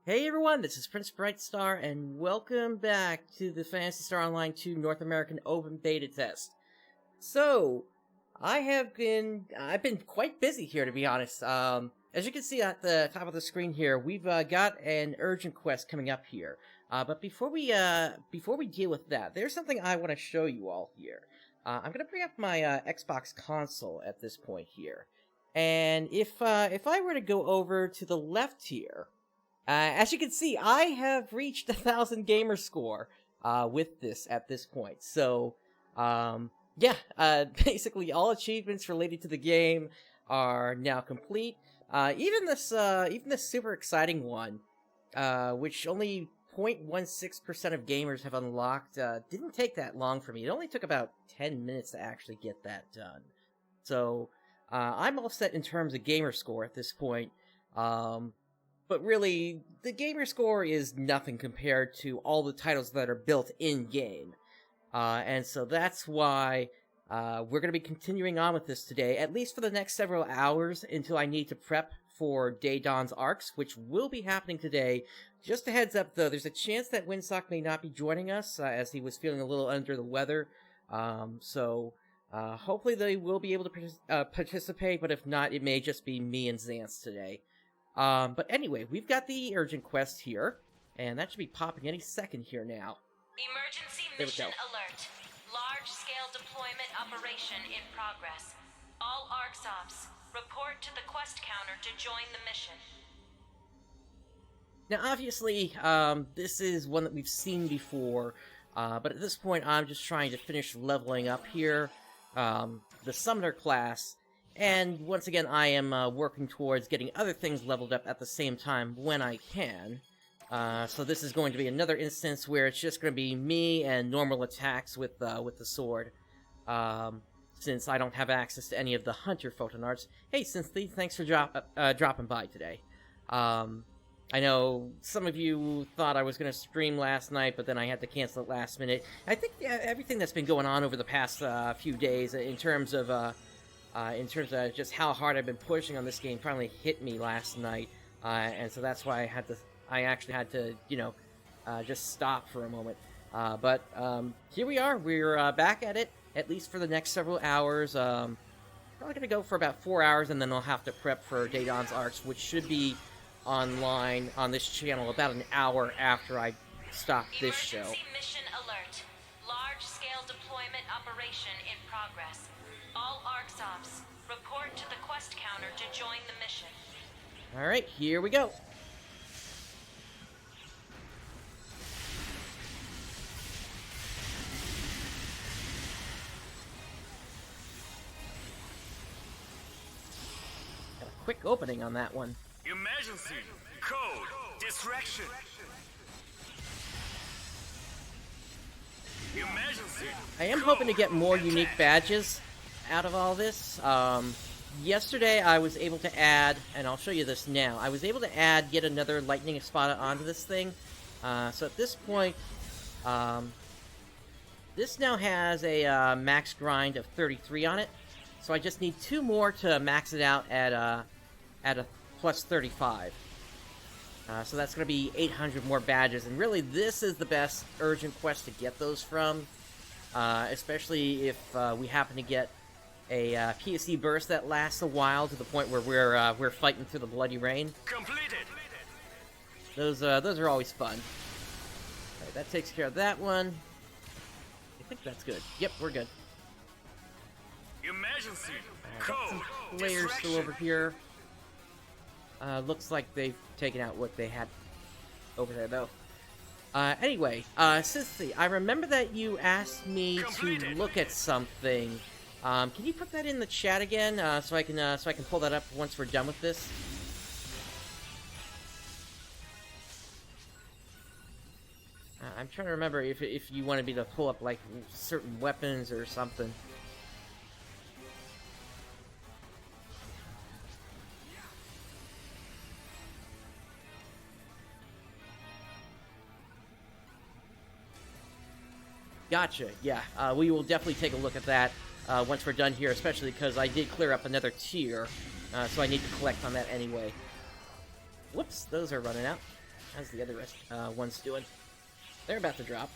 Hey everyone, this is PrinceBrightstar, and welcome back to the Phantasy Star Online 2 North American Open Beta Test. So, I've been quite busy here, to be honest. As you can see at the top of the screen here, we've got an urgent quest coming up here. But before we deal with that, there's something I want to show you all here. I'm gonna bring up my Xbox console at this point here, and if I were to go over to the left here. As you can see, I have reached 1,000 gamer score with this at this point. So, basically all achievements related to the game are now complete. Even this super exciting one, which only 0.16% of gamers have unlocked, didn't take that long for me. It only took about 10 minutes to actually get that done. So, I'm all set in terms of gamer score at this point. But really, the gamer score is nothing compared to all the titles that are built in-game. And so that's why we're going to be continuing on with this today, at least for the next several hours, until I need to prep for Day Dawn's Arcs, which will be happening today. Just a heads up, though, there's a chance that Windsock may not be joining us, as he was feeling a little under the weather. Hopefully they will be able to participate, but if not, it may just be me and Xance today. But anyway, we've got the urgent quest here, and that should be popping any second here now. Emergency mission alert. Large-scale deployment operation in progress. All ARCSOPs, report to the quest counter to join the mission. Now, obviously, this is one that we've seen before, but at this point, I'm just trying to finish leveling up here, the Summoner class. And once again, I am working towards getting other things leveled up at the same time when I can. So this is going to be another instance where it's just going to be me and normal attacks with the sword. Since I don't have access to any of the Hunter Photon Arts. Hey, Cynthia, thanks for dropping by today. I know some of you thought I was going to stream last night, but then I had to cancel it last minute. I think everything that's been going on over the past few days in terms of just how hard I've been pushing on this game finally hit me last night, and so that's why I actually had to, just stop for a moment. But here we are. We're back at it, at least for the next several hours. Probably gonna go for about 4 hours, and then I'll have to prep for Day Dawn's Arcs, which should be online on this channel about an hour after I stop this show. Emergency mission alert. Large-scale deployment operation in progress. All ARCSOPs, report to the quest counter to join the mission. Alright, here we go. Got a quick opening on that one. Emergency! Code! Distraction! Emergency! I am hoping to get more unique badges out of all this. Yesterday I was able to add, and I'll show you this now, I was able to add yet another lightning espada onto this thing. So at this point, this now has a max grind of 33 on it. So I just need 2 more to max it out at a plus 35. So that's going to be 800 more badges, and really this is the best urgent quest to get those from, especially if we happen to get a PSE Burst that lasts a while to the point where we're fighting through the bloody rain. Completed! Those are always fun. Alright, that takes care of that one. I think that's good. Yep, we're good. Emergency! Got Code! some players still over here. Looks like they've taken out what they had over there, though. Anyway, Sissy, I remember that you asked me to look at something. Can you put that in the chat again, so I can pull that up once we're done with this? I'm trying to remember if you wanted me to pull up like certain weapons or something. Gotcha, yeah. We will definitely take a look at that once we're done here, especially because I did clear up another tier, so I need to collect on that anyway. Whoops, those are running out. How's the other ones doing? They're about to drop.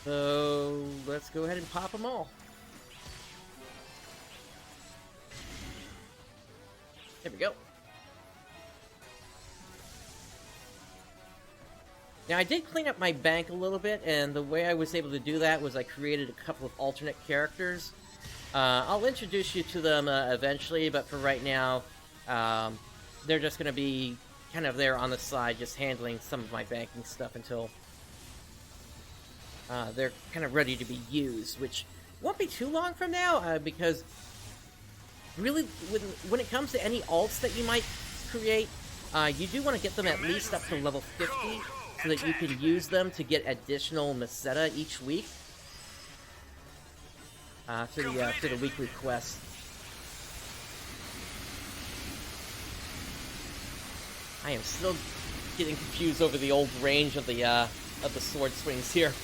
So let's go ahead and pop them all. There we go. Now, I did clean up my bank a little bit, and the way I was able to do that was I created a couple of alternate characters. I'll introduce you to them eventually, but for right now, they're just going to be kind of there on the side, just handling some of my banking stuff until they're kind of ready to be used, which won't be too long from now, because really, when it comes to any alts that you might create, you do want to get them at least up to level 50, so that you can use them to get additional Meseta each week for the weekly quest. I am still getting confused over the old range of the sword swings here.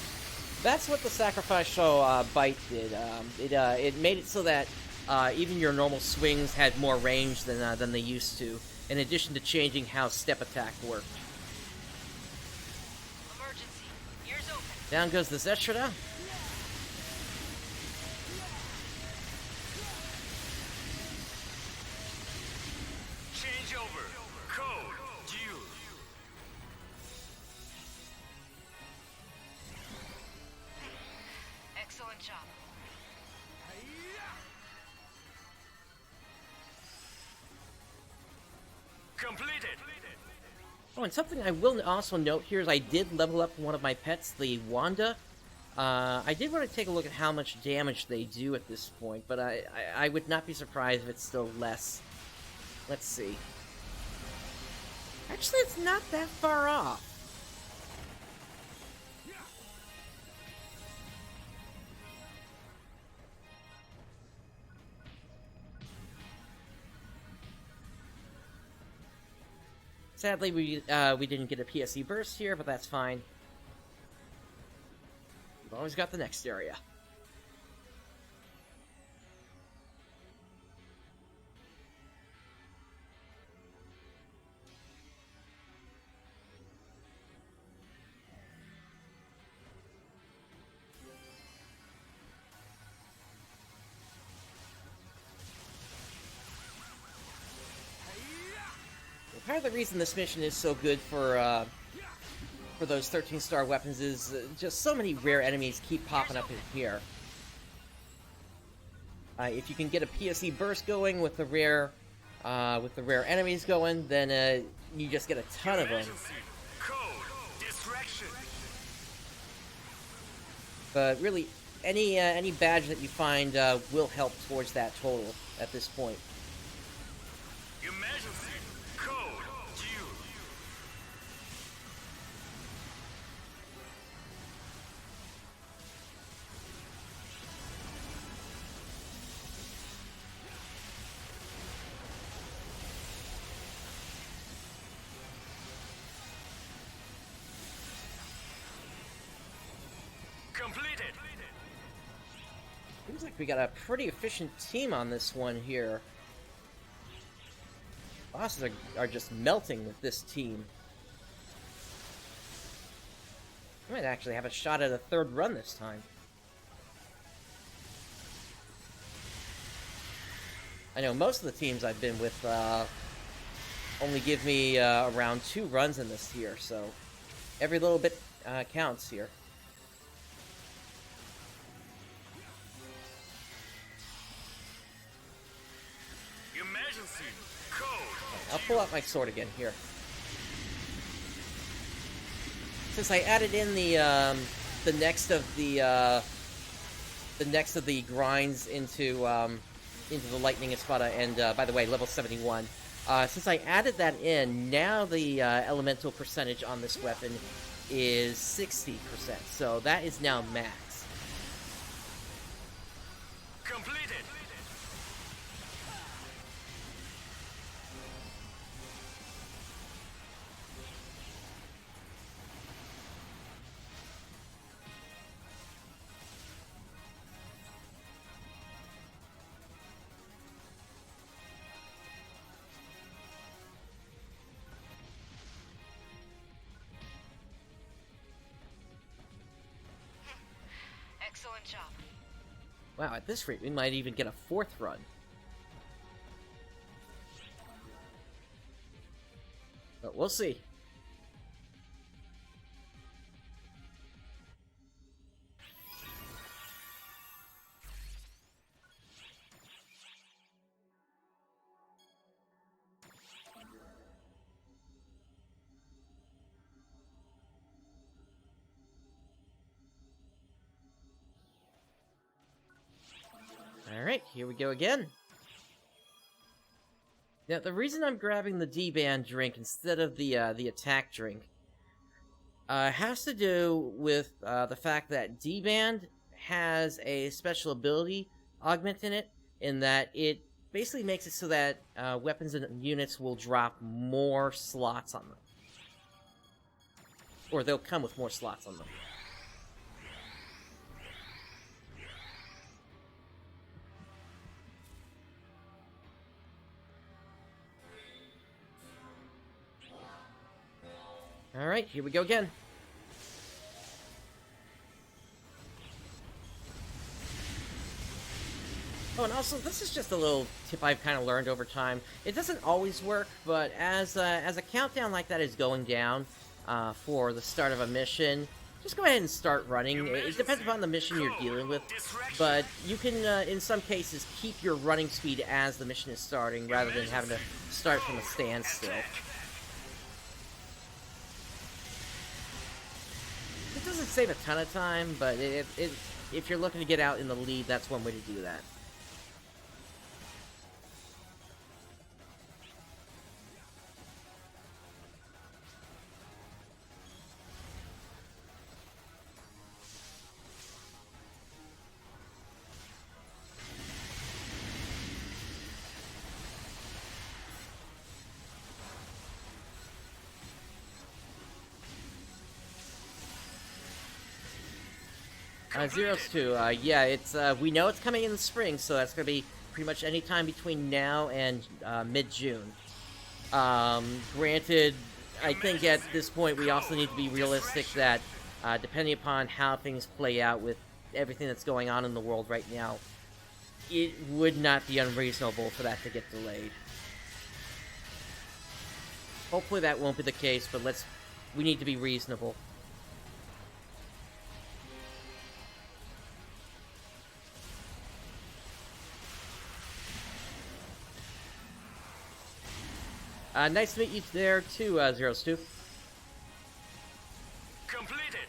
That's what the sacrificial bite did. It made it so that even your normal swings had more range than they used to, in addition to changing how step attack worked. Down goes the Zestrada. Change over. Code due. Excellent job. Completed. Oh, and something I will also note here is I did level up one of my pets, the Wanda. I did want to take a look at how much damage they do at this point, but I would not be surprised if it's still less. Let's see. Actually, it's not that far off. Sadly, we didn't get a PSE Burst here, but that's fine. We've always got the next area. Part of the reason this mission is so good for those 13-star weapons is just so many rare enemies keep popping up in here. If you can get a PSE Burst going with the rare enemies going, then you just get a ton of them. Code distraction. But really, any badge that you find will help towards that total at this point. Emergency. Code due. Completed. Seems like we got a pretty efficient team on this one here. Bosses are just melting with this team. I might actually have a shot at a third run this time. I know most of the teams I've been with only give me around 2 runs in this tier, so every little bit counts here. Emergency. Code. I'll pull out my sword again here. Since I added in the next of the grinds into the lightning espada, and by the way, level 71. Since I added that in, now the elemental percentage on this weapon is 60%. So that is now max. Completed. Excellent job. Wow, at this rate, we might even get a 4th run. But we'll see. Alright, here we go again. Now, the reason I'm grabbing the D-band drink instead of the attack drink has to do with the fact that D-band has a special ability augment in it, in that it basically makes it so that weapons and units will drop more slots on them. Or they'll come with more slots on them. Alright, here we go again. Oh, and also, this is just a little tip I've kind of learned over time. It doesn't always work, but as a countdown like that is going down for the start of a mission, just go ahead and start running. It depends upon the mission you're dealing with, but you can, in some cases, keep your running speed as the mission is starting, rather than having to start from a standstill. It doesn't save a ton of time, but if you're looking to get out in the lead, that's one way to do that. Zeros 2, yeah, it's, we know it's coming in the spring, so that's gonna be pretty much any time between now and, mid-June. Granted, I think at this point we also need to be realistic that, depending upon how things play out with everything that's going on in the world right now, it would not be unreasonable for that to get delayed. Hopefully that won't be the case, but we need to be reasonable. Nice to meet you there too, Zeros 2. Completed.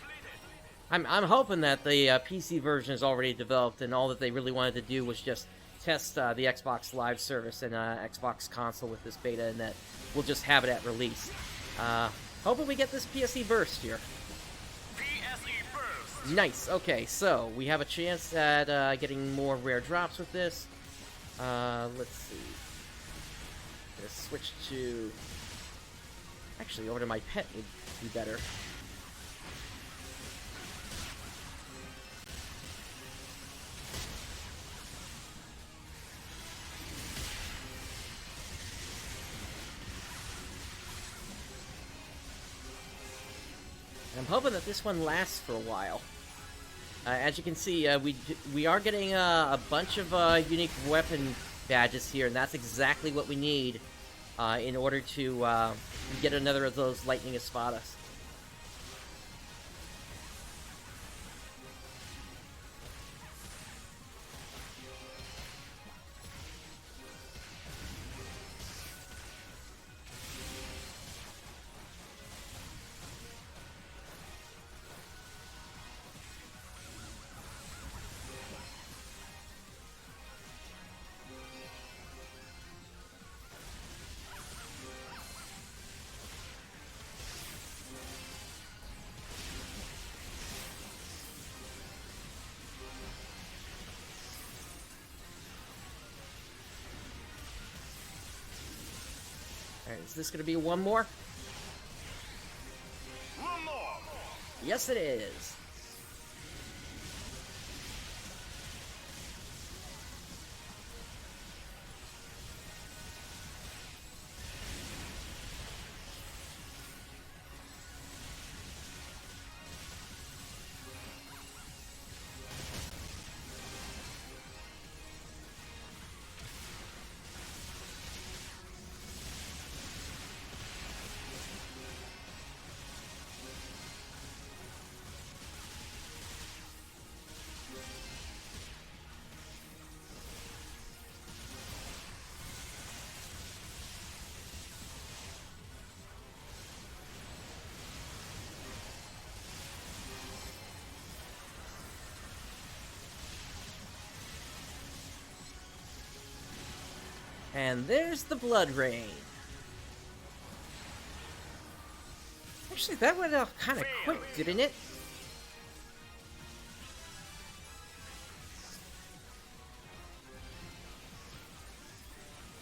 I'm hoping that the PC version is already developed, and all that they really wanted to do was just test the Xbox Live service and Xbox console with this beta, and that we'll just have it at release. Hoping we get this PSE Burst here. PSE Burst. Nice. Okay, so we have a chance at getting more rare drops with this. Let's see. Let's switch to... Actually, over to my pet would be better. I'm hoping that this one lasts for a while. As you can see, we are getting a bunch of unique weapon badges here, and that's exactly what we need in order to get another of those Lightning Espadas. Alright, is this gonna be one more? One more. Yes, it is. And there's the Blood Rain. Actually, that went off kind of quick, didn't it?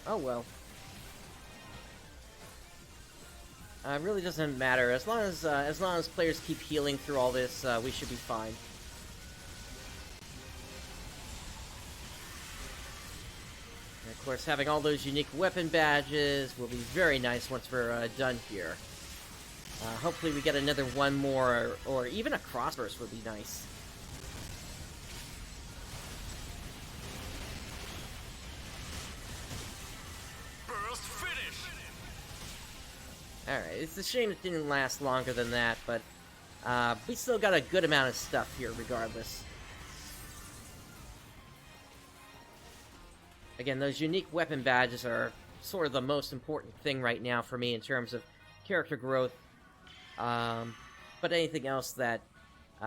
Oh well. It really doesn't matter. As long as players keep healing through all this, we should be fine. And of course, having all those unique weapon badges will be very nice once we're done here. Hopefully we get another one more, or even a crossburst would be nice. Burst finish. Alright, it's a shame it didn't last longer than that, but we still got a good amount of stuff here regardless. Again, those unique weapon badges are sort of the most important thing right now for me in terms of character growth. But anything else that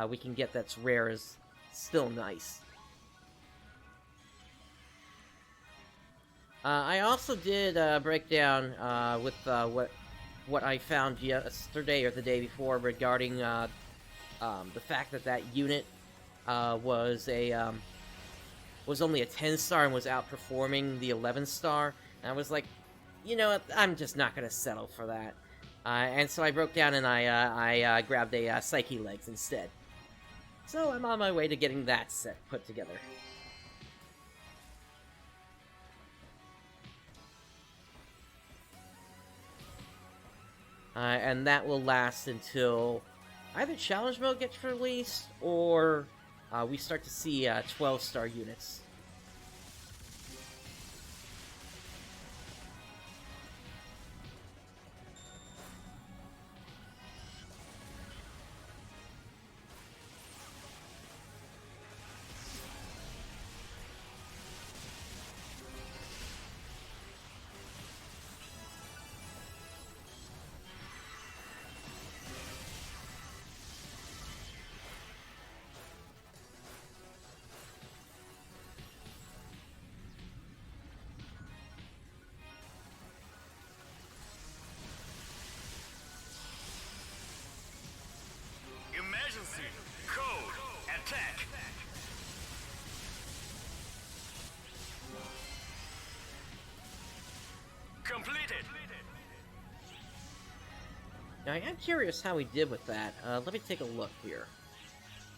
we can get that's rare is still nice. I also did break down with what I found yesterday or the day before regarding the fact that that unit was only a 10-star and was outperforming the 11-star. And I was like, you know what, I'm just not going to settle for that. And so I broke down and I grabbed a Psyche Legs instead. So I'm on my way to getting that set put together. And that will last until either Challenge Mode gets released, or we start to see 12-star units. Emergency. Code. Attack. Completed. Now, I am curious how we did with that. Let me take a look here.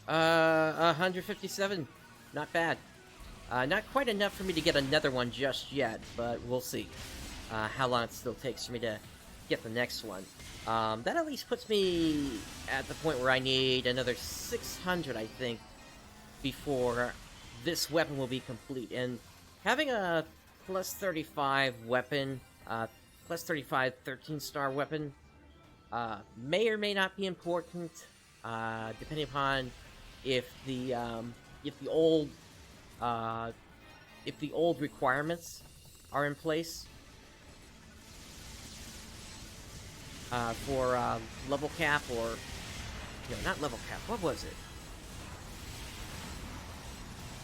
157. Not bad. Not quite enough for me to get another one just yet, but we'll see how long it still takes for me to get the next one. That at least puts me at the point where I need another 600, I think, before this weapon will be complete. And having a plus 35 weapon, plus 35 13-star weapon, may or may not be important, depending upon if the old requirements are in place. For level cap, or no, not level cap. What was it?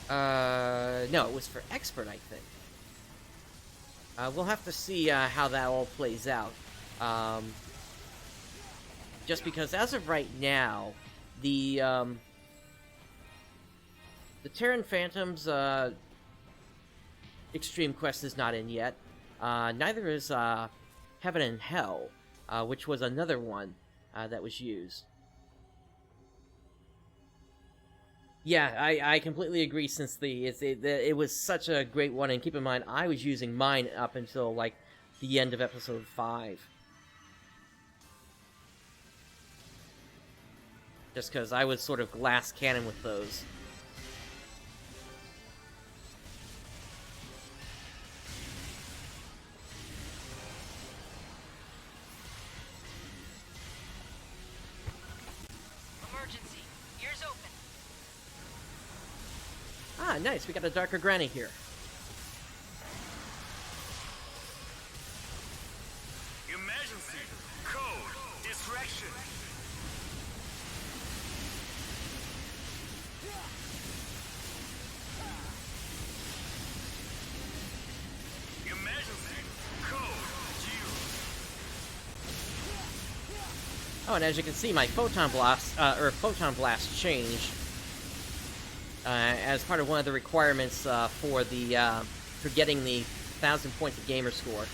No, it was for expert, I think. We'll have to see how that all plays out. Just because, as of right now, the Terran Phantoms Extreme Quest is not in yet. Neither is Heaven and Hell, which was another one that was used. Yeah, I completely agree, since it was such a great one, and keep in mind, I was using mine up until, like, the end of episode 5. Just because I was sort of glass cannon with those. Ah, nice, we got a darker granny here. Emergency. Code. Distraction. Emergency. Oh, and as you can see, my Photon Blast changed as part of one of the requirements for getting the 1,000 points of gamer score.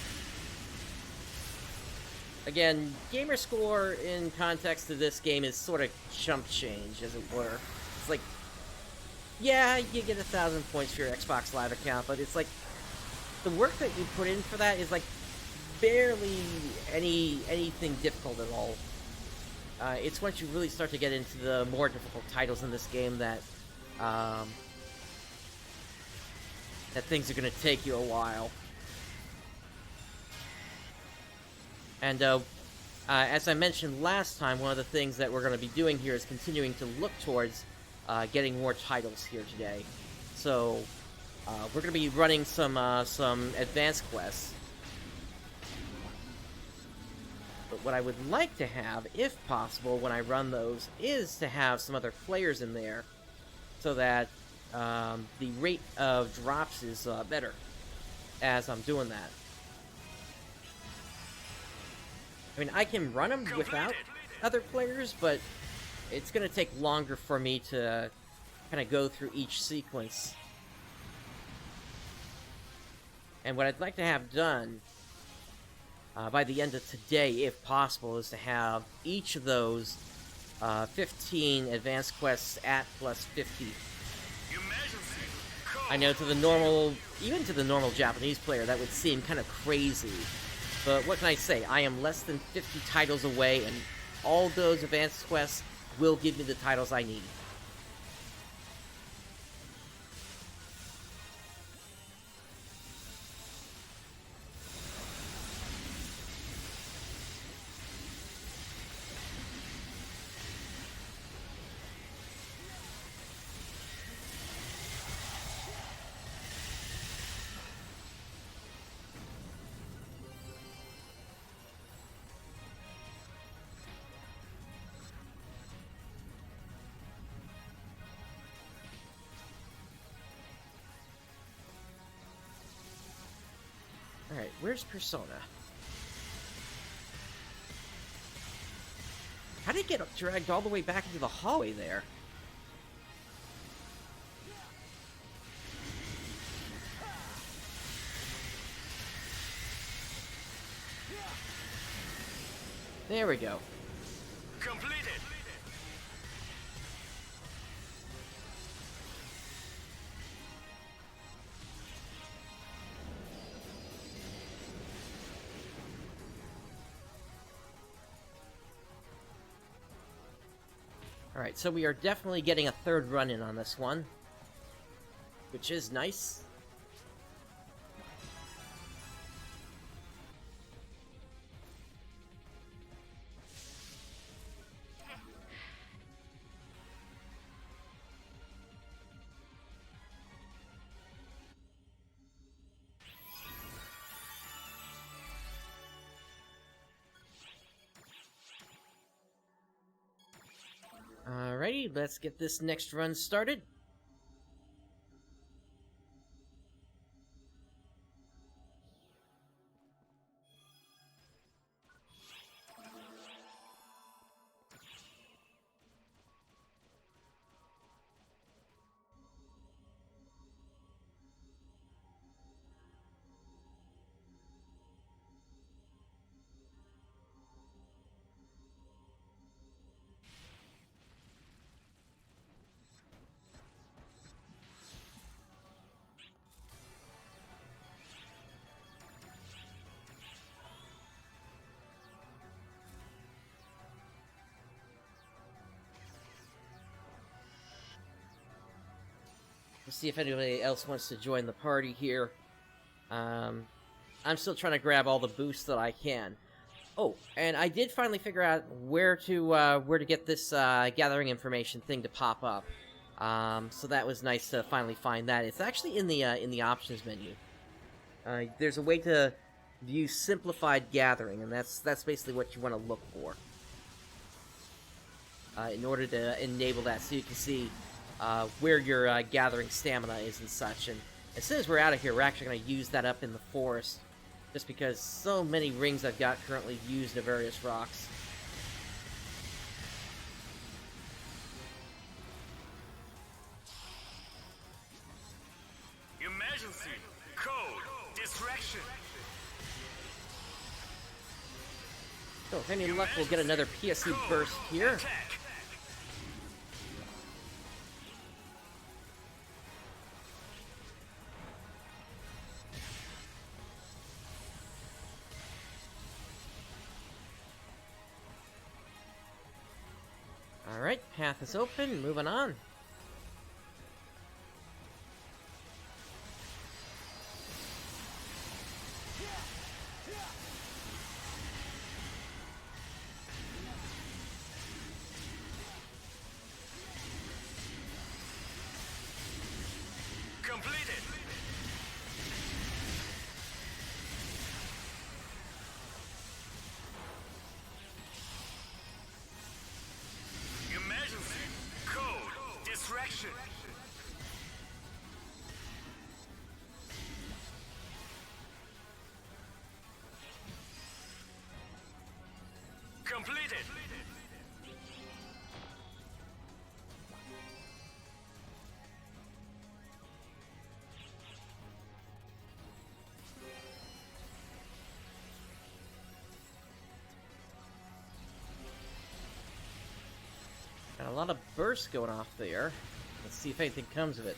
Again, gamer score in context of this game is sort of chump change, as it were. It's like, yeah, you get 1,000 points for your Xbox Live account, but it's like the work that you put in for that is like barely anything difficult at all. It's once you really start to get into the more difficult titles in this game that things are going to take you a while. And as I mentioned last time, one of the things that we're going to be doing here is continuing to look towards getting more titles here today. So we're going to be running some advanced quests. But what I would like to have, if possible, when I run those, is to have some other players in there, so that the rate of drops is better as I'm doing that. I mean, I can run them without other players, but it's going to take longer for me to kind of go through each sequence. And what I'd like to have done by the end of today, if possible, is to have each of those 15 advanced quests at plus 50. I know even to the normal Japanese player, that would seem kind of crazy. But what can I say? I am less than 50 titles away, and all those advanced quests will give me the titles I need. Alright, where's Persona? How did he get dragged all the way back into the hallway there? There we go. Completed. Alright, so we are definitely getting a third run-in on this one, which is nice. Alrighty, let's get this next run started. Let's see if anybody else wants to join the party here. I'm still trying to grab all the boosts that I can. Oh, and I did finally figure out where to get this gathering information thing to pop up. So that was nice to finally find that. It's actually in the options menu. There's a way to view simplified gathering, and that's basically what you want to look for in order to enable that, so you can see where your gathering stamina is and such. And as soon as we're out of here, we're actually going to use that up in the forest, just because so many rings I've got currently used to various rocks. Disruption. So with any luck, we'll get another PSE Burst here. Attack. Alright, path is open, moving on. Completed. Emergency. Code. Distraction. Completed. Got a lot of bursts going off there. Let's see if anything comes of it.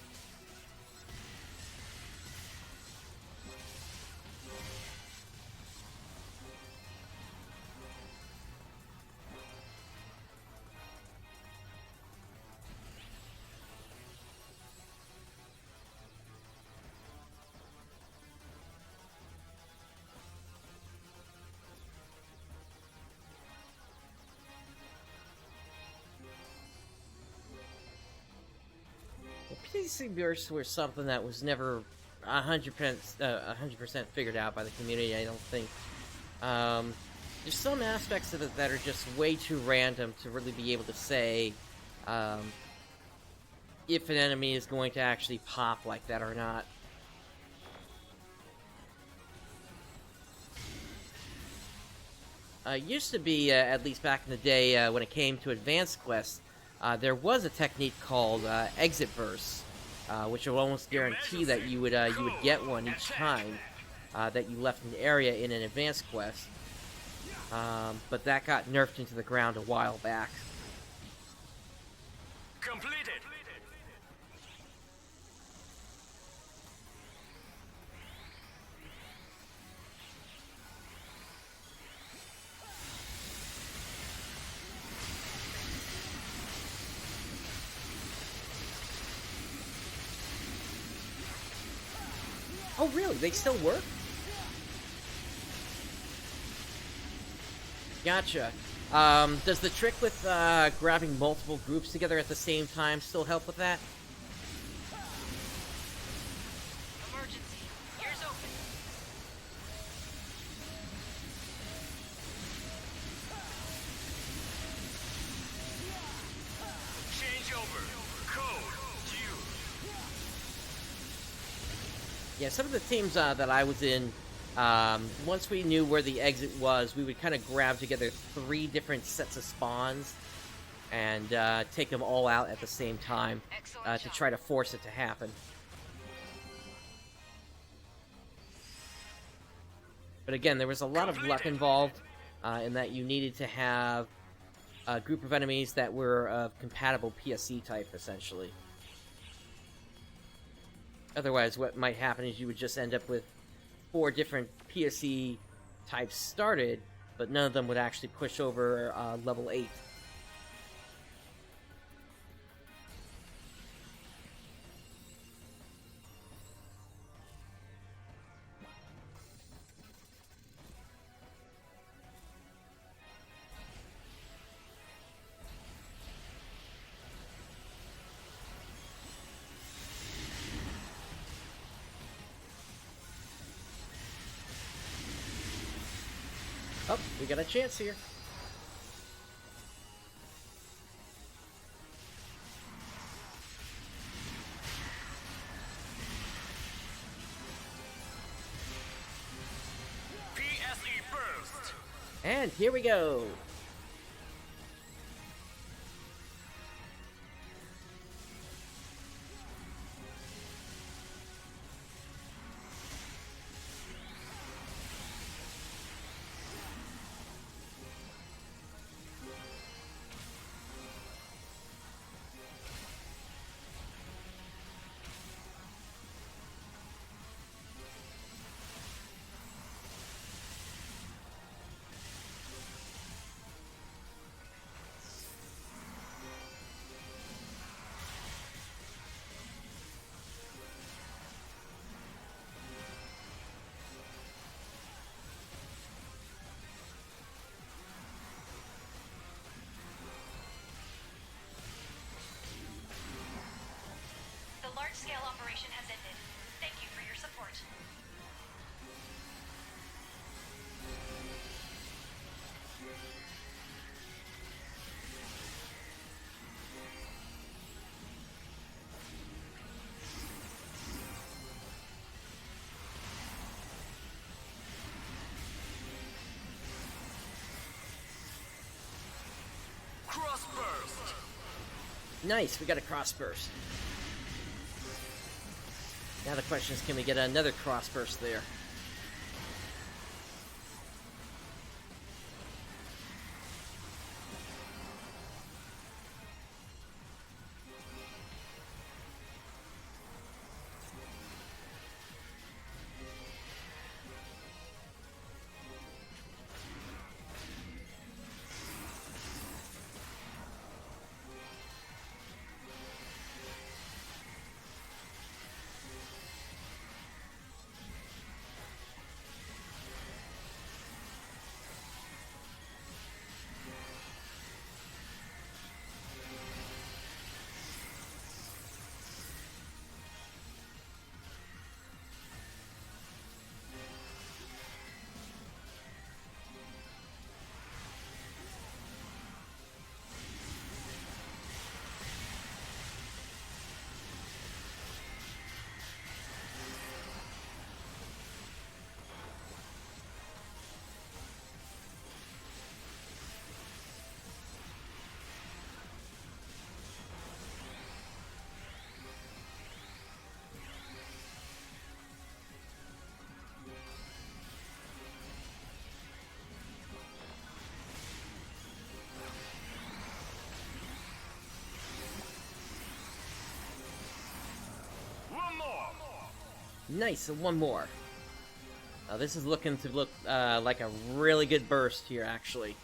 PSE Burst were something that was never 100% figured out by the community, I don't think. There's some aspects of it that are just way too random to really be able to say if an enemy is going to actually pop like that or not. Used to be, at least back in the day, when it came to advanced quests, there was a technique called exit bursts, which would almost guarantee that you would get one each time that you left an area in an advanced quest. But that got nerfed into the ground a while back. Completed. Oh, really? They still work? Gotcha. Does the trick with grabbing multiple groups together at the same time still help with that? Emergency. Ears open. Change over. Code. You. Yeah, some of the teams that I was in, once we knew where the exit was, we would kind of grab together 3 different sets of spawns and take them all out at the same time to try to force it to happen. But again, there was a lot of luck involved in that you needed to have a group of enemies that were of compatible PSE type, essentially. Otherwise, what might happen is you would just end up with 4 different PSE types started, but none of them would actually push over level 8. Oh, we got a chance here. PSE Burst. And here we go. Cross burst. Nice, we got a cross burst. Now the question is, can we get another cross burst there? Nice, and one more. This is looking to look like a really good burst here, actually.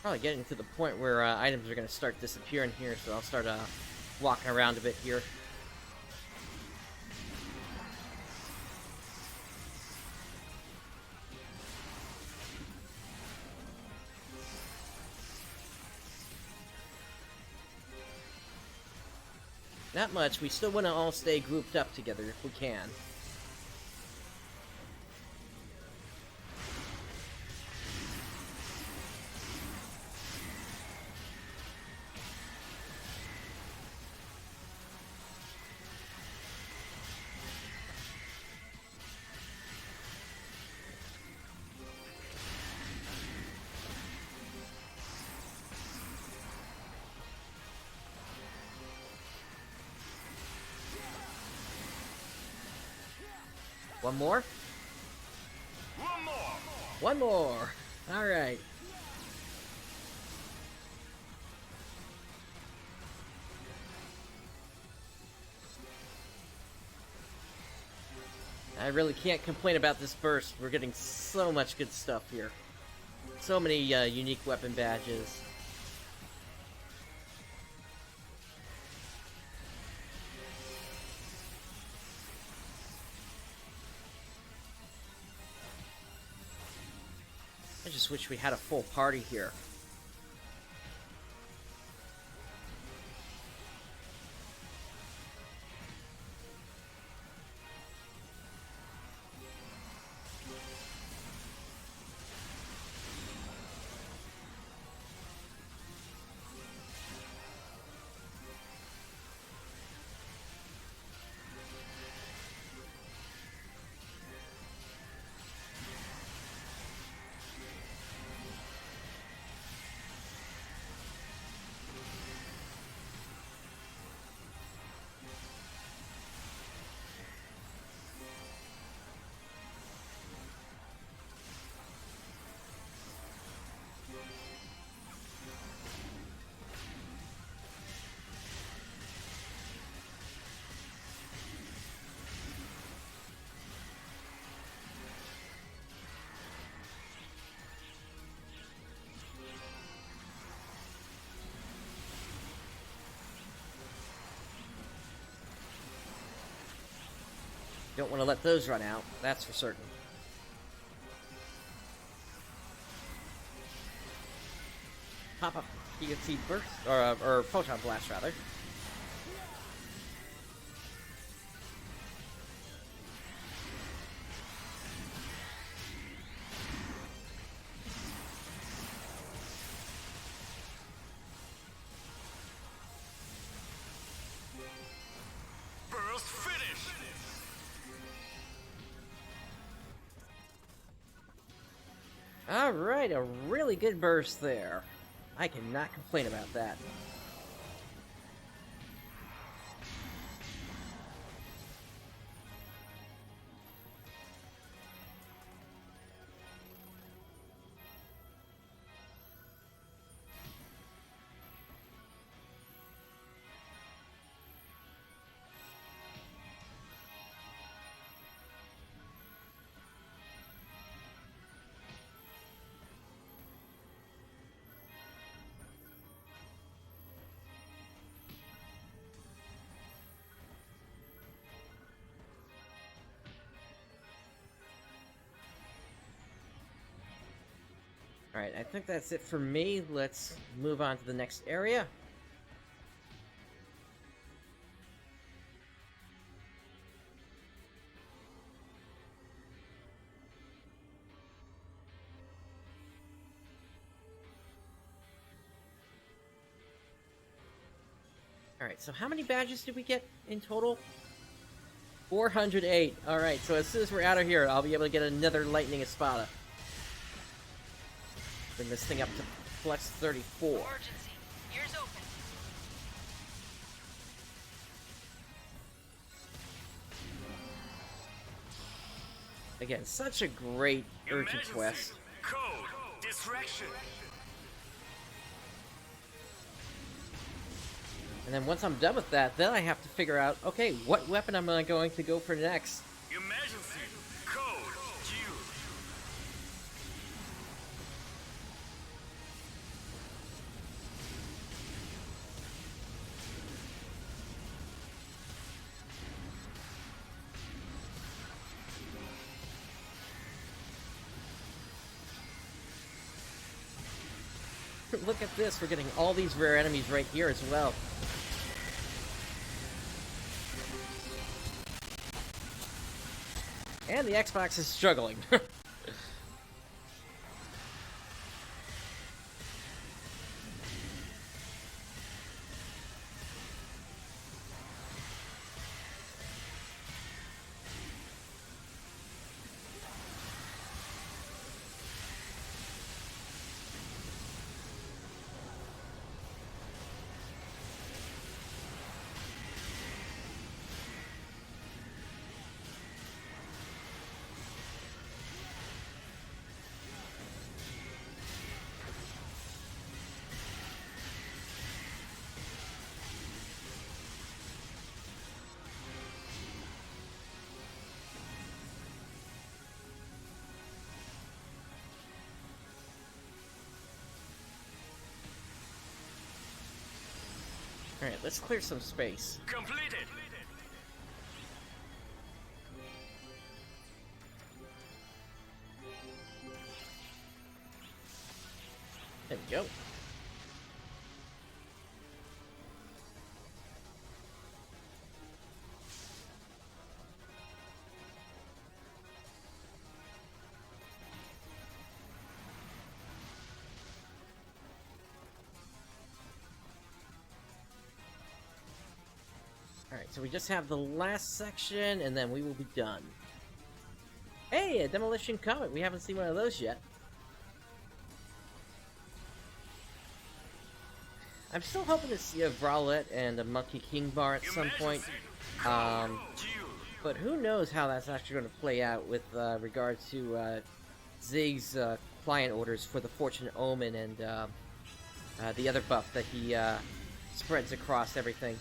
Probably getting to the point where items are going to start disappearing here, so I'll start walking around a bit here. Not much. We still want to all stay grouped up together if we can. One more? One more. One more! Alright. I really can't complain about this burst. We're getting so much good stuff here. So many unique weapon badges. I just wish we had a full party here. Don't want to let those run out, that's for certain. Pop up PSE Burst, or Photon Blast, rather. Alright, a really good burst there. I cannot complain about that. Alright, I think that's it for me. Let's move on to the next area. Alright, so how many badges did we get in total? 408. Alright, so as soon as we're out of here, I'll be able to get another Lightning Espada. Bring this thing up to plus 34. Emergency. Ears open. Again, such a great urgent quest. Code. Distraction. And then once I'm done with that, then I have to figure out, okay, what weapon am I going to go for next? Emergency. Code. Q. Look at this, we're getting all these rare enemies right here as well. And the Xbox is struggling. Alright, let's clear some space. Completed. There we go. Alright, so we just have the last section, and then we will be done. Hey, a Demolition Comet! We haven't seen one of those yet. I'm still hoping to see a Browlet and a Monkey King Bar at some point. But who knows how that's actually going to play out with regard to Zig's client orders for the Fortunate Omen and the other buff that he spreads across everything.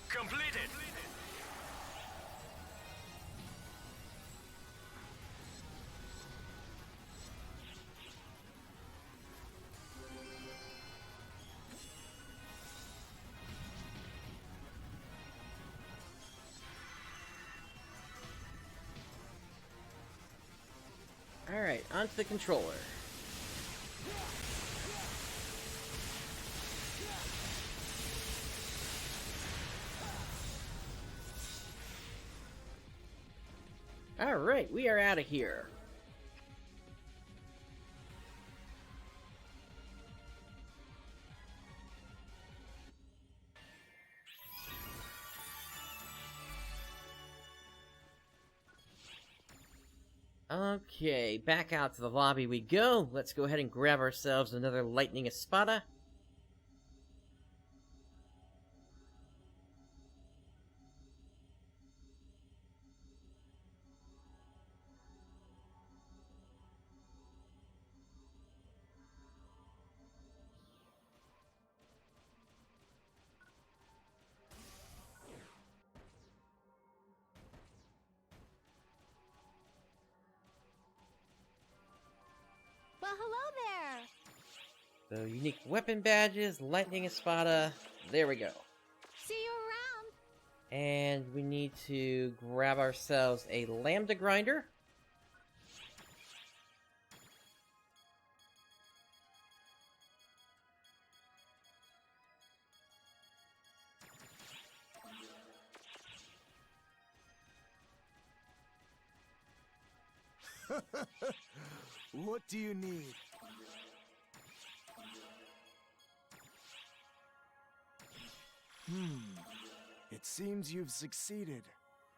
Completed. Alright, onto the controller. Alright, we are out of here. Okay, back out to the lobby we go. Let's go ahead and grab ourselves another Lightning Espada. Well, hello there. So, unique weapon badges, Lightning Espada. There we go. See you around. And we need to grab ourselves a Lambda Grinder. What do you need? It seems you've succeeded.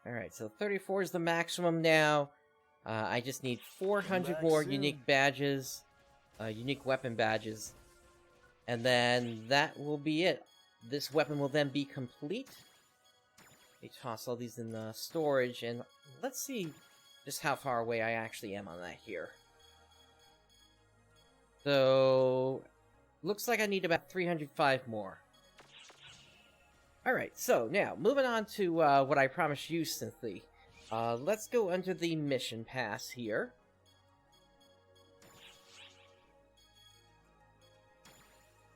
Alright, so 34 is the maximum now. I just need 400 back more soon. unique badges. Unique weapon badges. And then that will be it. This weapon will then be complete. Let me toss all these in the storage, and let's see just how far away I actually am on that here. So, looks like I need about 305 more. Alright, so now, moving on to what I promised you, Cynthia. Let's go under the mission pass here.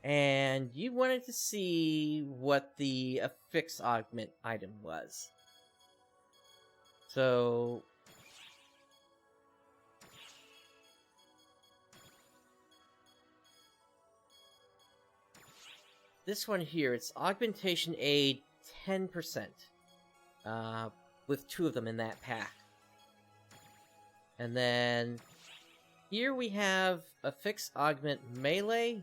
And you wanted to see what the affix augment item was. So... this one here, it's Augmentation Aid 10%. With 2 of them in that pack. And then... here we have Affix Augment Melee,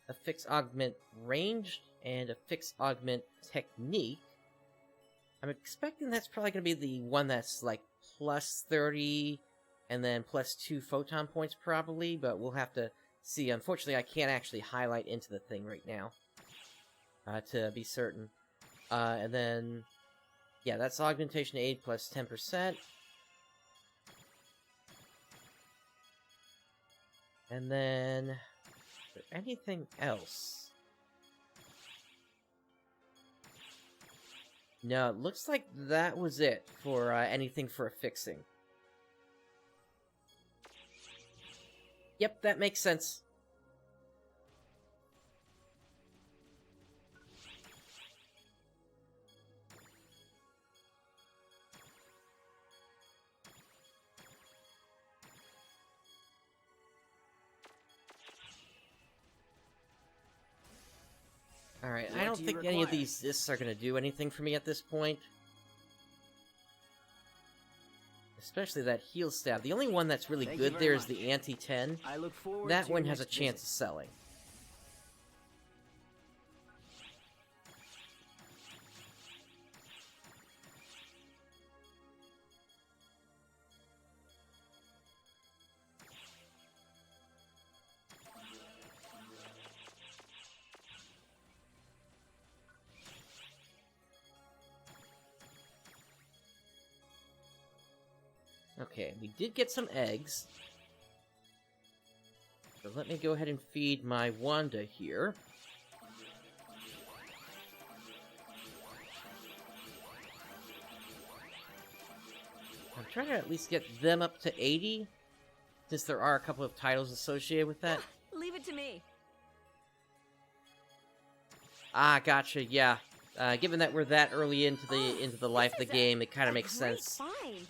Affix Augment Ranged, and Affix Augment Technique. I'm expecting that's probably going to be the one that's like plus 30 and then plus 2 photon points probably, but we'll have to see. Unfortunately, I can't actually highlight into the thing right now to be certain. And then, yeah, that's Augmentation Aid plus 10%. And then, is there anything else? No, it looks like that was it for anything for affixing. Yep, that makes sense. Alright, I don't think any of these discs are going to do anything for me at this point. Especially that heal stab. The only one that's really good there is the anti-10. I look forward That to one your has a next chance visit. of selling. Okay, we did get some eggs. So let me go ahead and feed my Wanda here. I'm trying to at least get them up to 80, since there are a couple of titles associated with that. Leave it to me. Ah, gotcha, yeah. Given that we're that early into the life of the This is game, it kind a of makes great sense. Find.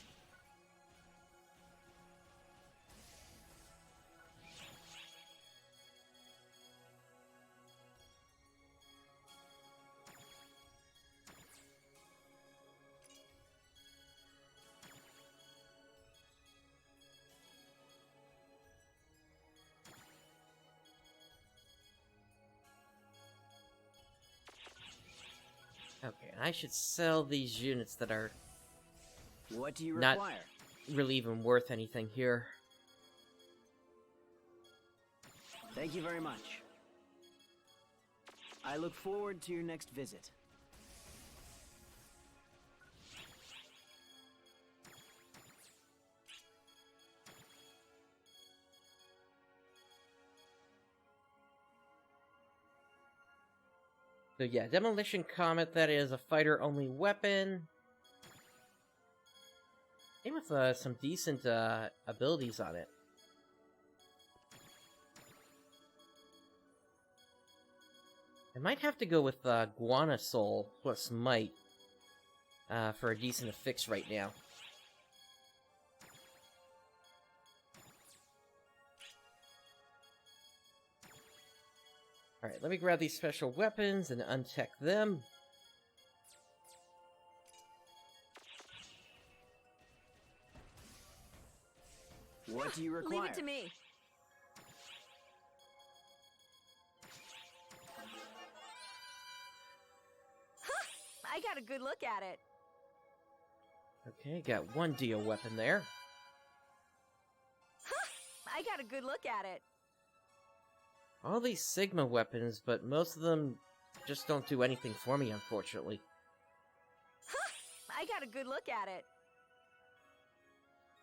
I should sell these units that are What do you not require? really even worth anything here. Thank you very much. I look forward to your next visit. So yeah, Demolition Comet, that is a fighter-only weapon. Came with some decent abilities on it. I might have to go with Guana Soul plus Might for a decent fix right now. Alright, let me grab these special weapons and untech them. What do you require? Leave it to me. I got a good look at it. Okay, got one Dio weapon there. I got a good look at it. All these Sigma weapons, but most of them just don't do anything for me, unfortunately. I got a good look at it.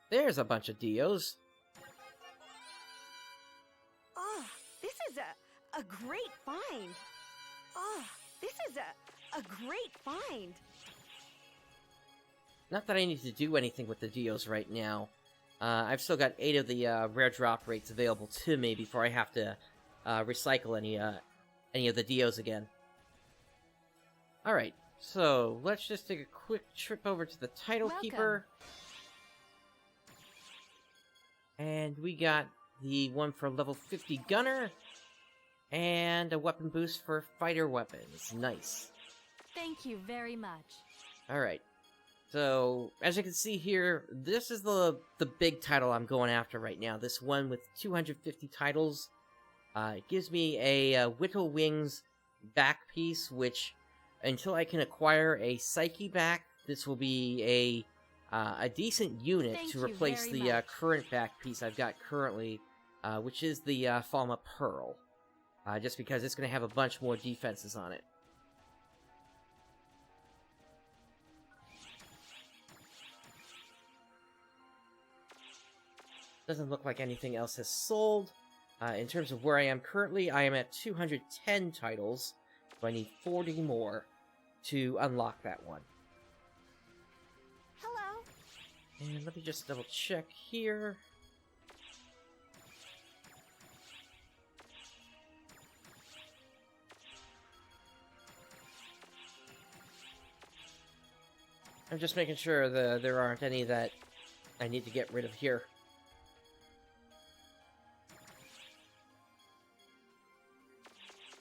There's a bunch of Dios. Oh, this is a great find. Oh, this is a great find. Not that I need to do anything with the Dios right now. I've still got 8 of the rare drop rates available to me before I have to recycle any of the Dios again. Alright, so let's just take a quick trip over to the Title Welcome. Keeper. And we got the one for level 50 Gunner, and a weapon boost for fighter weapons. Nice. Thank you very much. Alright, so as you can see here, this is the big title I'm going after right now. This one with 250 titles. It gives me a Whittle Wings back piece, which, until I can acquire a Psyche back, this will be a decent unit Thank to you replace very the much. current back piece I've got currently, which is the Falma Pearl. Just because it's going to have a bunch more defenses on it. Doesn't look like anything else has sold. In terms of where I am currently, I am at 210 titles, so I need 40 more to unlock that one. Hello. And let me just double check here. I'm just making sure there aren't any that I need to get rid of here.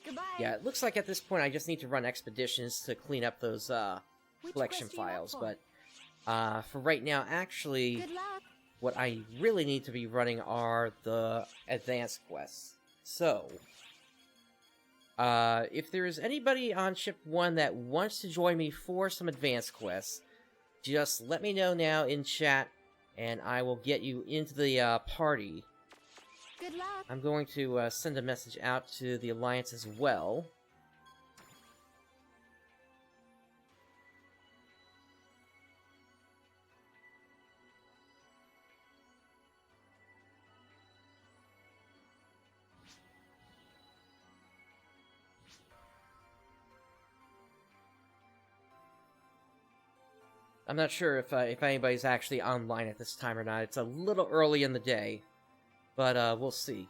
Goodbye. Yeah, it looks like at this point I just need to run expeditions to clean up those Which collection quest do you want files, for? but for right now, actually, Good luck. what I really need to be running are the advanced quests. So, if there is anybody on Ship 1 that wants to join me for some advanced quests, just let me know now in chat, and I will get you into the party. Good luck. I'm going to send a message out to the Alliance as well. I'm not sure if anybody's actually online at this time or not. It's a little early in the day, but we'll see.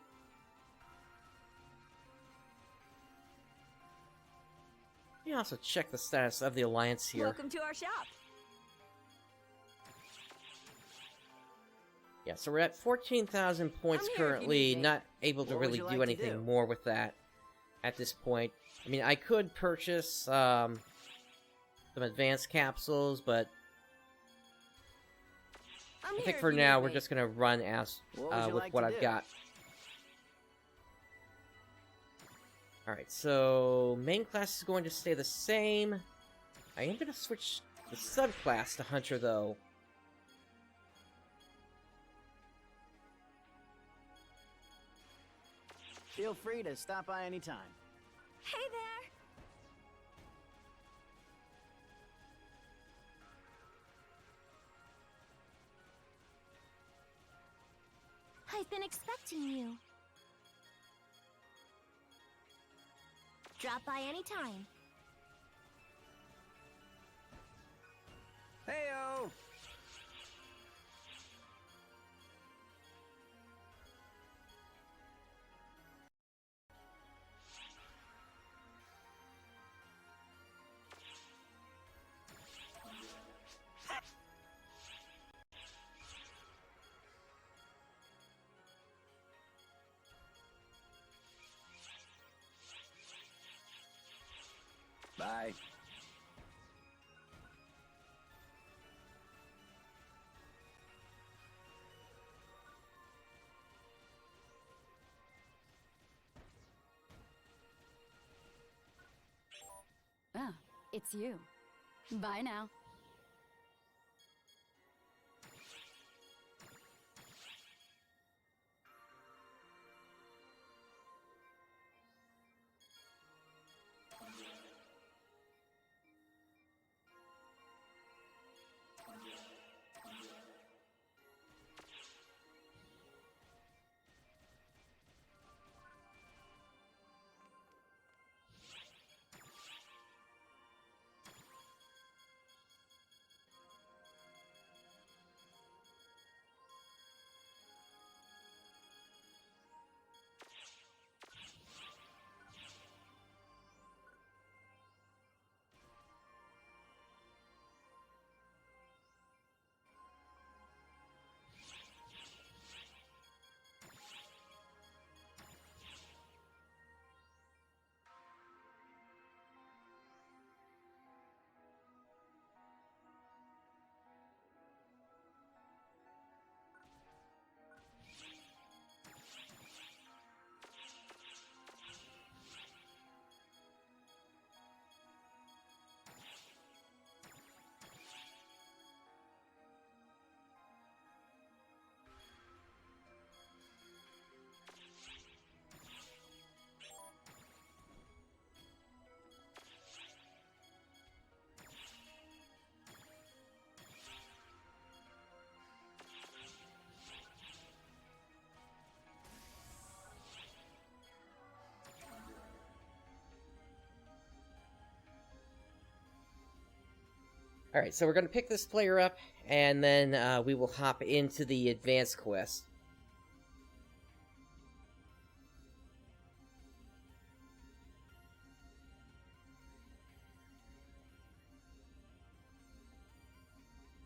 You also check the status of the Alliance here. Welcome to our shop. Yeah, so we're at 14,000 points I'm here if you currently, need me. not able to What would really you do like to anything do? more with that at this point. I mean, I could purchase some advanced capsules, but I'm I here think if for you now need we're me. just gonna run as What would you with like what to I've do? got. Alright, so main class is going to stay the same. I am gonna switch the subclass to Hunter, though. Feel free to stop by anytime. Hey there! I've been expecting you. Drop by anytime. Heyo! Bye. Ah, it's you. Bye now. Alright, so we're gonna pick this player up, and then we will hop into the advanced quest.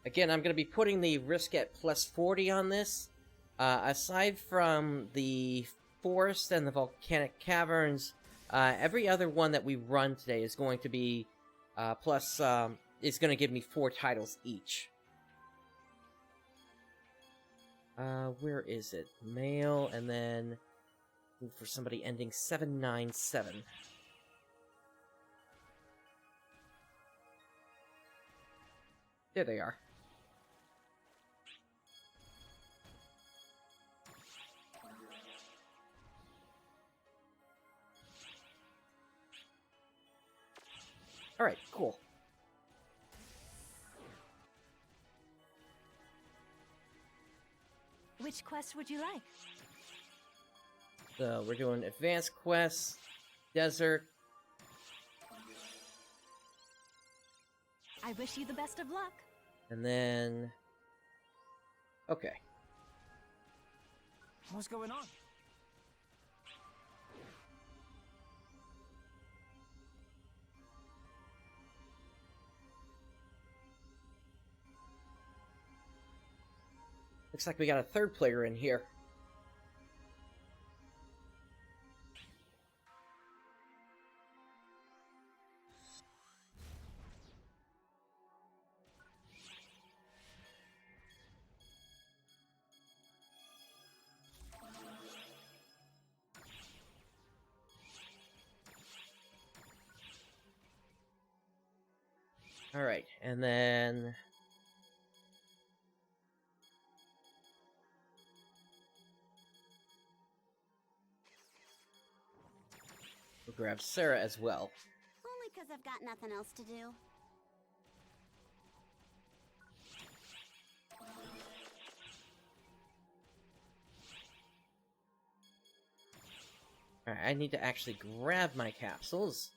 Again, I'm going to be putting the risk at plus 40 on this. Aside from the forest and the volcanic caverns, every other one that we run today is going to be is going to give me 4 titles each. Where is it? Male, and then move for somebody ending 797. There they are. Alright, cool. Which quest would you like? So, we're doing advanced quests, desert. I wish you the best of luck. And then... okay. What's going on? Looks like we got a third player in here. Alright, and then... we'll grab Sarah as well. Only 'cause I've got nothing else to do. Alright, I need to actually grab my capsules.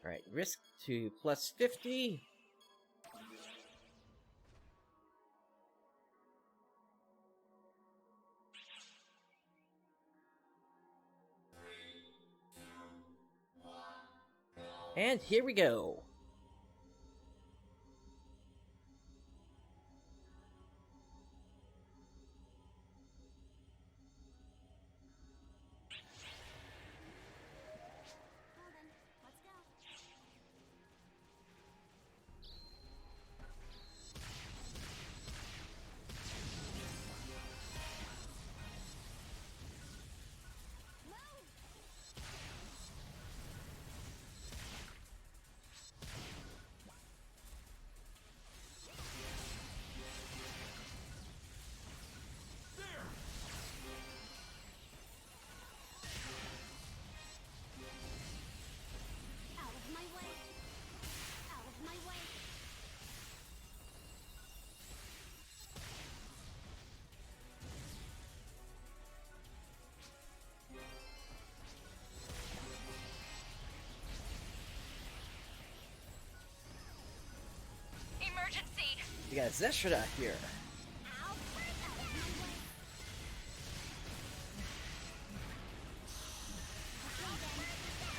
Alright, risk to plus 50. And here we go. Well then, let's go. Out of my way. Out of my way. Emergency! We got Zeshra here. Ow. Out of my way.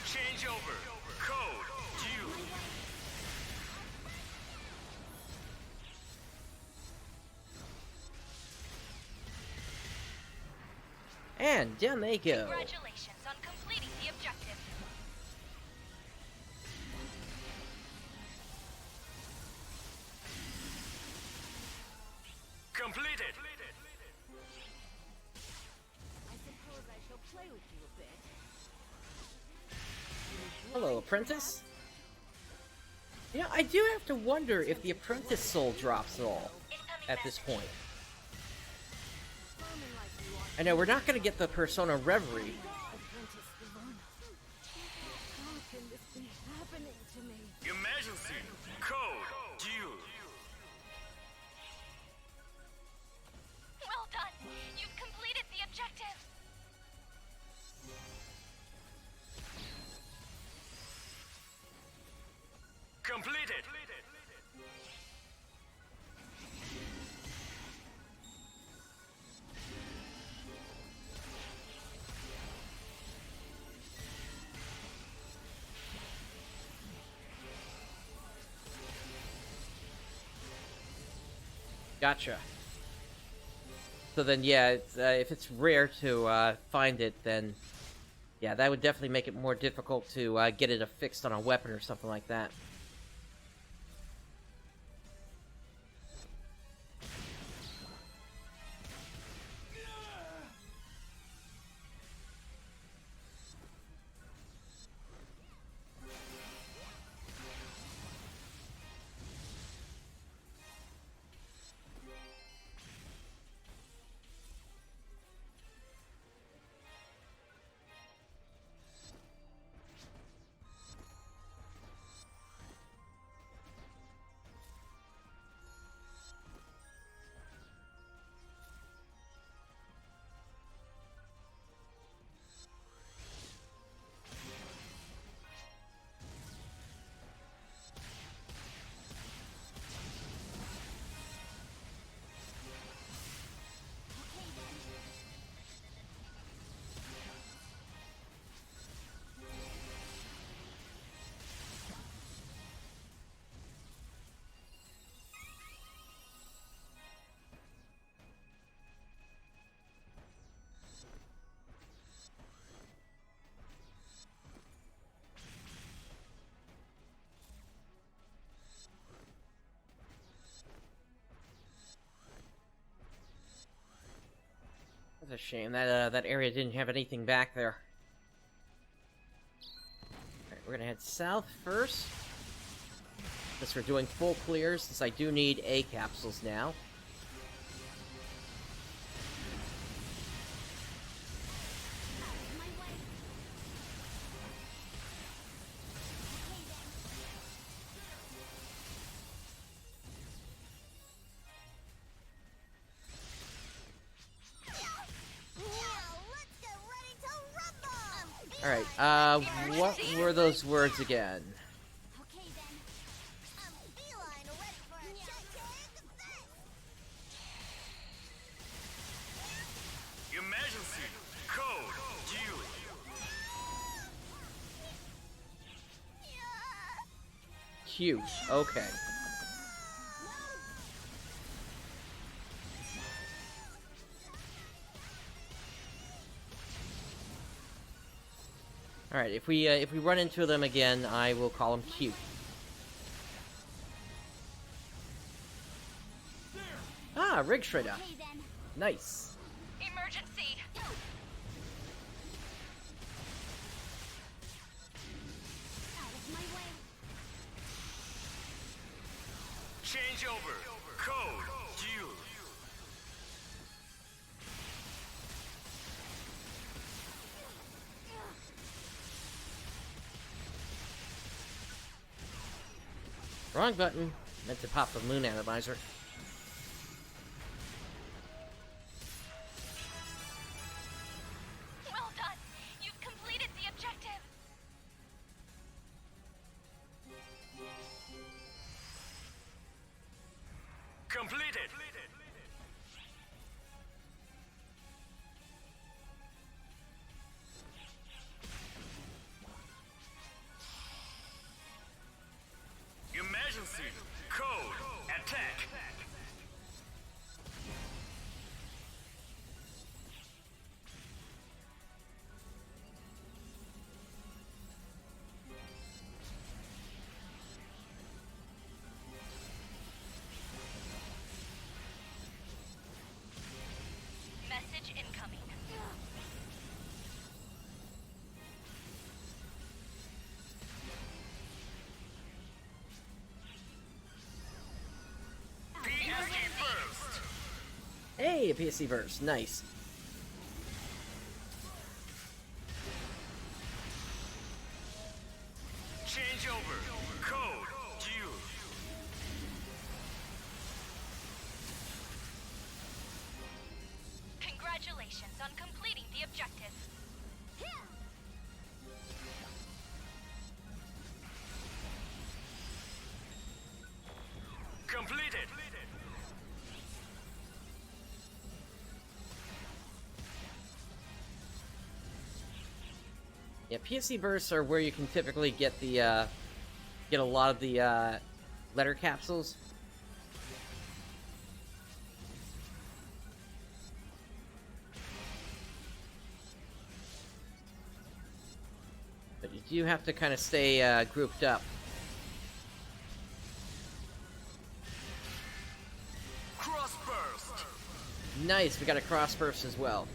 Change over. Code due. And down they go. Congratulations on completing the objective. Completed. I suppose I shall play with you a bit. Hello, apprentice. You know, I do have to wonder if the apprentice soul drops at all Incoming at this message. point. I know we're not going to get the Persona Reverie. Apprentice Ivana. How can this be happening to me? Emergency. Code due. Well done! You've completed the objective! Completed. Gotcha. So then, yeah, if it's rare to find it, then yeah, that would definitely make it more difficult to get it affixed on a weapon or something like that. That's a shame. That area didn't have anything back there. Alright, we're gonna head south first. Since we're doing full clears, since I do need A capsules now. Alright, what were those words again? Okay then. Feline ready for a gigantic thing. Emergency. Code due. Cute. Okay. Alright, if we run into them again, I will call them cute. Ah, Rig Shredder. Okay then. Nice. Emergency! Out of my way. Change over. Code due. Wrong button. Meant to pop the moon atomizer. Well done! You've completed the objective! Completed. Emergency. Code attack. Message incoming. PSE Burst. Hey, a PSE Burst. Nice. Change over. Code due. Congratulations on completing the objective. Completed. Yeah, PSE bursts are where you can typically get the get a lot of the letter capsules. But you do have to kind of stay grouped up. Cross burst. Nice, we got a cross burst as well.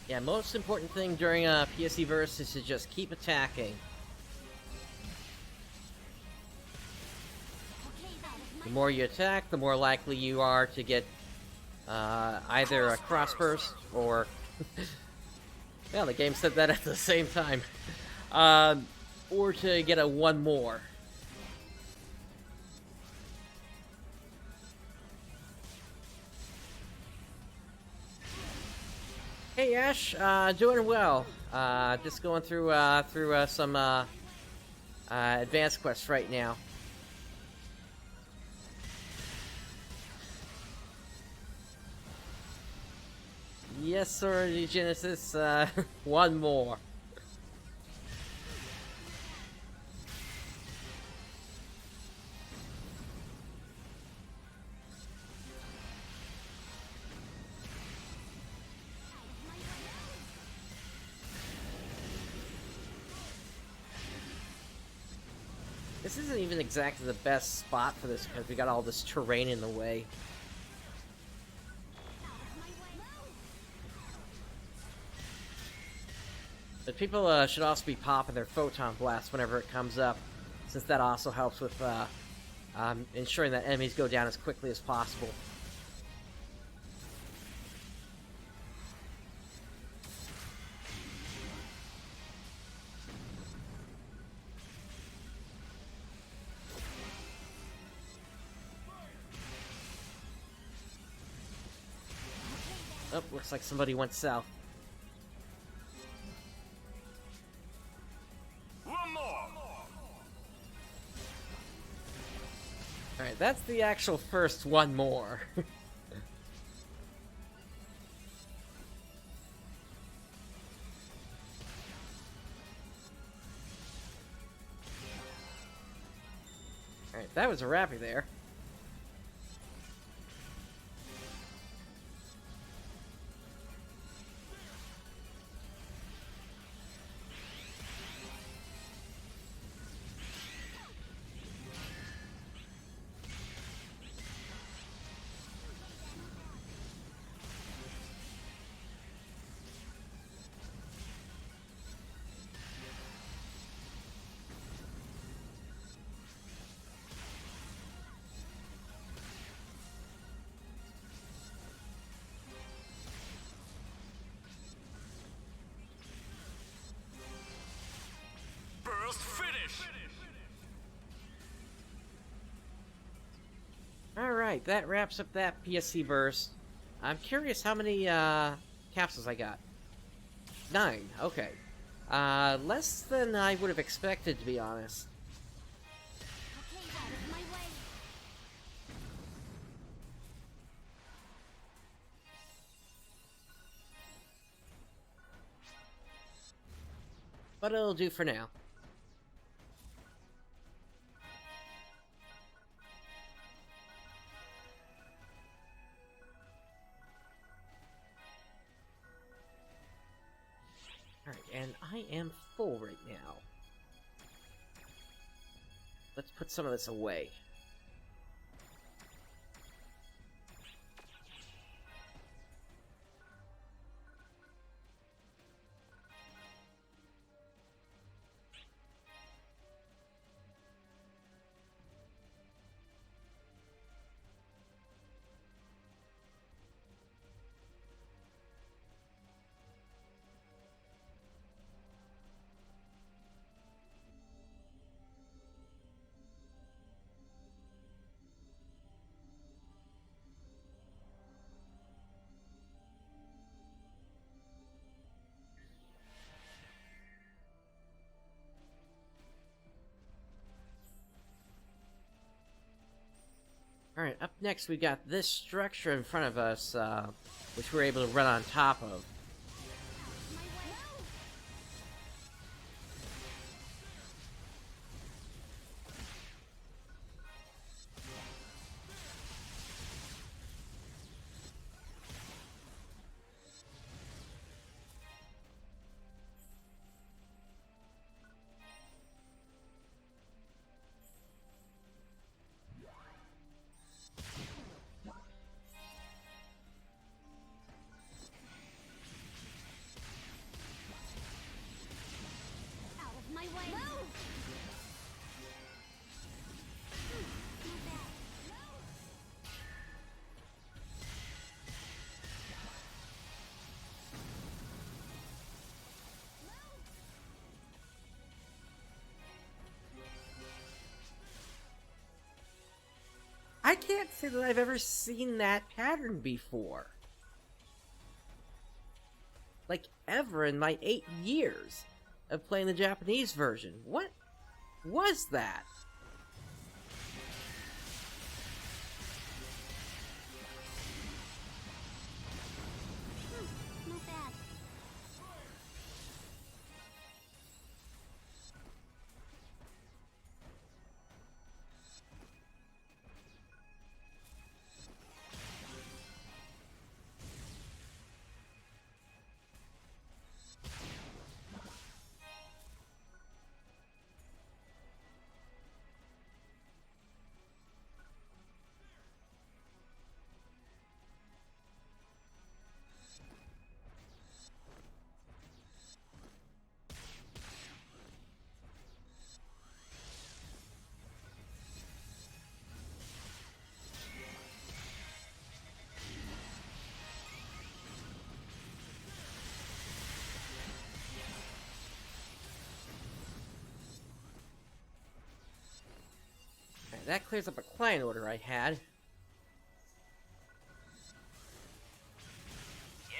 Yeah, most important thing during a PSE Burst is to just keep attacking. The more you attack, the more likely you are to get either a crossburst or... well, the game said that at the same time. Or to get a one more. Hey Ash, doing well. Just going through some advanced quests right now. Yes, sir, Genesis. One more. This isn't even exactly the best spot for this because we got all this terrain in the way. But people should also be popping their photon blast whenever it comes up, since that also helps with ensuring that enemies go down as quickly as possible. Oh, looks like somebody went south. One more. Alright, that's the actual first one more. Alright, that was a rappy there. Burst finish. Alright, that wraps up that PSE Burst. I'm curious how many capsules I got. 9, okay. Less than I would have expected, to be honest. But it'll do for now. Alright, and I am full right now. Let's put some of this away. Alright, up next we got this structure in front of us, which we're able to run on top of. can't say that I've ever seen that pattern before. Like, ever in my 8 years of playing the Japanese version. What was that? Not bad. Alright, that clears up a client order I had. Yeah,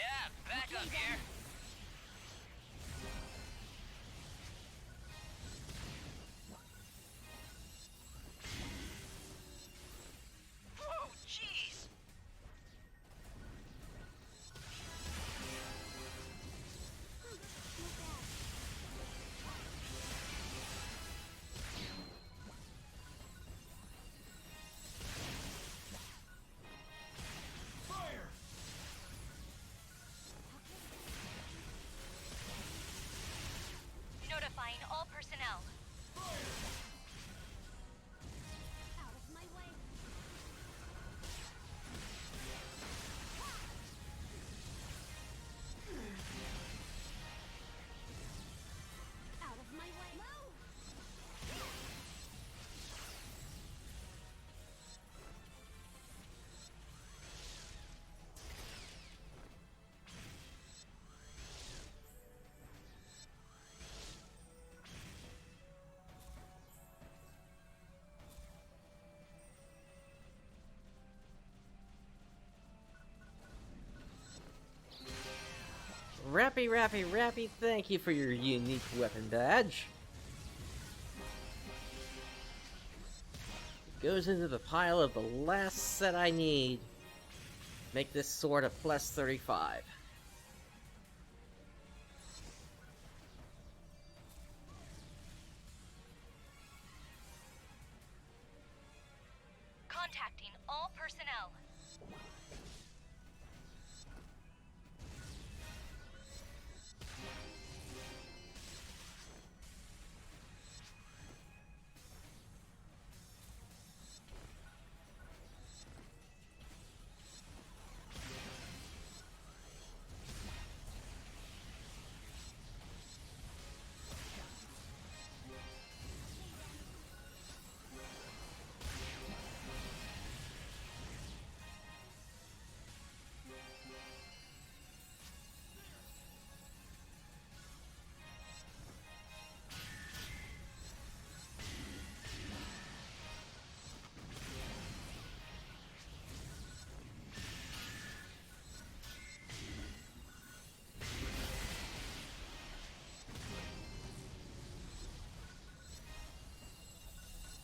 back up here. Whoa, jeez. Notifying all personnel. Out of my way. Out of my way. Move! Rappy, thank you for your unique weapon badge. It goes into the pile of the last set I need. Make this sword a plus 35. Contacting all personnel.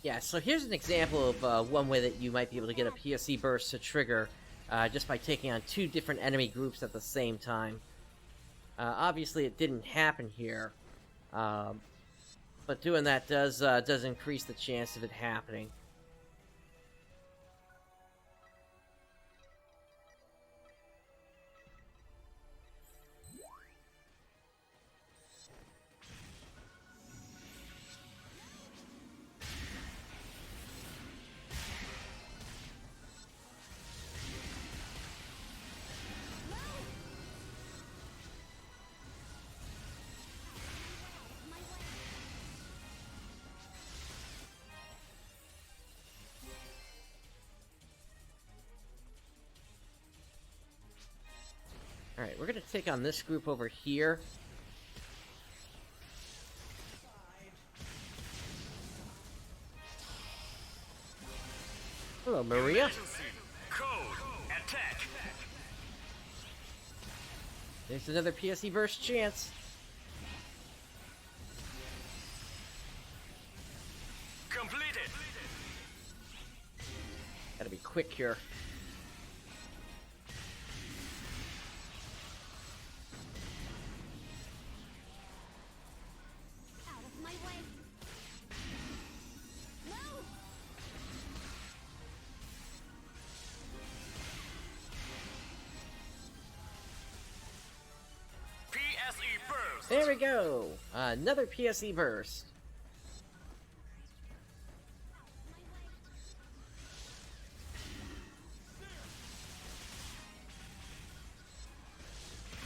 Yeah, so here's an example of one way that you might be able to get a PSE Burst to trigger just by taking on 2 different enemy groups at the same time. Obviously, it didn't happen here, but doing that does increase the chance of it happening. Alright, we're gonna take on this group over here. Hello, Hello, Maria. Code. Attack. There's another PSE Burst chance. Completed. Gotta be quick here. Out of my way. No! PSE Burst. There we go. Another PSE Burst.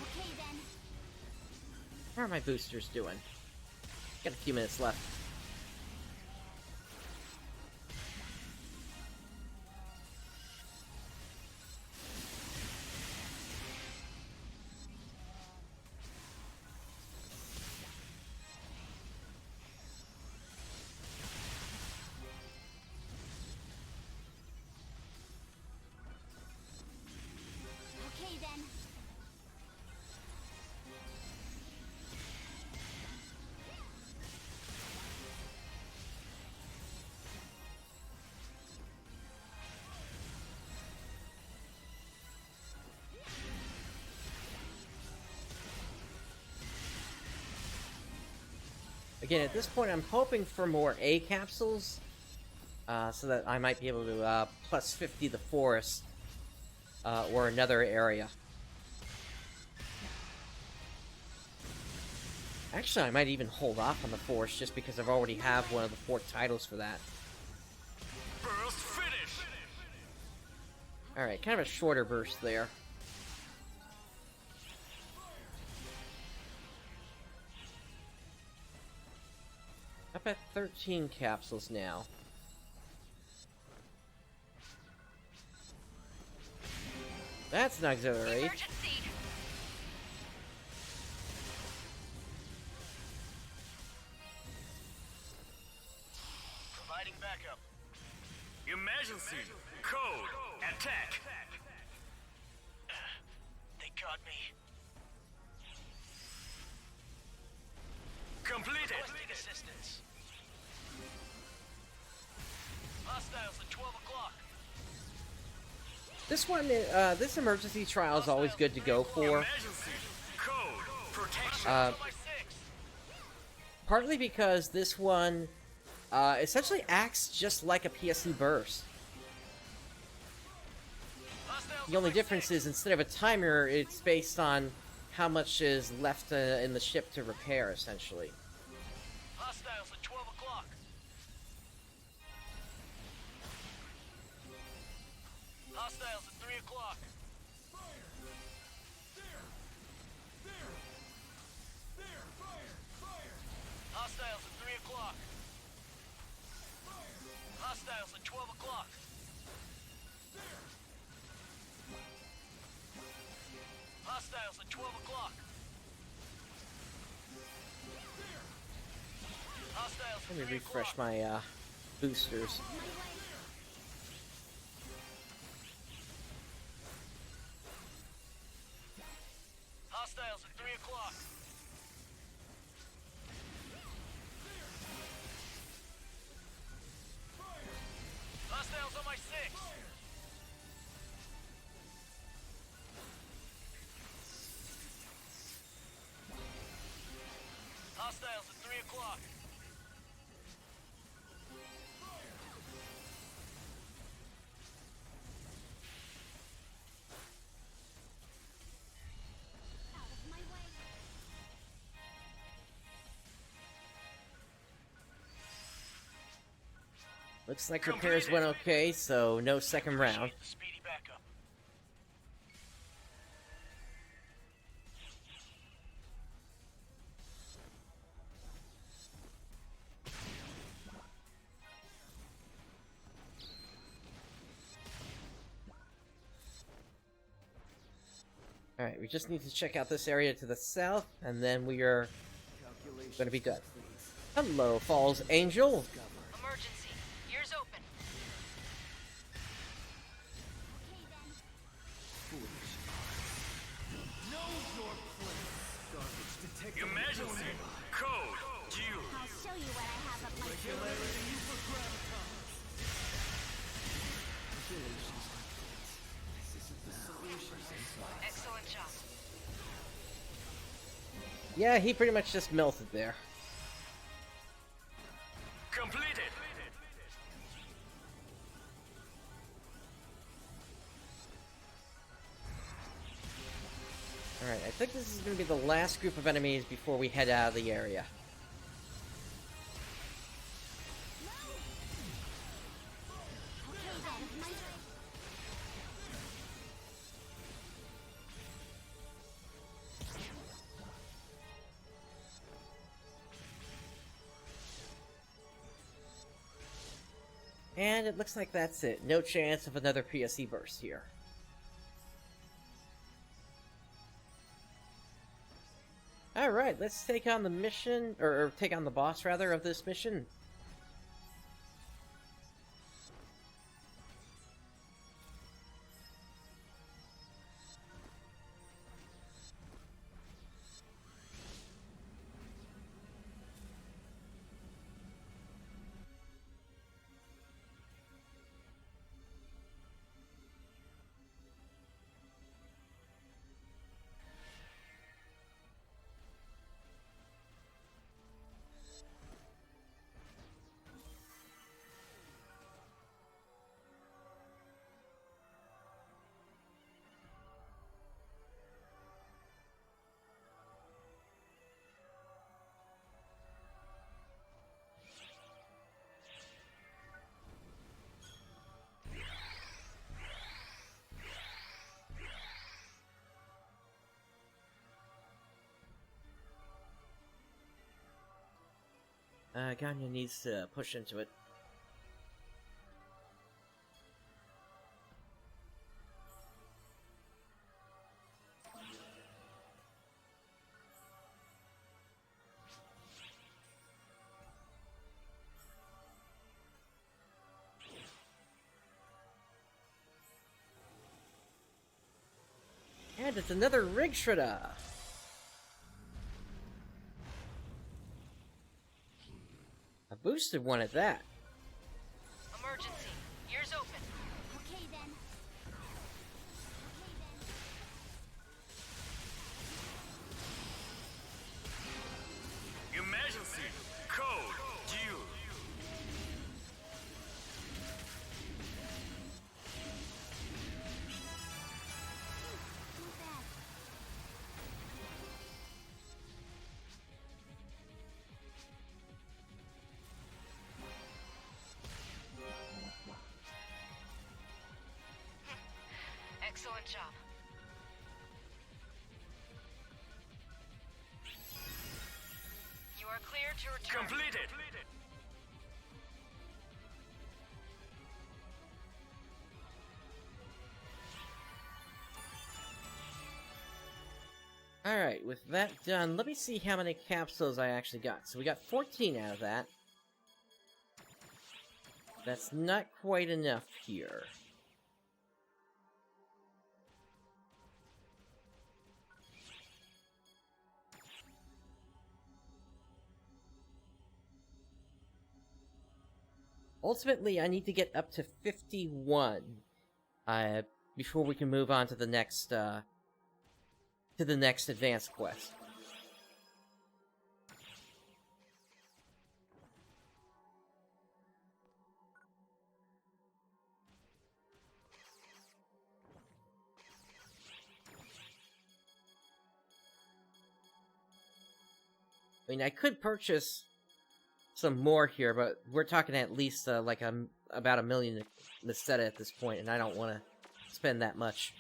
Okay then. How are my boosters doing? Got a few minutes left. Okay then. Again, at this point, I'm hoping for more A capsules, so that I might be able to plus 50 the forest, or another area. Actually, I might even hold off on the forest just because I've already have one of the 4 titles for that. Burst finish. Alright, kind of a shorter burst there. Up at 13 capsules now. That's an auxiliary. Emergency! Providing backup. Emergency. Code. Attack. They caught me. Completed. Requesting assistance. Hostiles at 12 o'clock. This one, this emergency trial is always good to go for. Emergency. Code. Protection. Uh, by 6. Partly because this one essentially acts just like a PSE Burst. Hostiles The only by difference 6. is instead of a timer, it's based on how much is left in the ship to repair, essentially. Hostiles at 12 o'clock. Hostiles at 3 o'clock. Hostiles at 3 o'clock. Hostiles at 12 o'clock. Hostiles at 12 o'clock. Hostiles at Let me 3 refresh o'clock. my boosters. Hostiles at 3 o'clock. Hostiles on my 6. Hostiles at 3 o'clock. Out of my way. Looks like repairs went okay, so no second round. Speedy backup. Alright, we just need to check out this area to the south, and then we are gonna be done. Hello, Falls Angel! Emergency. Ears open. Emergency! Code! Due! I'll show you what I have up my sleeve. Excellent job. Yeah, he pretty much just melted there. Completed! Alright, I think this is going to be the last group of enemies before we head out of the area. And it looks like that's it. No chance of another PSE Burst here. Alright, let's take on the mission, or take on the boss, rather, of this mission. Ganya needs to push into it. And it's another Rig Shredder! A boosted one at that. Emergency. Ears open. Okay then. Emergency! Code! Due! Not bad. Excellent job. You are clear to return. Completed! Alright, with that done, let me see how many capsules I actually got. So we got 14 out of that. That's not quite enough here. Ultimately, I need to get up to 51 before we can move on to the next advanced quest. I mean, I could purchase some more here, but we're talking at least like about 1 million Meseta at this point, and I don't want to spend that much.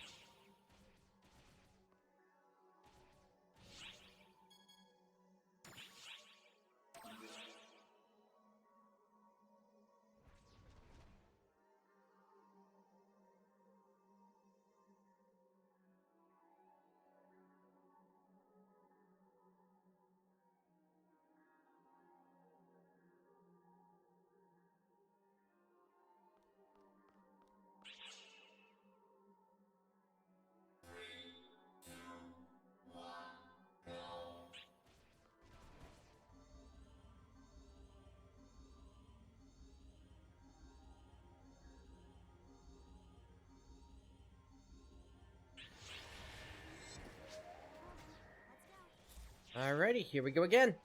Alrighty, here we go again.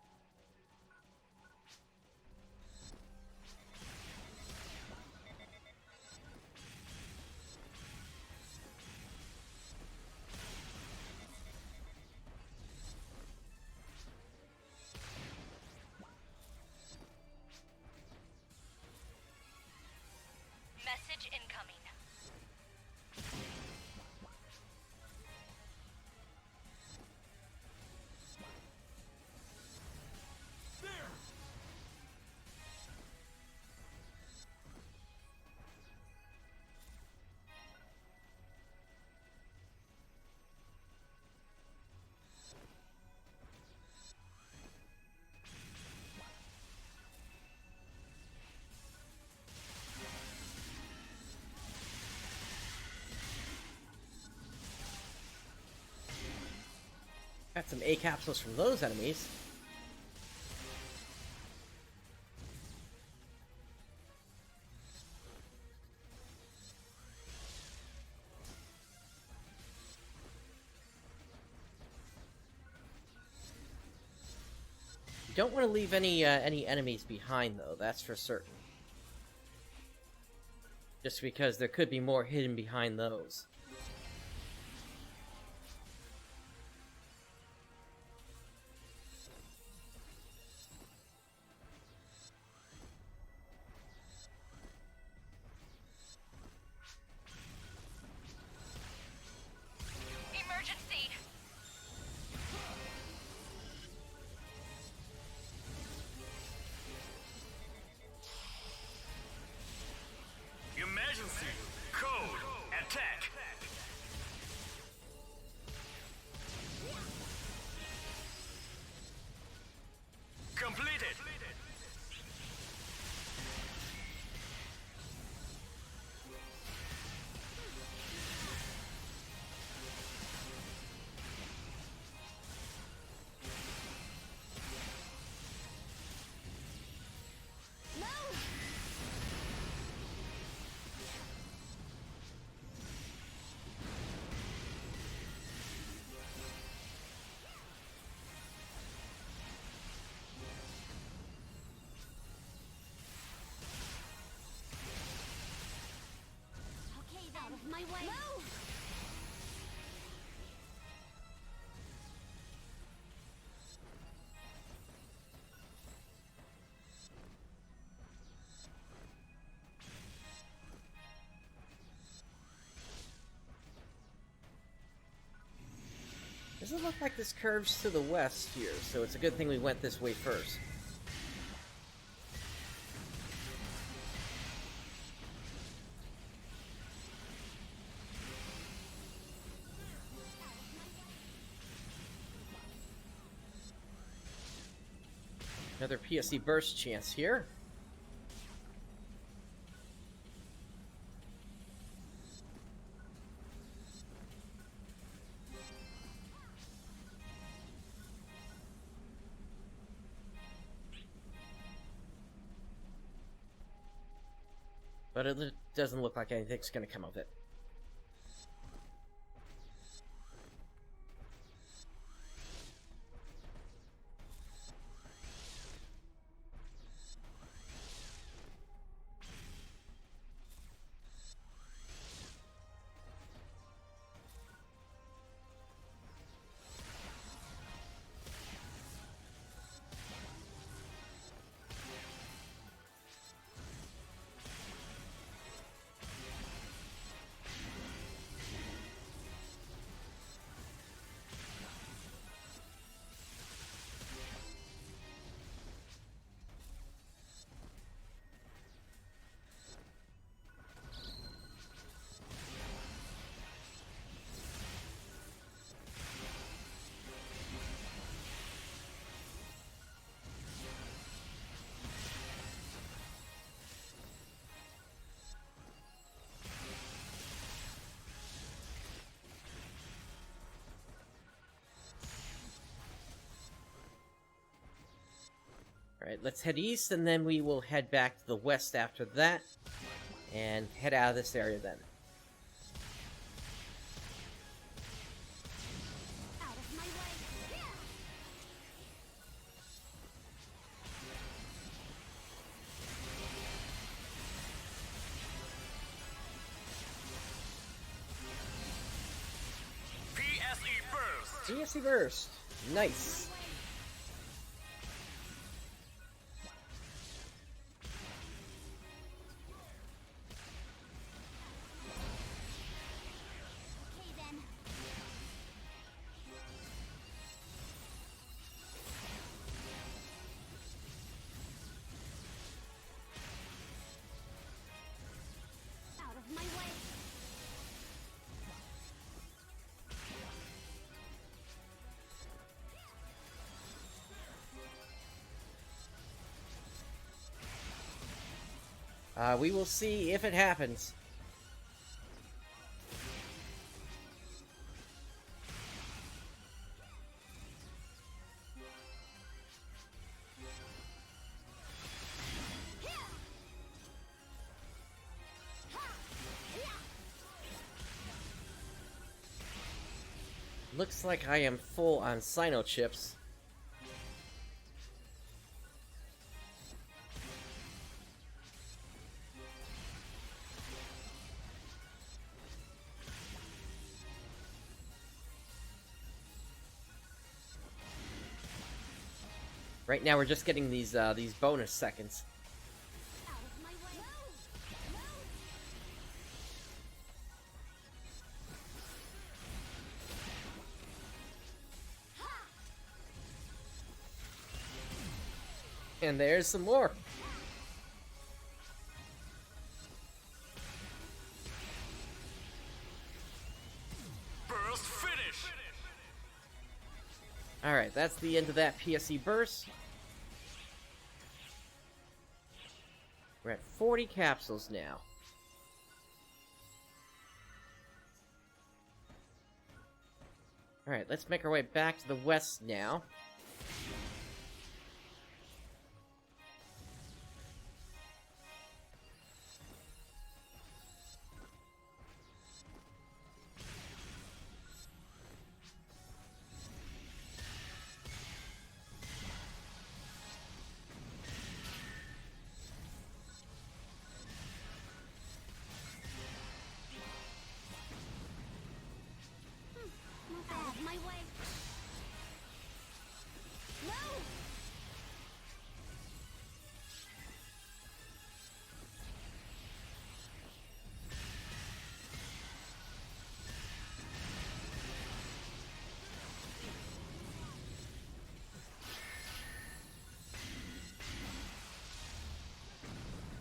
Message incoming. Got some A capsules from those enemies. You don't want to leave any enemies behind, though. That's for certain. Just because there could be more hidden behind those. Emergency! Emergency. Code. Attack. Completed. Okay, then. Out of my way. No! Doesn't look like this curves to the west here, so it's a good thing we went this way first. Another PSE Burst chance here. But it doesn't look like anything's going to come of it. Alright, let's head east, and then we will head back to the west after that, and head out of this area then. Out of my way. PSE Burst. Nice. Okay then. Out of my way. We will see if it happens. Looks like I am full on Sino chips. Right now we're just getting these bonus seconds. Out of my way. No. And there's some more. Burst finish. Alright, that's the end of that PSE Burst. We're at 40 capsules now. Alright, let's make our way back to the west now. Out of my way. No.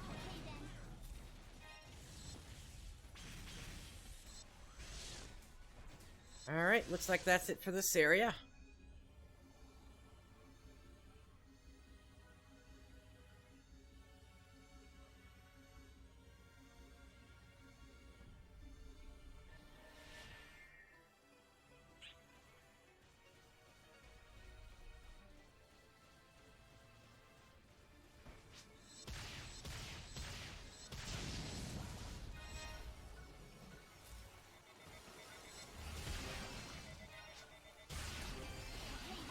Okay then. Alright, looks like that's it for this area.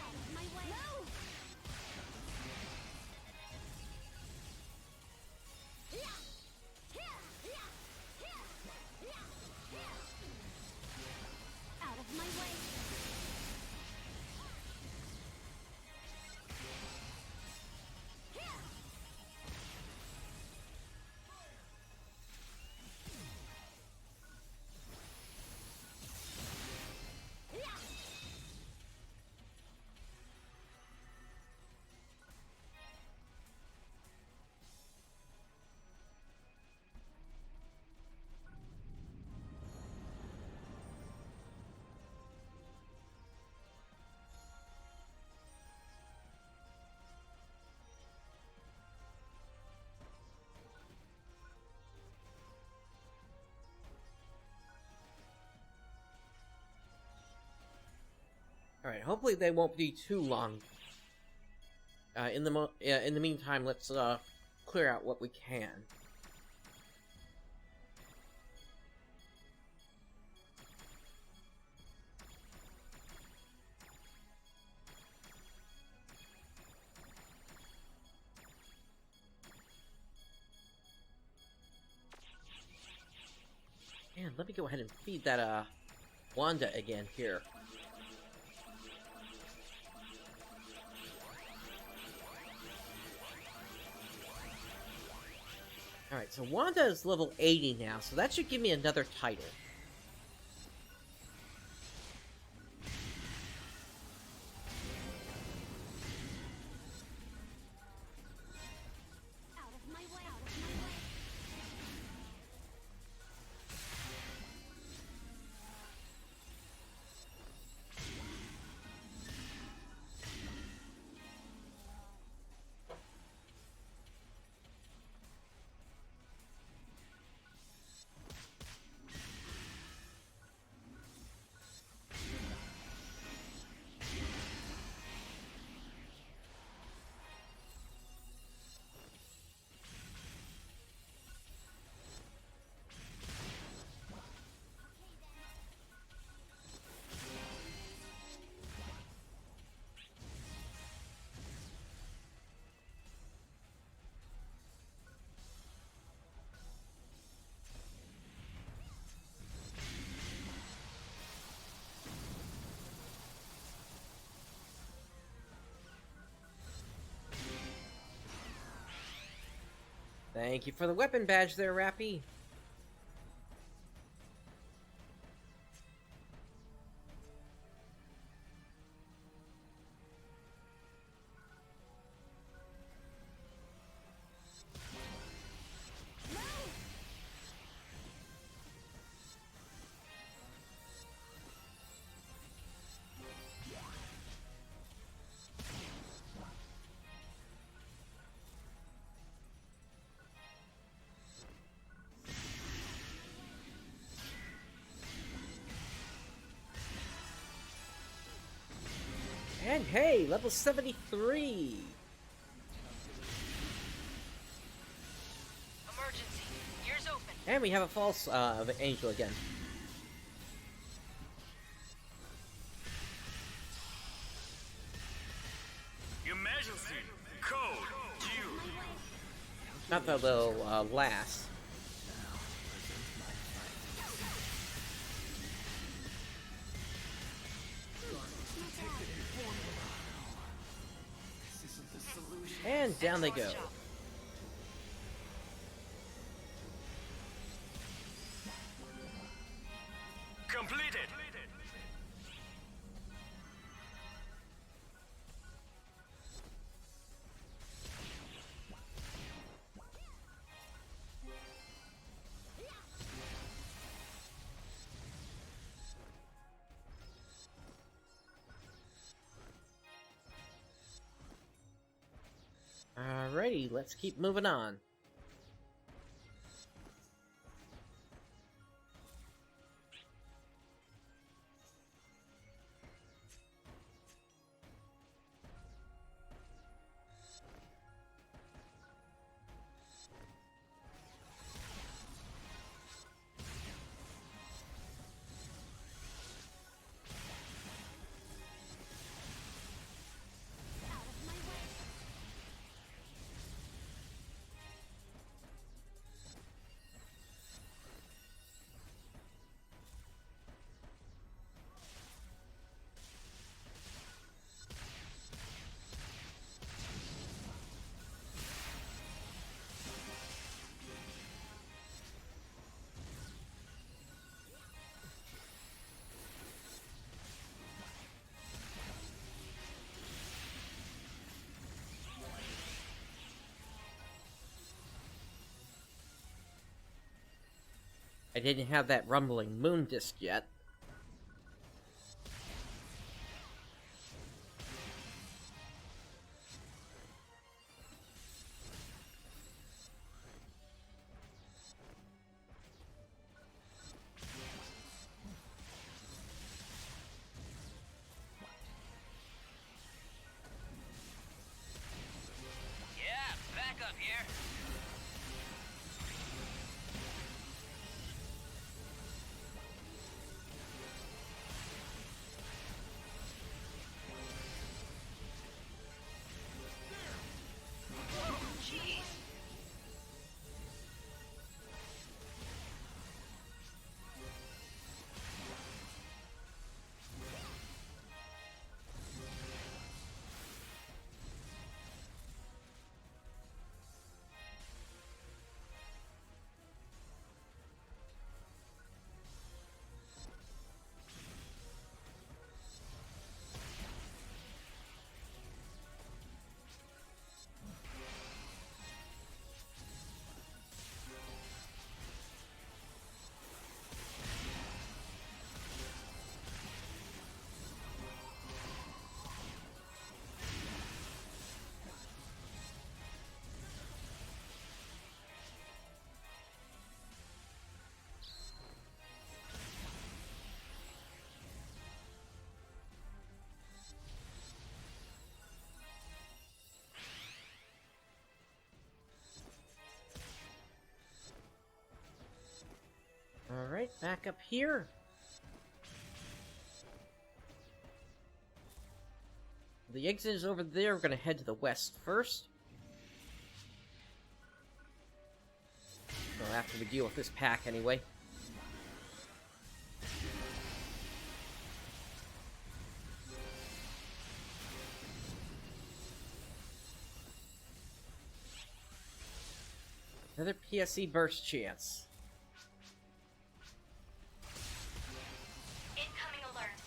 Out of my way. No. Out of my way. Alright, hopefully they won't be too long. In the meantime, let's clear out what we can. And let me go ahead and feed that Wanda again here. Alright, so Wanda is level 80 now, so that should give me another title. Out of my way. Out of my way. Thank you for the weapon badge there, Rappy. And hey, level 73! Emergency. Ears open. And we have a false angel again. Emergency. Code due. Not the little lass. And down they go. Completed. Alrighty, let's keep moving on. I didn't have that rumbling moon disc yet. Yeah, back up here. back up here. The exit is over there. We're gonna head to the west first. Well, after we deal with this pack, anyway. Another PSE Burst chance. Incoming alert.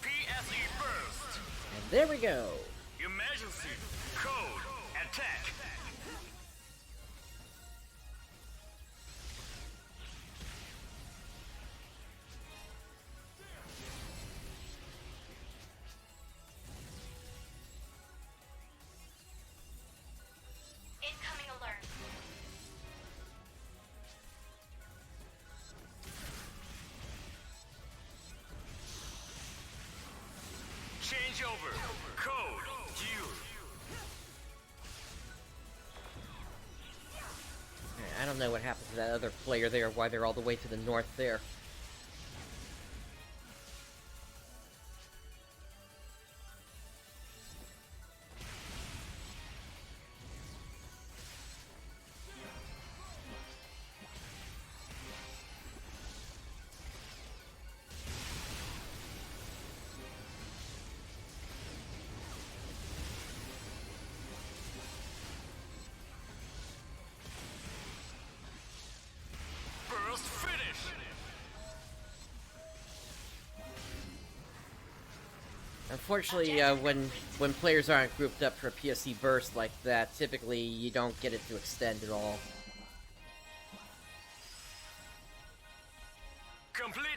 PSE Burst. And there we go. Emergency. Code. Attack. Incoming alert. Change over. Code. Due. I don't know what happened to that other player there, why they're all the way to the north there. Burst finish. Unfortunately, when players aren't grouped up for a PSE Burst like that, typically you don't get it to extend at all. Completed.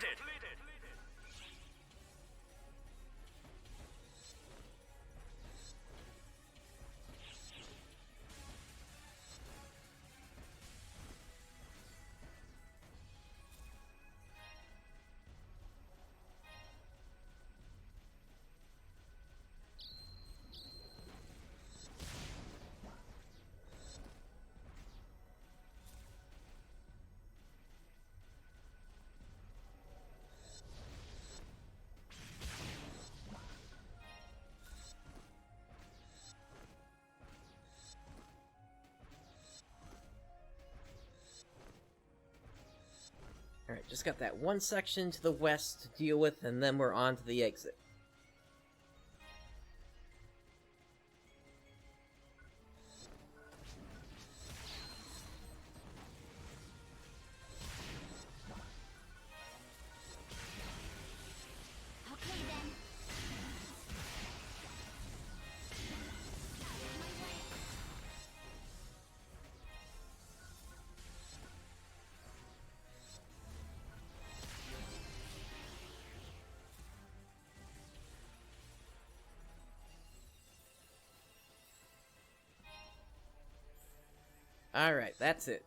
Alright, just got that one section to the west to deal with, and then we're on to the exit. Okay then. Alright, that's it.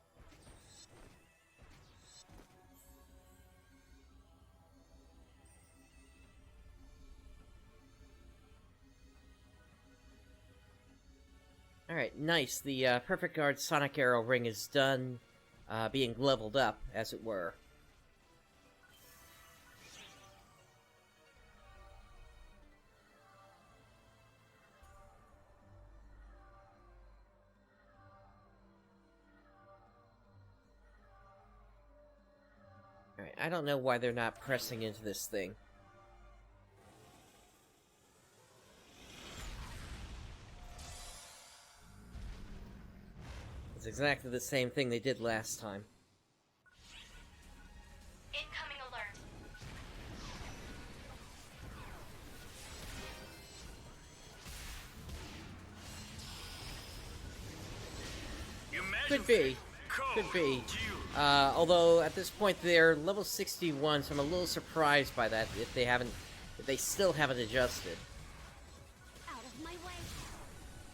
Alright, nice. The Perfect Guard Sonic Arrow ring is done, being leveled up, as it were. Alright, I don't know why they're not pressing into this thing. It's exactly the same thing they did last time. Incoming alert. Could be. Could be. Although, at this point, they're level 61, so I'm a little surprised by that, if they still haven't adjusted. Out of my way.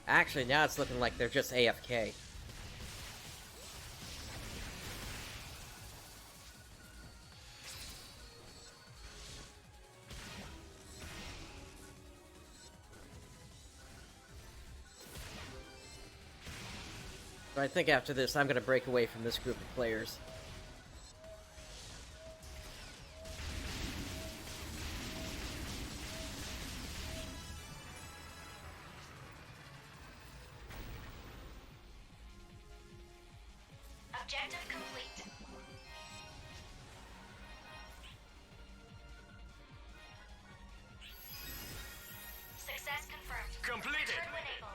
Actually, now it's looking like they're just AFK. I think after this, I'm gonna break away from this group of players. Objective complete. Success confirmed. Completed. Turbo enabled.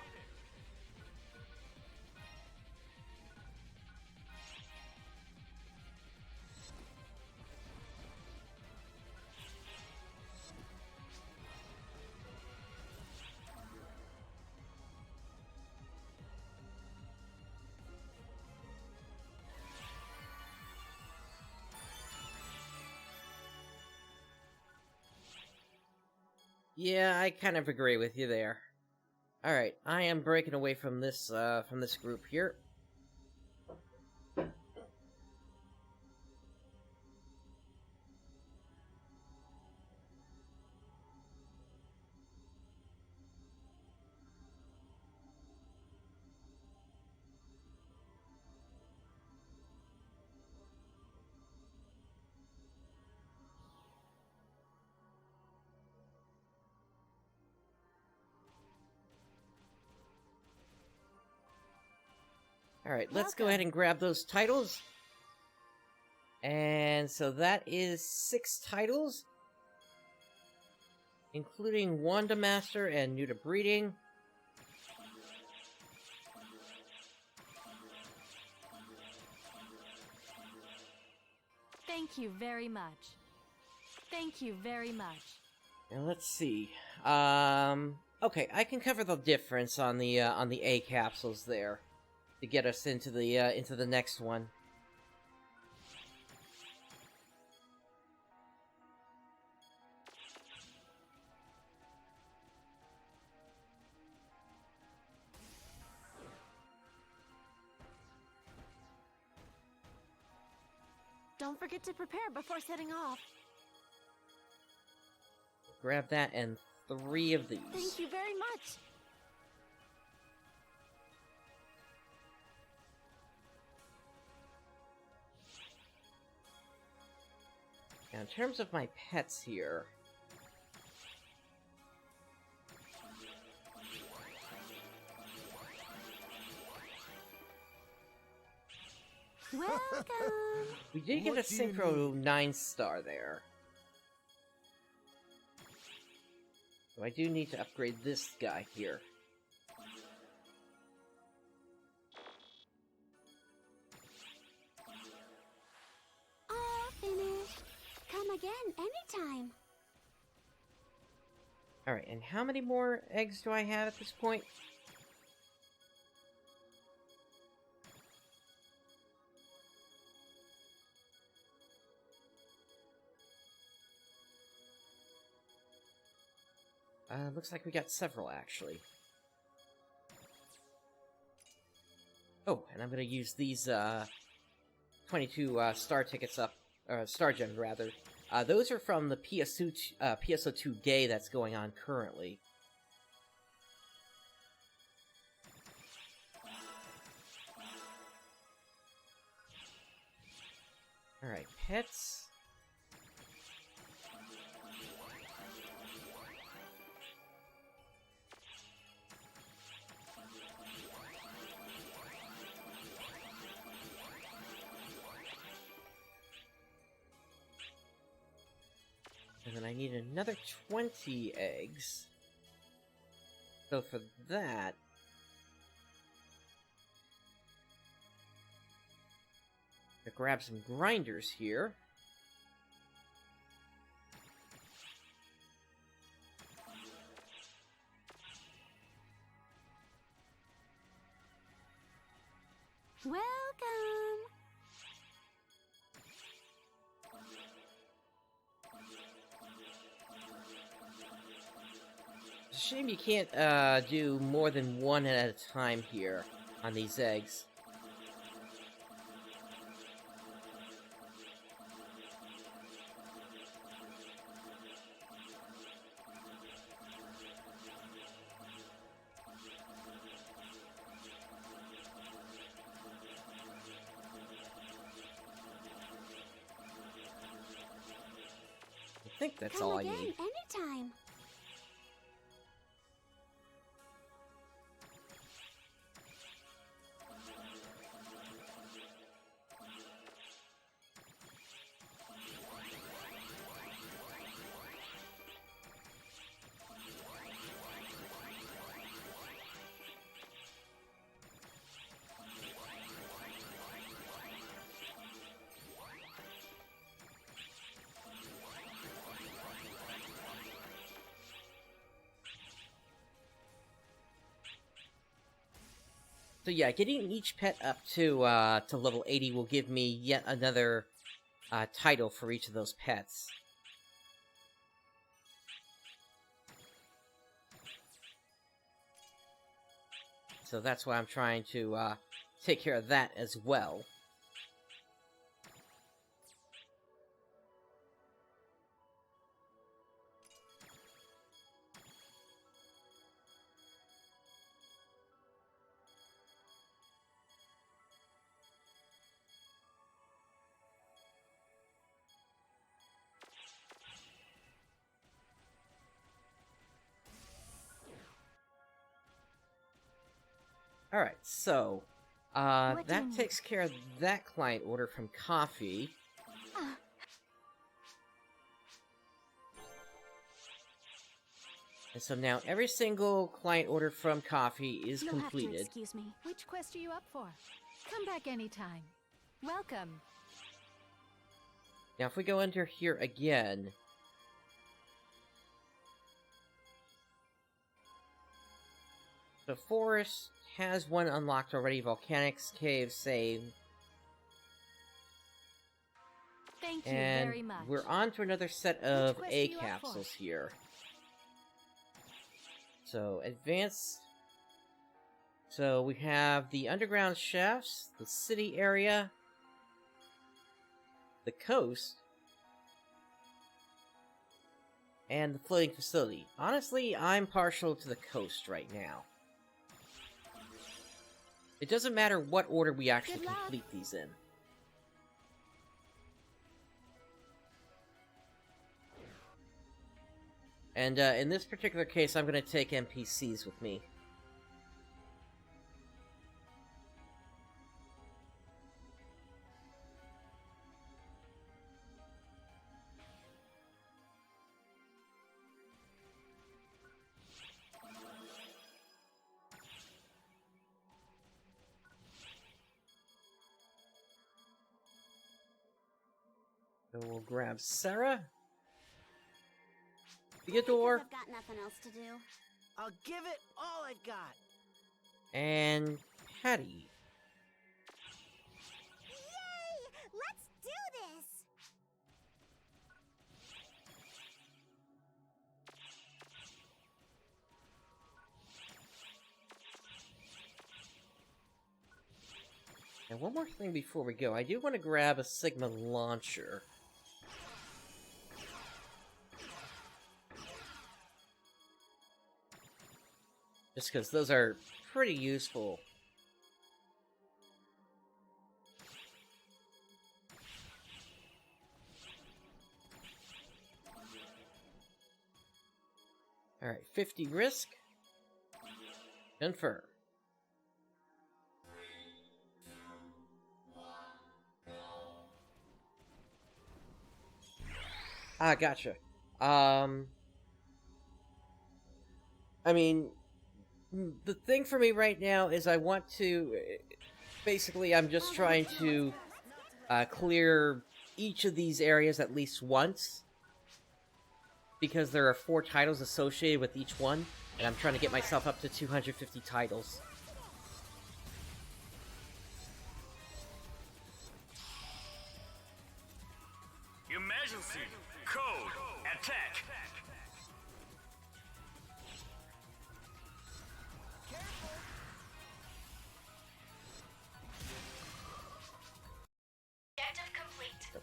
Yeah, I kind of agree with you there. Alright, I am breaking away from this group here. Alright, let's go ahead and grab those titles. And so that is 6 titles, including Wanda Master and New to Breeding. Thank you very much. Thank you very much. And let's see. Okay, I can cover the difference on the A capsules there to get us into the next one. Don't forget to prepare before setting off. Grab that and 3 of these. Thank you very much. Now, in terms of my pets here, Welcome. we did get a What do you Synchro 9-star there. So I do need to upgrade this guy here. All finished. Come again anytime. Alright, and how many more eggs do I have at this point? Looks like we got several, actually. Oh, and I'm gonna use these, 22, star tickets up, or star gems, rather. Those are from the PSO2 Gay that's going on currently. Alright, pets. And then I need another 20 eggs. So for that... to grab some grinders here. Welcome. It's a shame you can't do more than one at a time here on these eggs. think that's Come all I again, need. anytime. So yeah, getting each pet up to level 80 will give me yet another title for each of those pets. So that's why I'm trying to take care of that as well. Alright, so, What do you that need? takes care of that client order from Coffee. And so now every single client order from Coffee is You'll have to completed. excuse me. Which quest are you up for? Come back anytime. Welcome. Now if we go under here again... The forest has one unlocked already, Volcanics Cave save. Thank you And very much. we're on to another set of quest are A you up for? capsules here. So, advance. So, we have the underground shafts, the city area, the coast, and the floating facility. Honestly, I'm partial to the coast right now. It doesn't matter what order we actually Good luck. complete these in. And in this particular case, I'm going to take NPCs with me. So we'll grab Sarah, Theodore, I've got nothing else to do. I'll give it all I've got. and Patty. Yay! Let's do this! And one more thing before we go. I do want to grab a Sigma launcher. Just because those are pretty useful. Alright, 50 risk. Confer. Ah, gotcha. I mean, the thing for me right now is I want to... Basically, I'm just trying to clear each of these areas at least once. Because there are 4 titles associated with each one, and I'm trying to get myself up to 250 titles. Emergency. Code. Attack. Objective complete.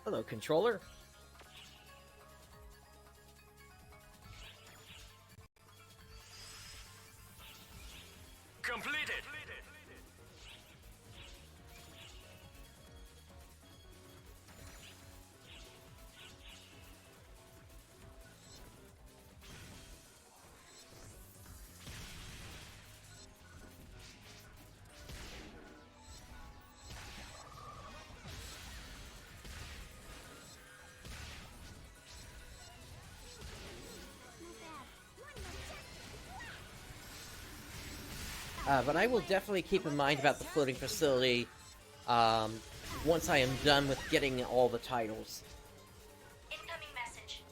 Hello, controller. Completed. But I will definitely keep in mind about the floating facility once I am done with getting all the titles. Incoming message.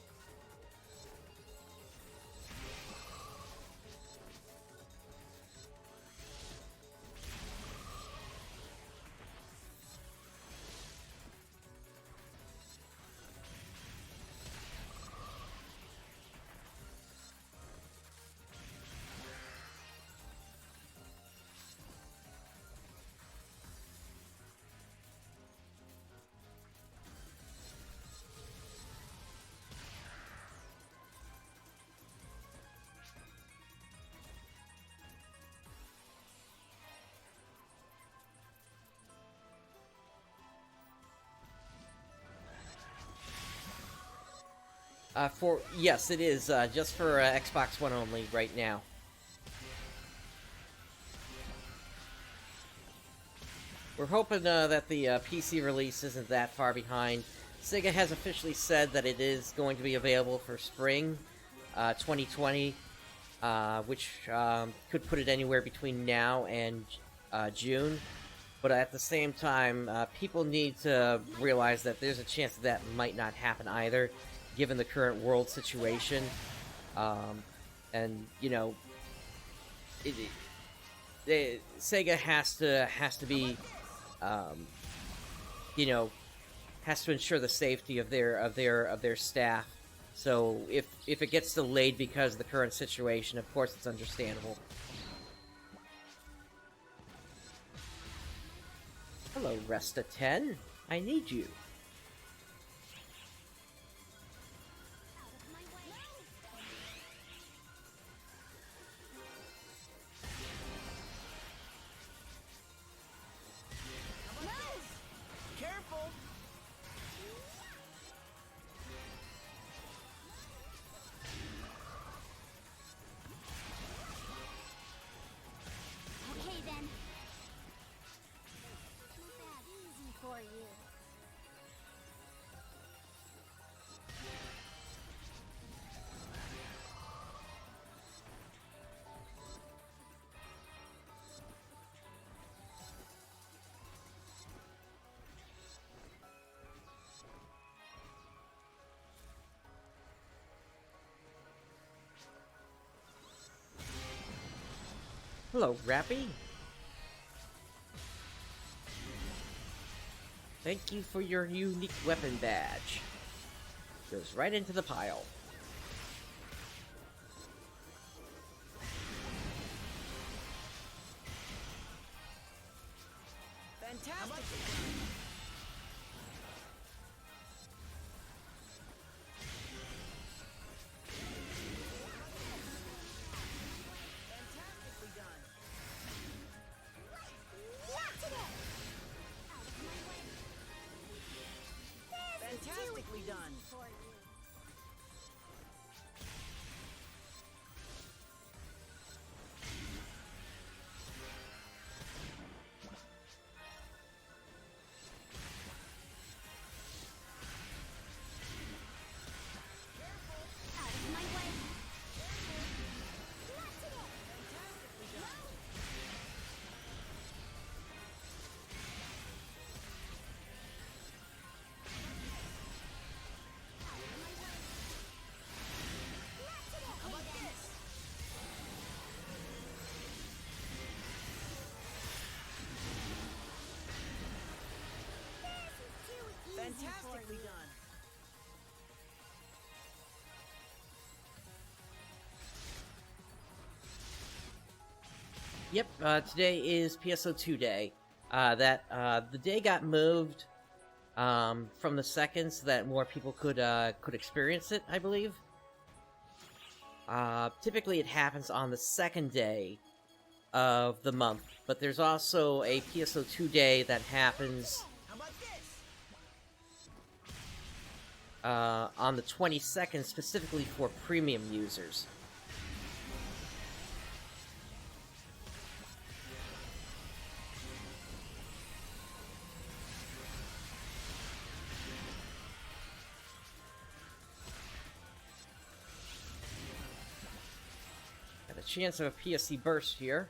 Yes, it is, just for Xbox One only right now. We're hoping that the PC release isn't that far behind. Sega has officially said that it is going to be available for spring 2020, which could put it anywhere between now and June. But at the same time, people need to realize that there's a chance that might not happen either, given the current world situation. And, you know, Sega has to be, you know, has to ensure the safety of their staff. So if it gets delayed because of the current situation, of course it's understandable. Hello, Resta 10. I need you. Careful! Okay then. Too bad. Easy for you. Hello, Rappy. Thank you for your unique weapon badge. Goes right into the pile. Fantastic! Fantastically done! Not today. Fantastically done! For you. Out of my way. Not today. Fantastically done! How about this? Fantastically done! Yep, today is PSO2 day. The day got moved from the second so that more people could experience it, I believe. Typically it happens on the second day of the month, but there's also a PSO2 day that happens How about this? on the 22nd specifically for premium users. Got a chance of a PSE Burst here.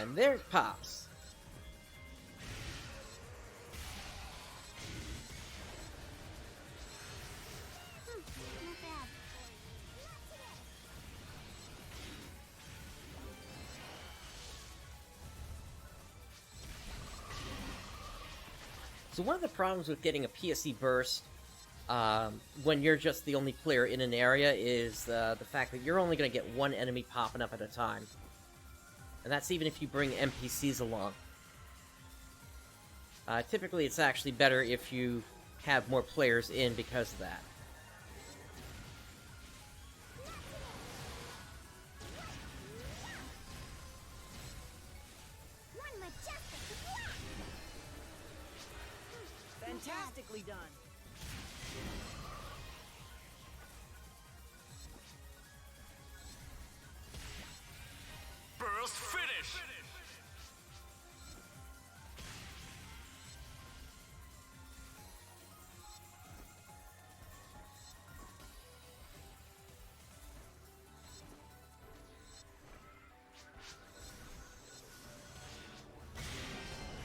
And there it pops. Not bad. So one of the problems with getting a PSE Burst when you're just the only player in an area is the fact that you're only going to get one enemy popping up at a time. And that's even if you bring NPCs along. Typically, it's actually better if you have more players in because of that. One majestic whack! Fantastically done. Burst finish!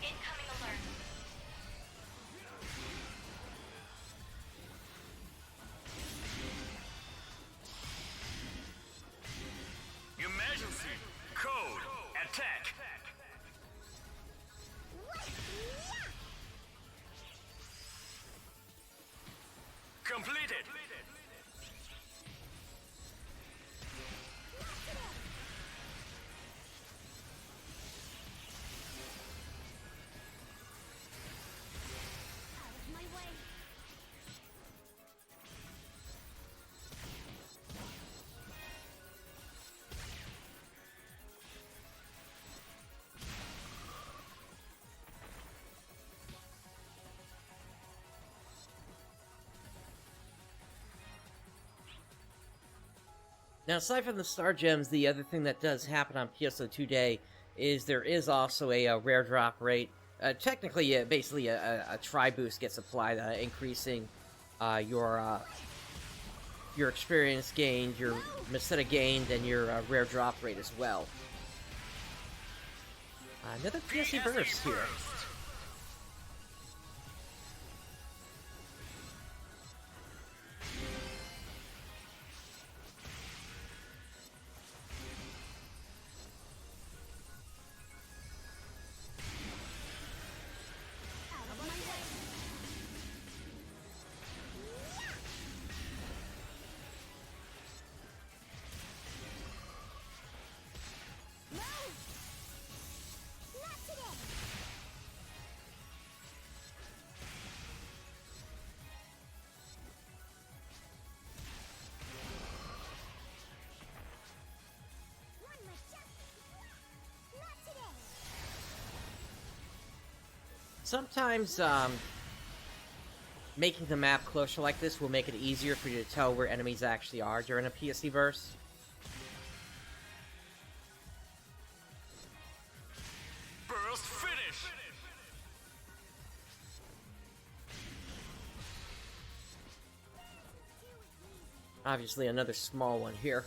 Incoming alert. Emergency! Code! Attack! Completed! Out of my way. Now, aside from the Star Gems, the other thing that does happen on PSO2 Day is there is also a rare drop rate. Technically, basically a tri-boost gets applied, increasing your experience gained, your Meseta gained, and your rare drop rate as well. Another PSE Burst here. Out of my way. Move! Not today. One majestic whack! Not today. Sometimes, making the map closer like this will make it easier for you to tell where enemies actually are during a PSE Burst. Burst finish! Obviously, another small one here.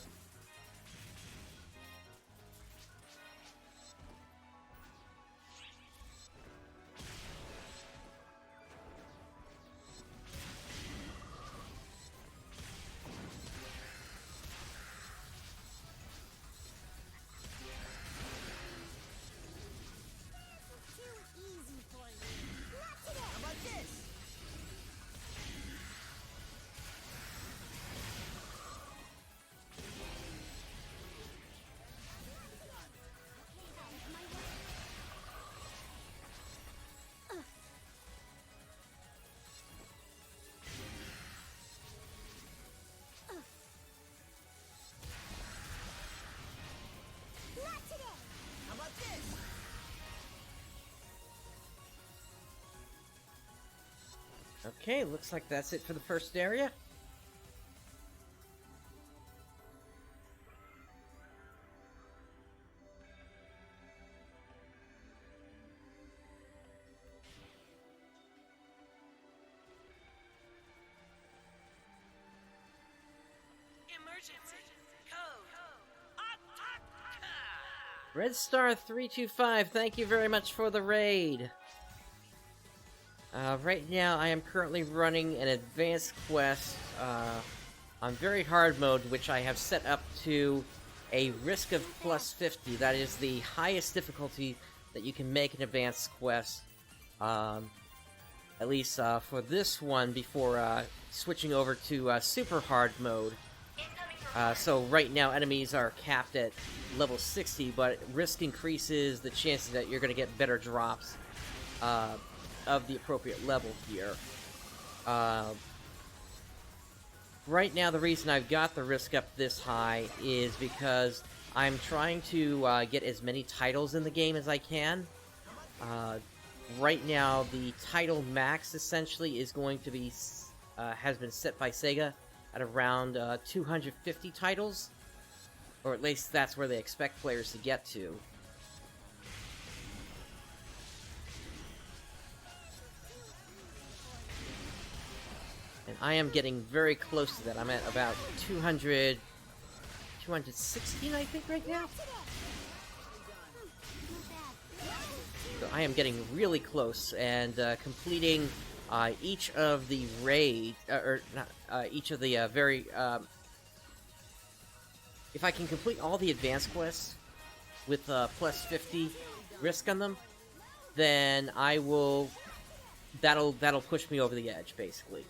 Too easy for you. Not today. How about this? Out of my way. Not today. How about this? Okay, looks like that's it for the first area. Red Star 325, thank you very much for the raid. Right now, I am currently running an advanced quest on very hard mode, which I have set up to a risk of plus 50. That is the highest difficulty that you can make an advanced quest. At least for this one, before switching over to super hard mode. So right now, enemies are capped at level 60, but risk increases the chances that you're going to get better drops of the appropriate level here. Right now, the reason I've got the risk up this high is because I'm trying to get as many titles in the game as I can. Right now, the title max, essentially, is going to be, has been set by Sega at around 250 titles. Or at least that's where they expect players to get to. And I am getting very close to that. I'm at about 216, I think, right now? So I am getting really close, and completing each of the raid, each of the if I can complete all the advanced quests with plus 50 risk on them, then I will. That'll push me over the edge, basically.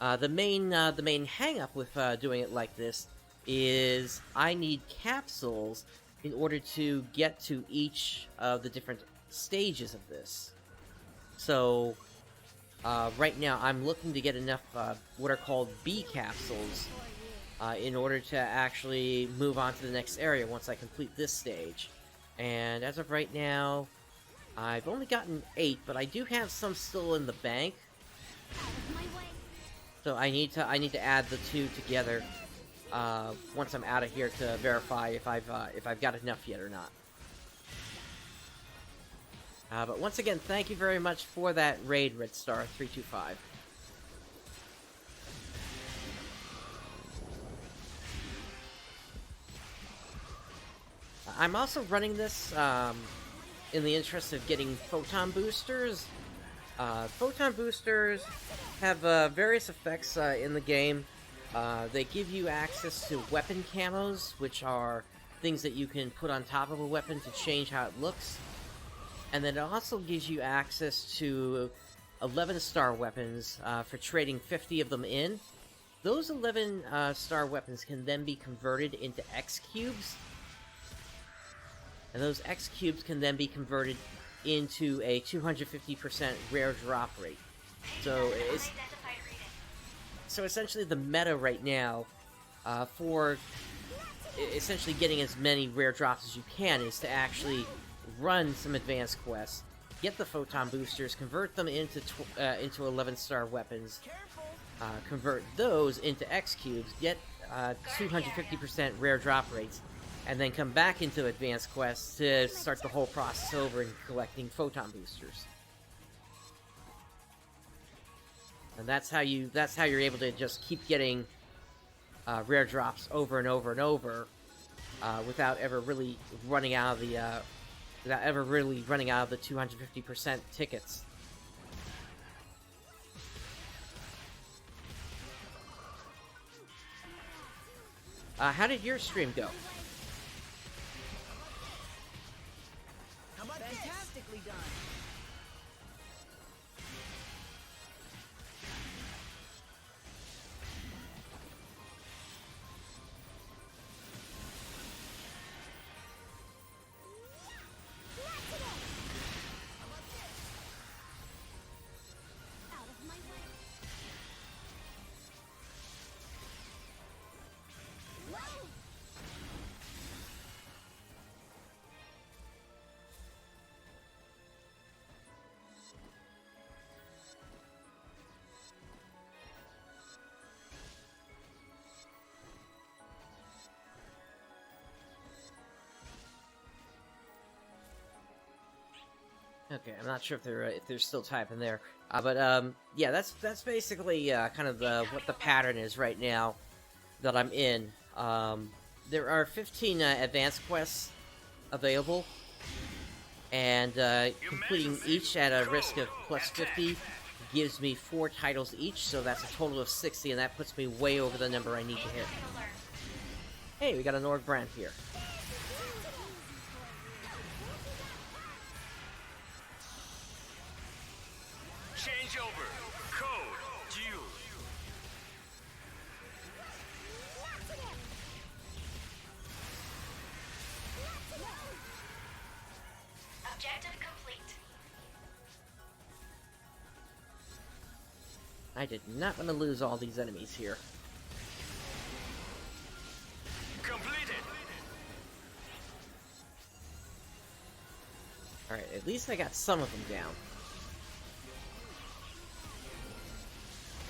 The main hang-up with doing it like this is I need capsules in order to get to each of the different stages of this. So, right now I'm looking to get enough what are called B capsules in order to actually move on to the next area once I complete this stage. And as of right now, I've only gotten 8, but I do have some still in the bank. So I need to add the two together once I'm out of here to verify if I've got enough yet or not. But once again, thank you very much for that raid, Red Star 325. I'm also running this in the interest of getting photon boosters. Photon boosters have various effects in the game. They give you access to weapon camos, which are things that you can put on top of a weapon to change how it looks. And then it also gives you access to 11-star weapons for trading 50 of them in. Those 11-star weapons can then be converted into X-cubes. And those X-cubes can then be converted into a 250% rare drop rate. So essentially the meta right now for essentially getting as many rare drops as you can is to actually run some advanced quests, get the photon boosters, convert them into 11-star weapons, convert those into X-cubes, get 250% rare drop rates, and then come back into advanced quests to start the whole process over and collecting photon boosters. And that's how you're able to just keep getting rare drops over and over and over without ever really running out of the 250% tickets. How did your stream go? Fantastically done. Okay, I'm not sure if they're still typing there, but yeah, that's basically kind of what the pattern is right now that I'm in. There are 15 advanced quests available, and completing each at a risk of plus 50 gives me 4 titles each, so that's a total of 60, and that puts me way over the number I need to hit. Hey, we got an Org Brand here. Change over. Code. Duel. Objective complete. I did not want to lose all these enemies here. Completed. Alright, at least I got some of them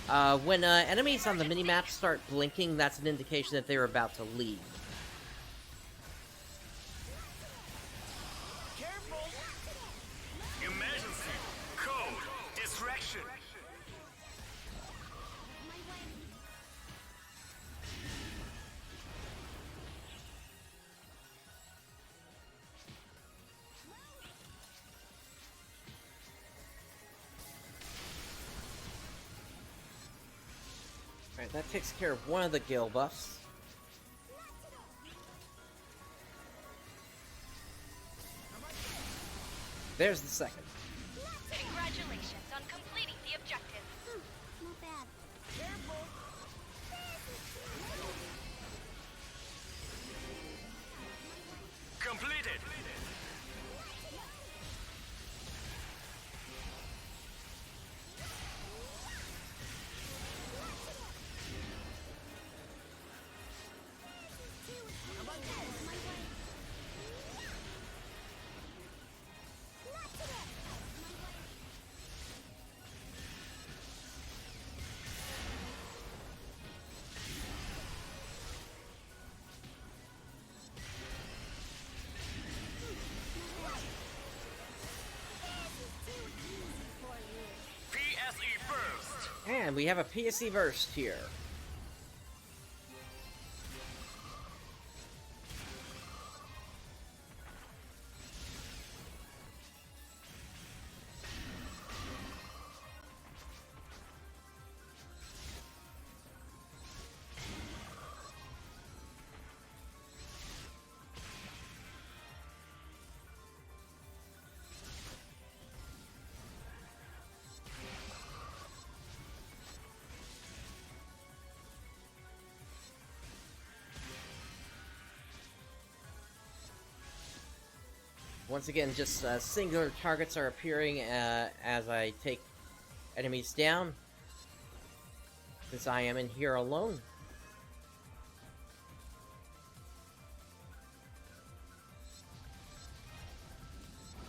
down. When enemies on the minimap start blinking, that's an indication that they're about to leave. Careful. Emergency. Code. Distraction. Alright, that takes care of one of the gil buffs. There's the second. Congratulations on completing the objective. Not bad. Completed. PSE Burst. And we have a PSE Burst here. Once again, just singular targets are appearing as I take enemies down, since I am in here alone.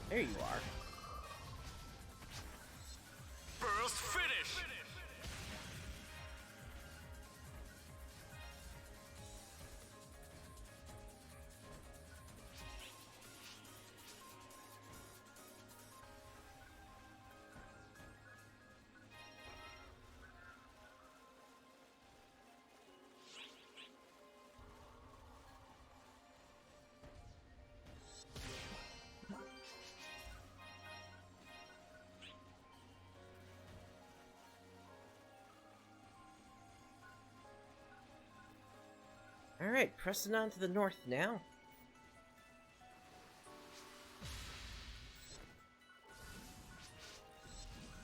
There you are. Burst finish. Alright, pressing on to the north now.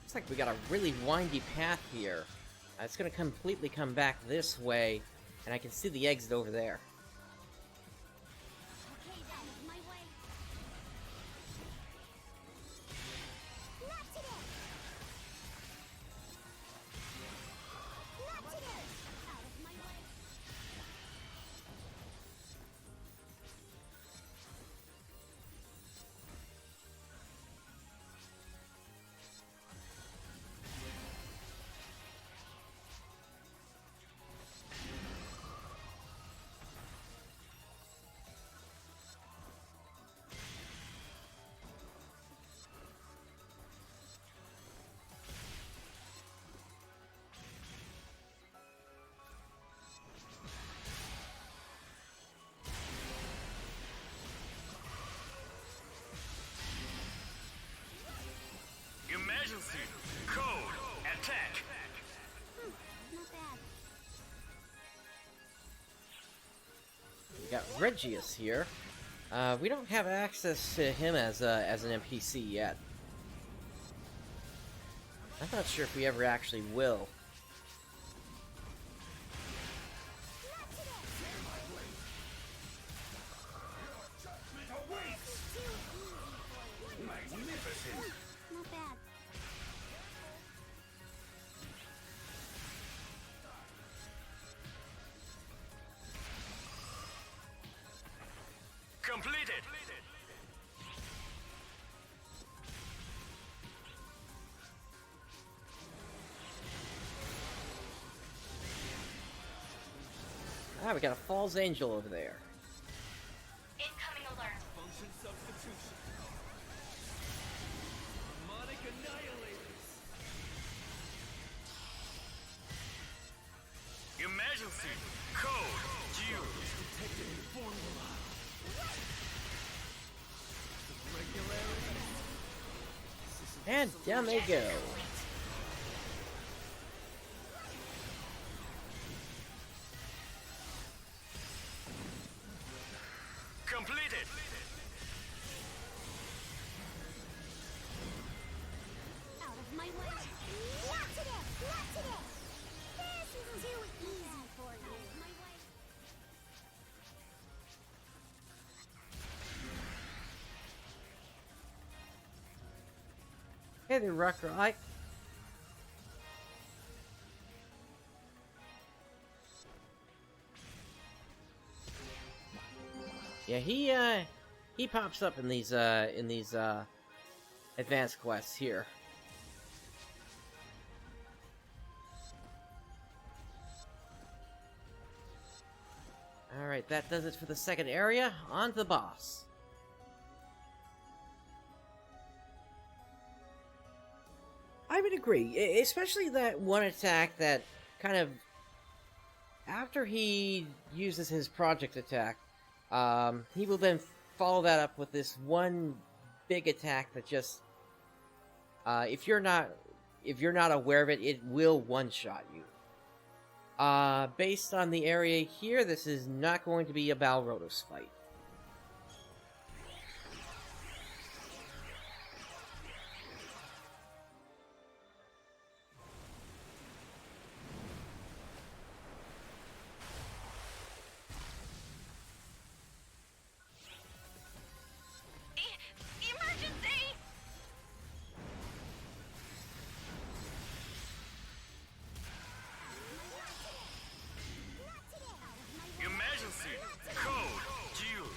Looks like we got a really windy path here. It's gonna completely come back this way, and I can see the exit over there. Okay, that is my way. Not today. Not today. Out of my way. Regius here. We don't have access to him as an NPC yet. I'm not sure if we ever actually will. Not bad. Completed. Ah, we got a Falls Angel over there. Incoming alert. Function substitution. Harmonic annihilators. Emergency. Code. Use. Detected in formula. And down they go. Completed. Out of my way. Not today. Not today. This is too easy for you. My way. Hey there, Rucker. Yeah, he pops up in these advanced quests here. All right, that does it for the second area. On to the boss. I would agree, especially that one attack that kind of, after he uses his project attack, he will then follow that up with this one big attack that just, if you're not aware of it, it will one-shot you. Based on the area here, this is not going to be a Balrodos fight. Emergency! Emergency. Code. Use.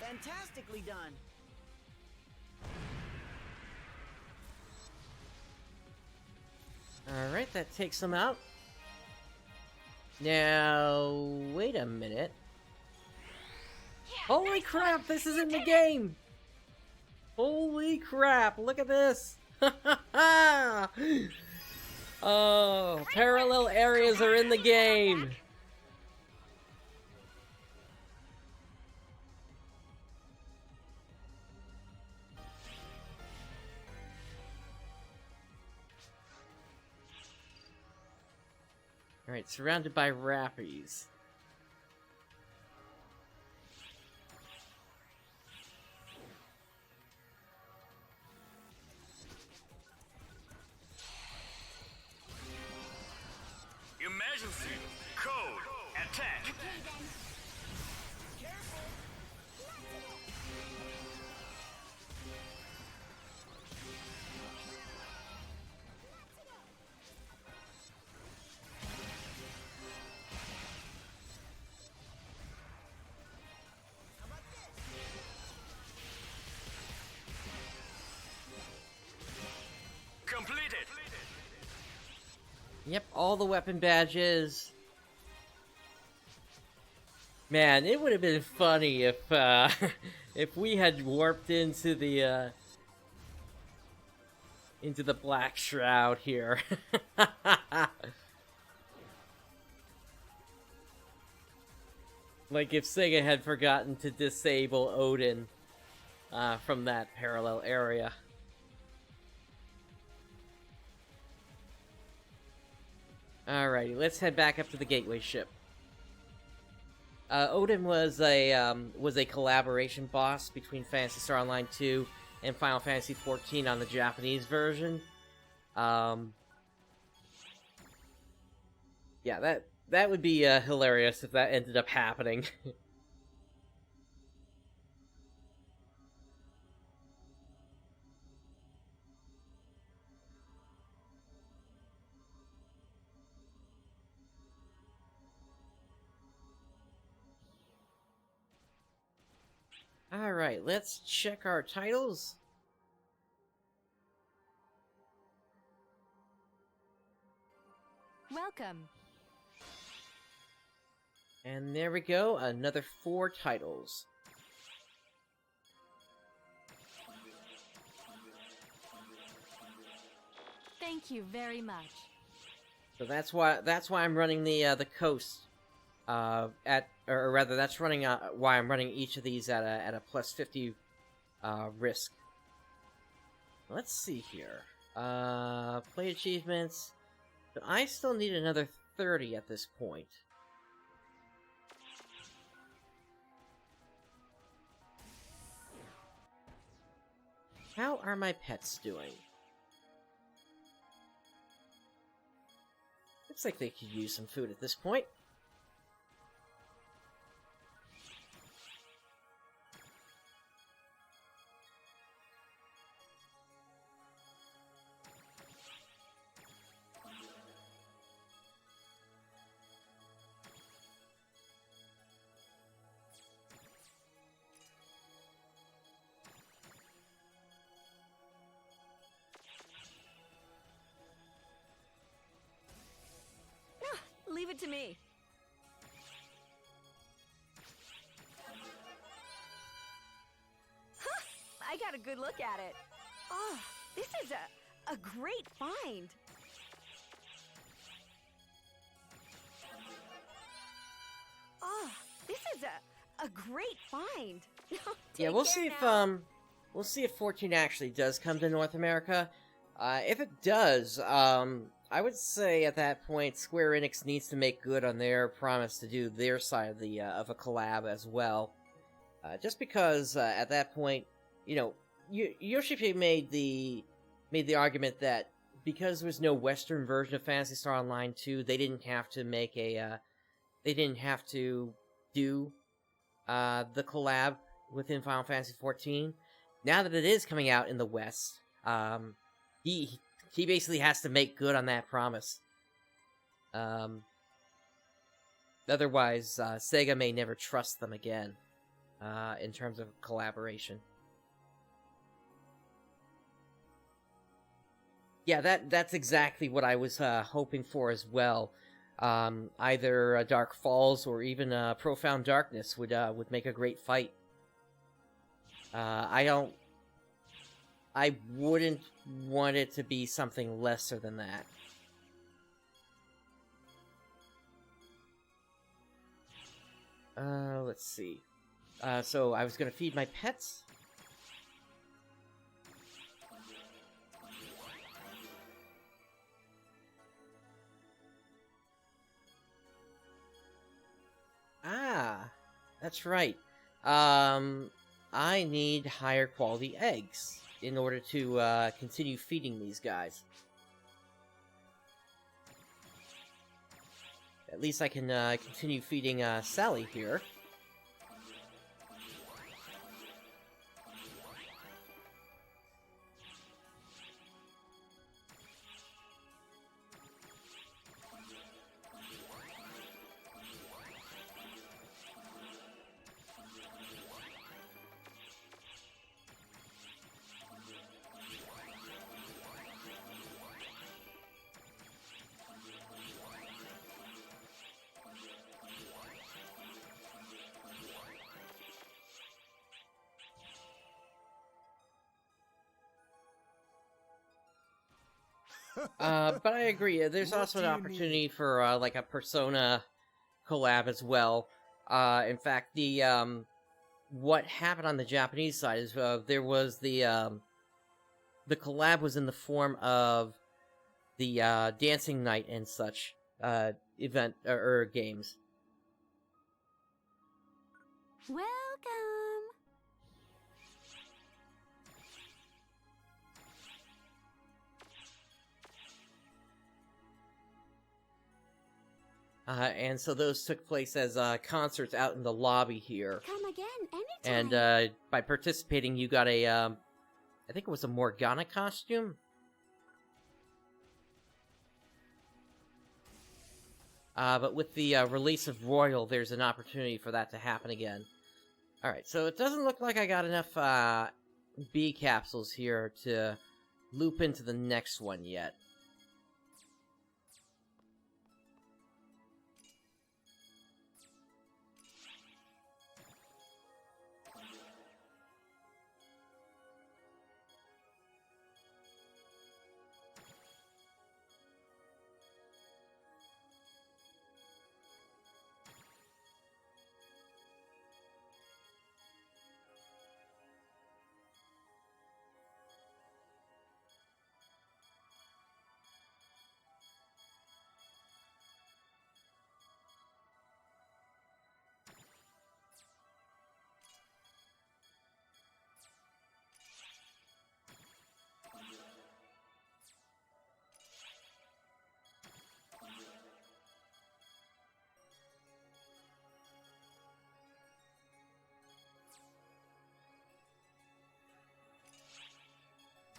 Fantastically done. Alright, that takes him out. Now, wait a minute. Holy crap, this is in the game! Holy crap, look at this! Oh, parallel areas are in the game! Alright, surrounded by rappies. Emergency. Code. Attack. Completed. Yep, all the weapon badges. Man, it would have been funny if if we had warped into the Black Shroud here. Like if Sega had forgotten to disable Odin from that parallel area. Alrighty, let's head back up to the gateway ship. Odin was a collaboration boss between Phantasy Star Online 2 and Final Fantasy XIV on the Japanese version. Yeah, that would be hilarious if that ended up happening. Alright, let's check our titles. Welcome. And there we go, another 4 titles. Thank you very much. So that's why I'm running the coast or rather that's running why I'm running each of these at a plus 50 risk. Let's see here. Play achievements. But I still need another 30 at this point. How are my pets doing? Looks like they could use some food at this point. Leave it to me. I got a good look at it. Oh, this is a great find. Oh, this is a great find. Yeah, we'll see if 14 actually does come to North America. If it does, I would say at that point Square Enix needs to make good on their promise to do their side of a collab as well. Just because at that point, you know, Yoshi made the argument that because there was no Western version of Phantasy Star Online 2, they didn't have to make do the collab within Final Fantasy XIV. Now that it is coming out in the West, he basically has to make good on that promise. Otherwise, Sega may never trust them again in terms of collaboration. Yeah, that's exactly what I was hoping for as well. Either Dark Falls or even Profound Darkness would make a great fight. I wouldn't want it to be something lesser than that. Let's see. So I was gonna feed my pets. Ah, that's right. I need higher quality eggs in order to continue feeding these guys. At least I can continue feeding Sally here. But I agree. There's also an opportunity for like a Persona collab as well. In fact, the what happened on the Japanese side is there was the collab was in the form of the dancing night and such. event or games. Welcome. And so those took place as concerts out in the lobby here. Come again anytime. And by participating, you got a, I think it was a Morgana costume? But with the release of Royal, there's an opportunity for that to happen again. Alright, so it doesn't look like I got enough B capsules here to loop into the next one yet.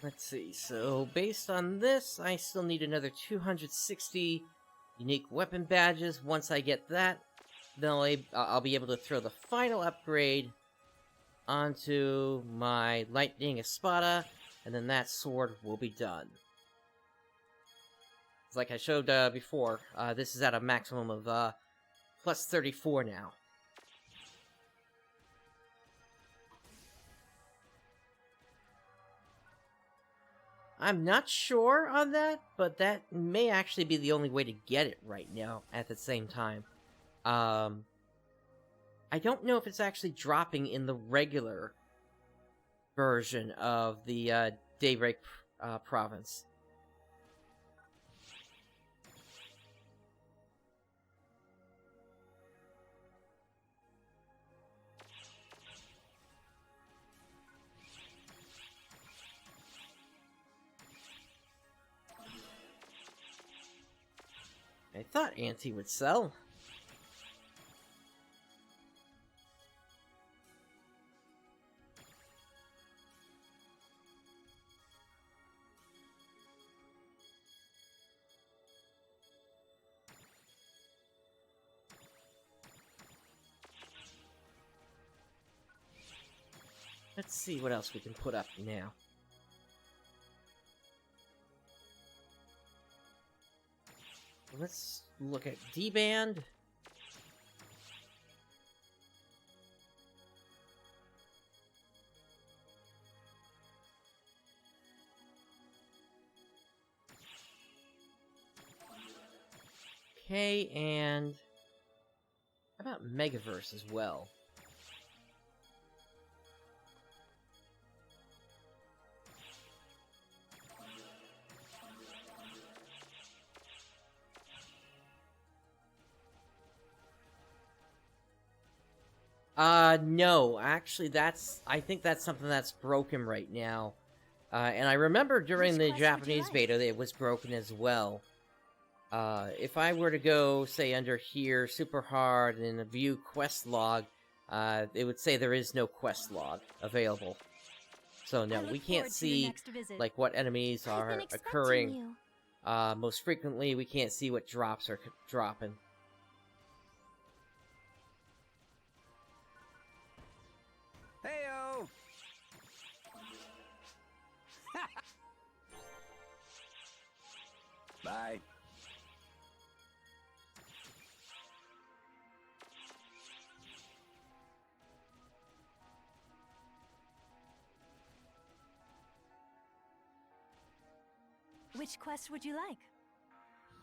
Let's see, so based on this, I still need another 260 unique weapon badges. Once I get that, then I'll be able to throw the final upgrade onto my Lightning Espada, and then that sword will be done. Like I showed before, this is at a maximum of plus 34 now. I'm not sure on that, but that may actually be the only way to get it right now at the same time. I don't know if it's actually dropping in the regular version of the Daybreak province. I thought Auntie would sell. Let's see what else we can put up now. Let's look at D-Band. Okay, and how about Megaverse as well? No, actually I think that's something that's broken right now. And I remember during the Japanese beta that it was broken as well. If I were to go, say, under here, super hard, and view quest log, it would say there is no quest log available. So no, we can't see, like, what enemies are occurring. Most frequently, we can't see what drops are dropping. Heyo! Bye. Which quest would you like?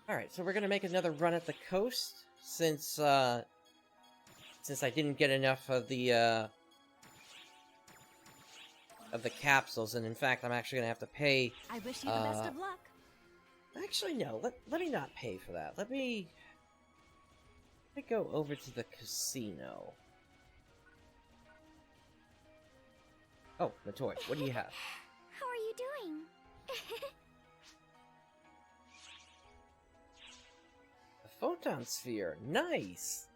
Alright, so we're gonna make another run at the coast, since I didn't get enough of the capsules, and in fact, I'm actually gonna have to pay I wish you the best of luck. Actually, no. Let me not pay for that. Let me go over to the casino. Oh, Matoy, what do you have? How are you doing? A photon sphere. Nice.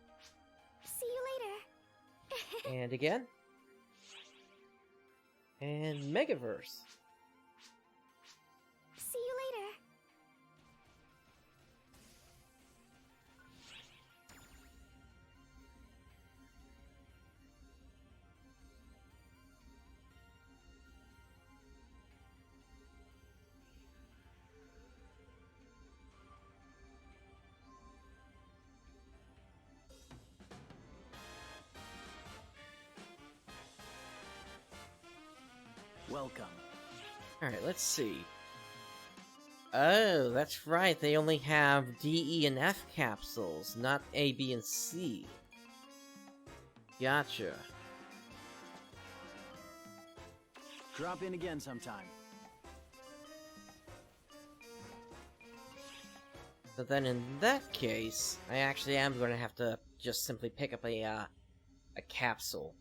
See you later. And again. And Megaverse. See you later. Welcome. Alright, let's see. Oh, that's right. They only have D, E, and F capsules, not A, B, and C. Gotcha. Drop in again sometime. But then in that case, I actually am going to have to just simply pick up a capsule.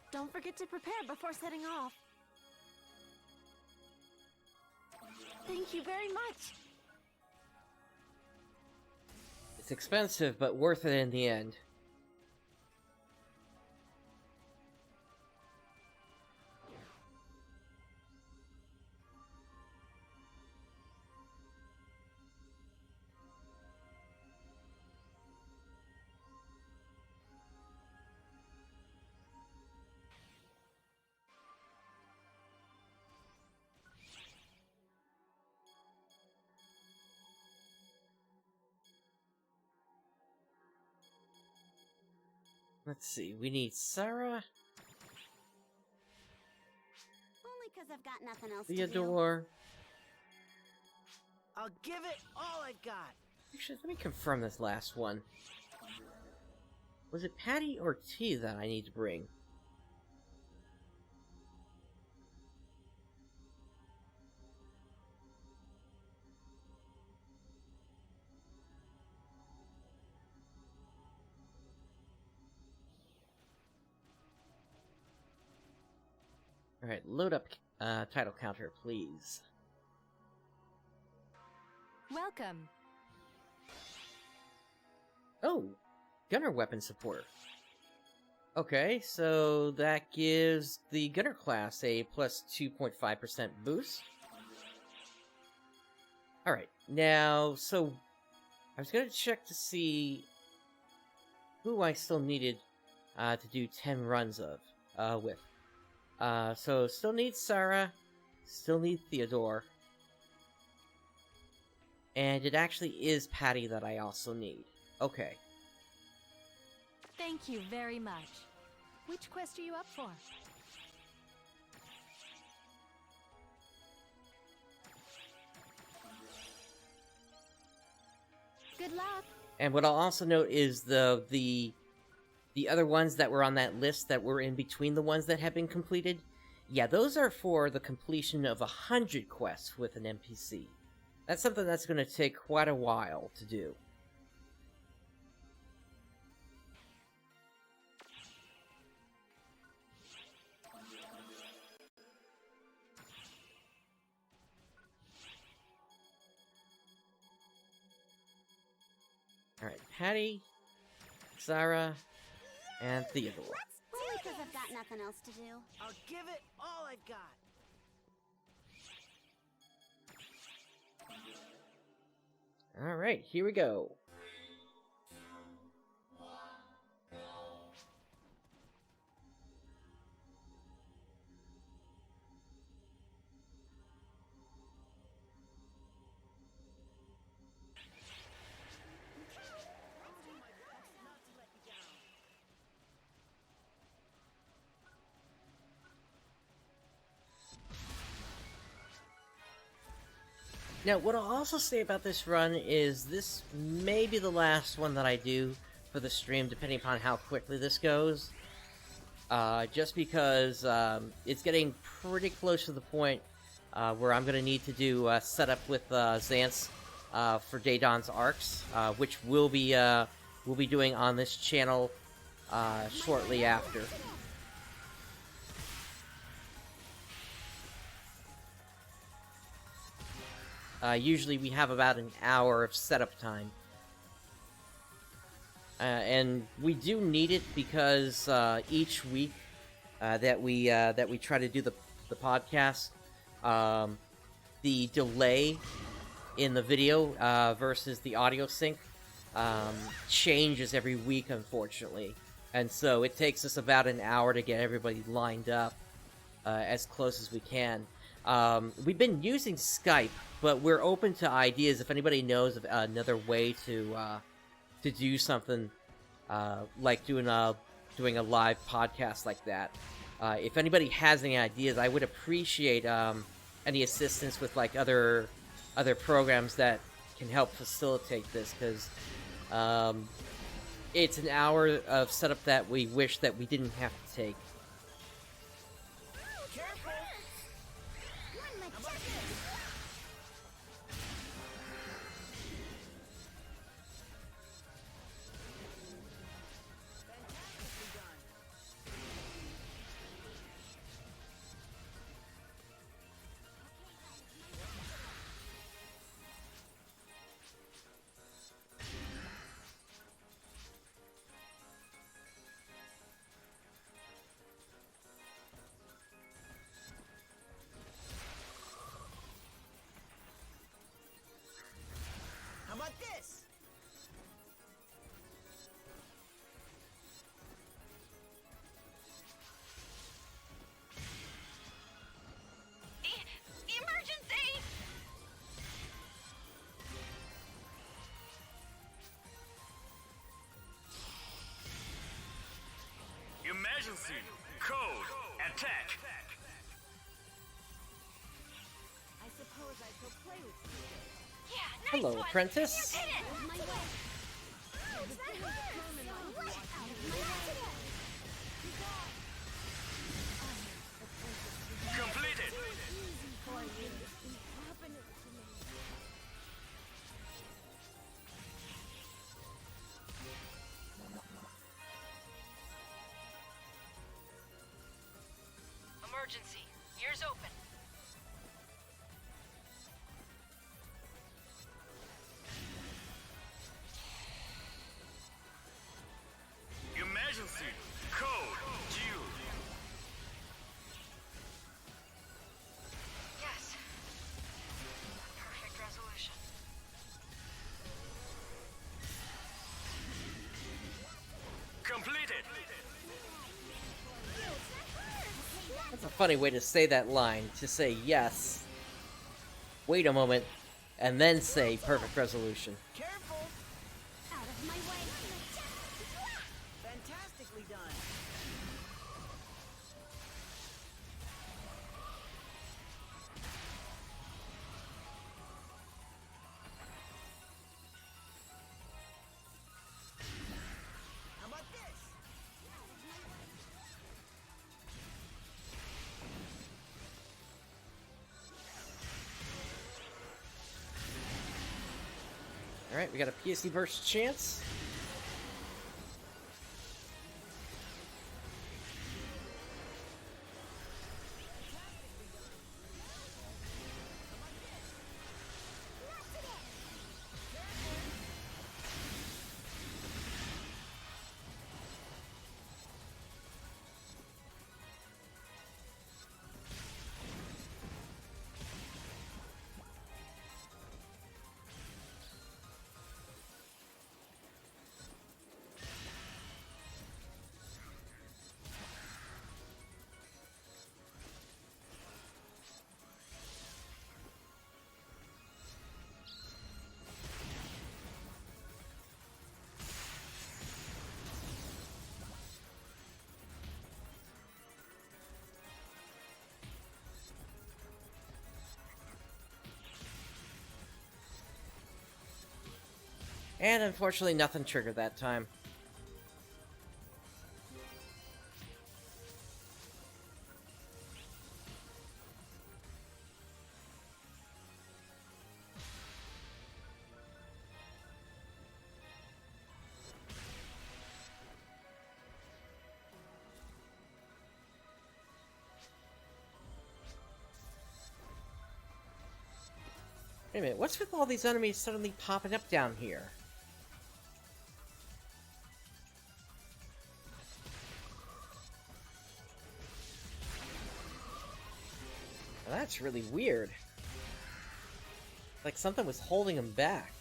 Don't forget to prepare before setting off. Thank you very much. It's expensive, but worth it in the end. Let's see, we need Sarah, Only because I've got nothing else to do. Theodore. I'll give it all I've got. Actually, let me confirm this last one. Was it Patty or T that I need to bring? Alright, load up title counter, please. Welcome. Oh, gunner weapon support. Okay, so that gives the gunner class a plus 2.5% boost. Alright, now, so I was gonna check to see who I still needed to do 10 runs of, with. So still need Sarah, still need Theodore, and it actually is Patty that I also need. Okay. Thank you very much. Which quest are you up for? Good luck. And what I'll also note is the other ones that were on that list that were in between the ones that have been completed, yeah, those are for the completion of 100 quests with an NPC. That's something that's going to take quite a while to do. Alright, Patty, Sarah, and Theodore. Only because I've got nothing else to do. I'll give it all I've got. Alright, here we go. Now, what I'll also say about this run is this may be the last one that I do for the stream, depending upon how quickly this goes. Just because it's getting pretty close to the point where I'm going to need to do setup with Xance for Daedon's arcs, which we'll be doing on this channel shortly after. Usually we have about an hour of setup time. And we do need it because each week that we try to do the podcast, the delay in the video versus the audio sync changes every week, unfortunately. And so it takes us about an hour to get everybody lined up as close as we can. We've been using Skype, but we're open to ideas if anybody knows of another way to do something like doing a live podcast like that. If anybody has any ideas, I would appreciate any assistance with like other programs that can help facilitate this, because it's an hour of setup that we wish that we didn't have to take. How about this? Emergency! Emergency! Code! Attack! I suppose I could play with you. Yeah, nice Hello, one. apprentice. You did it! My way. Ouch, that hurts! What? Out of my way. Completed! Easy for you. Happening to me. Emergency. Ears open. Emergency! Code! Due! Yes. Perfect resolution. Completed! That's a funny way to say that line, to say yes, wait a moment, and then say perfect resolution. Careful! Out of my way. Fantastically done. How about this? Alright, we got a PSE Burst chance. And unfortunately, nothing triggered that time. Wait a minute, what's with all these enemies suddenly popping up down here? Well, that's really weird. Like something was holding them back.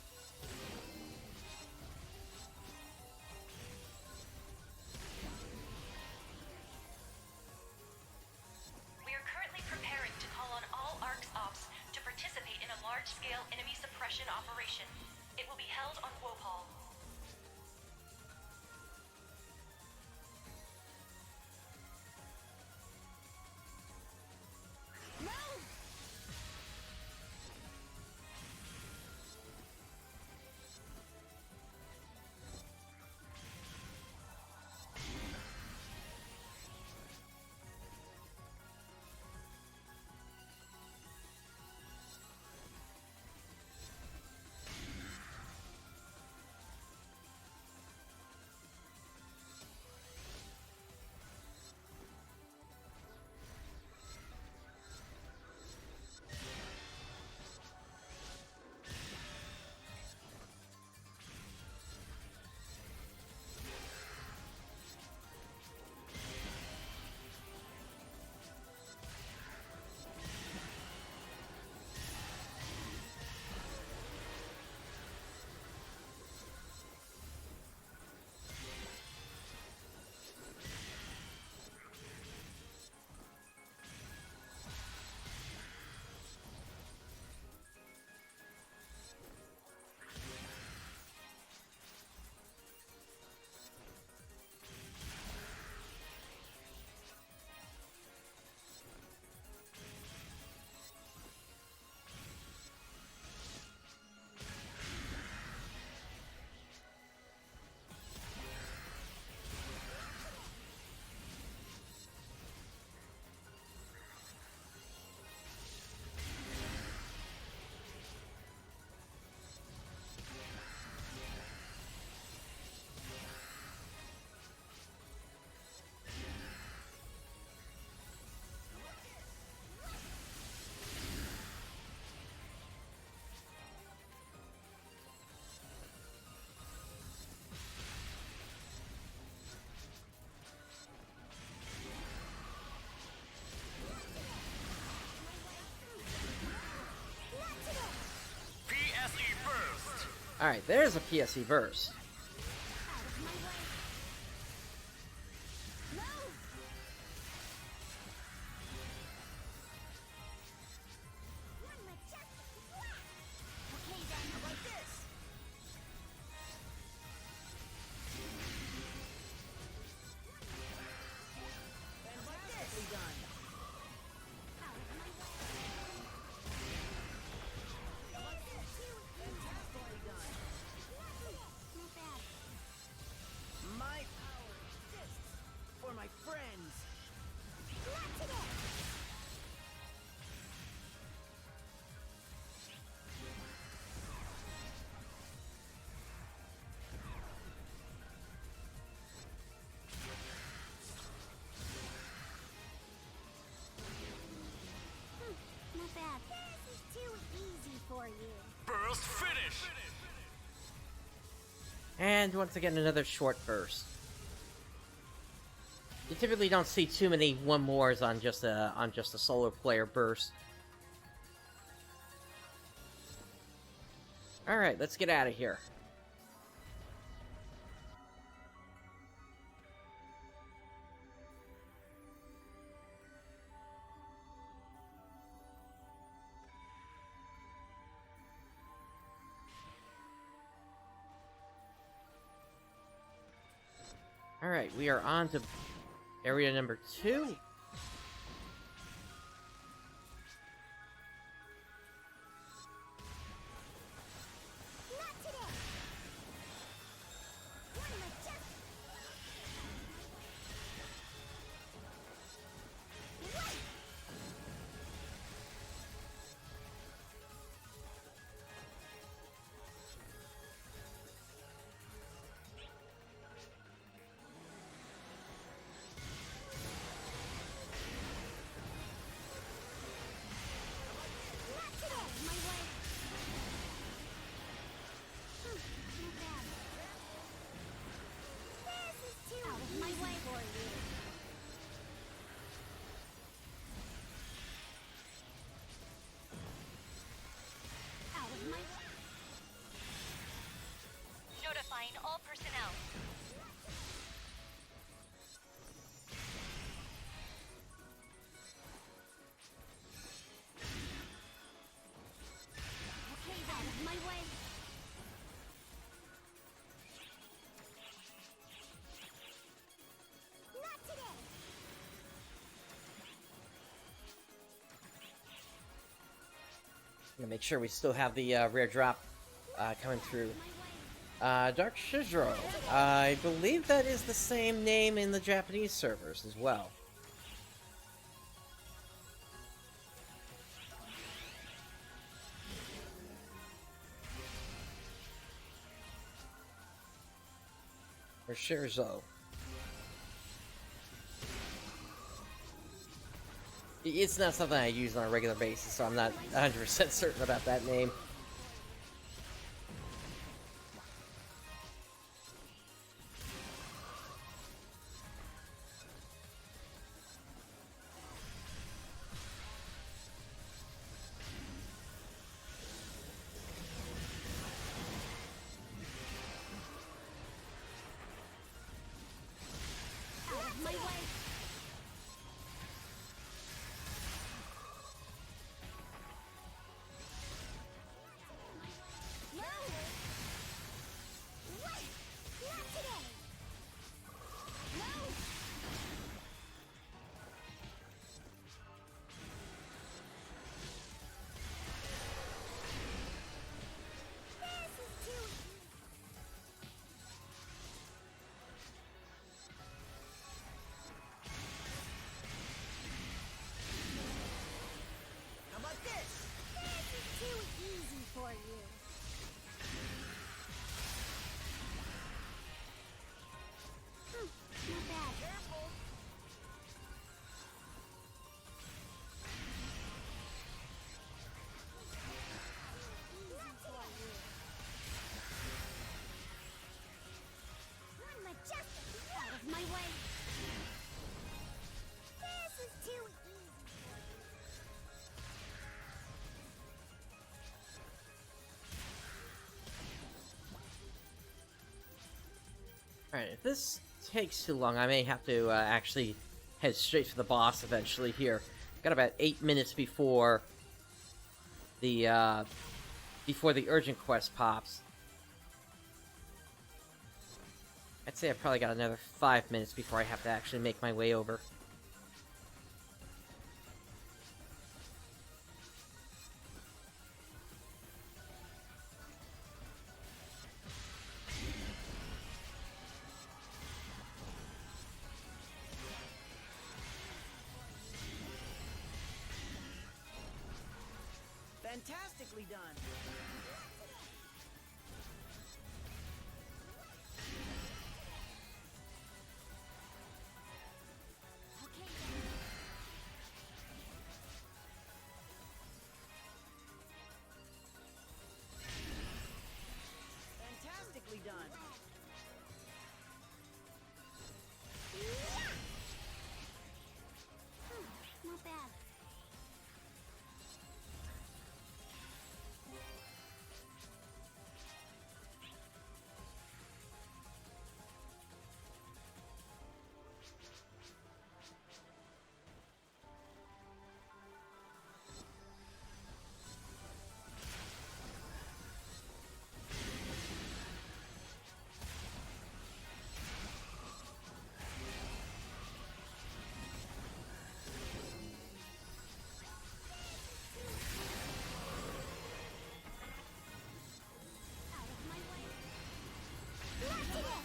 We are currently preparing to call on all ARCS Ops to participate in a large-scale enemy suppression operation. It will be held on Wopal. PSE Burst. Alright, there's a PSE Burst. My power exists for my friends. Not bad. This is too easy for you. Burst finish. And once again, another short burst. You typically don't see too many one mores on just a solo player burst. All right, let's get out of here. Alright, we are on to area number 2. all personnel. Okay, out of my way. Not today. Gonna make sure we still have the rare drop coming through. Dark Shizro. I believe that is the same name in the Japanese servers as well. Or Shirzo. It's not something I use on a regular basis, so I'm not 100% certain about that name. Out of my way. No. What? Not today. No. This is too easy. How about this? This is too easy for you. Not bad. Careful. Easy for you. Run majestic. Out of my way. This is too easy. Alright, if this takes too long, I may have to actually head straight for the boss eventually here. Got about 8 minutes before the urgent quest pops. I'd say I've probably got another 5 minutes before I have to actually make my way over. Fantastically done. Okay then. Fantastically done. Not bad. Out of my way. Not today.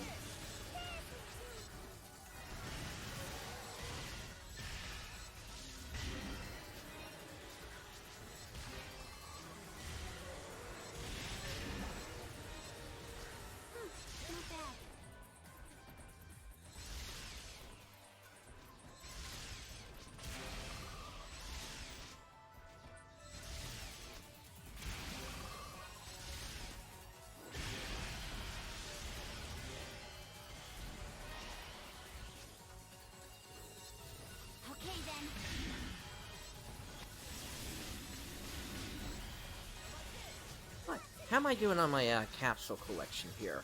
Not bad. Okay then. What? How am I doing on my capsule collection here?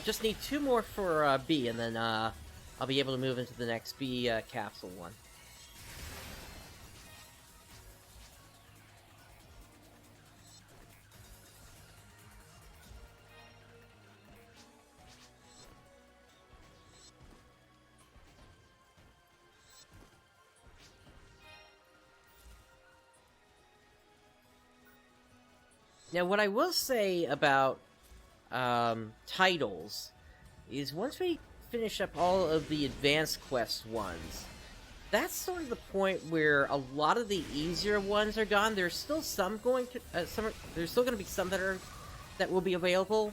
Just need 2 more for B, and then I'll be able to move into the next B capsule one. Now, what I will say about titles is once we finish up all of the advanced quest ones, that's sort of the point where a lot of the easier ones are gone. There's still some going to there's still going to be some that will be available,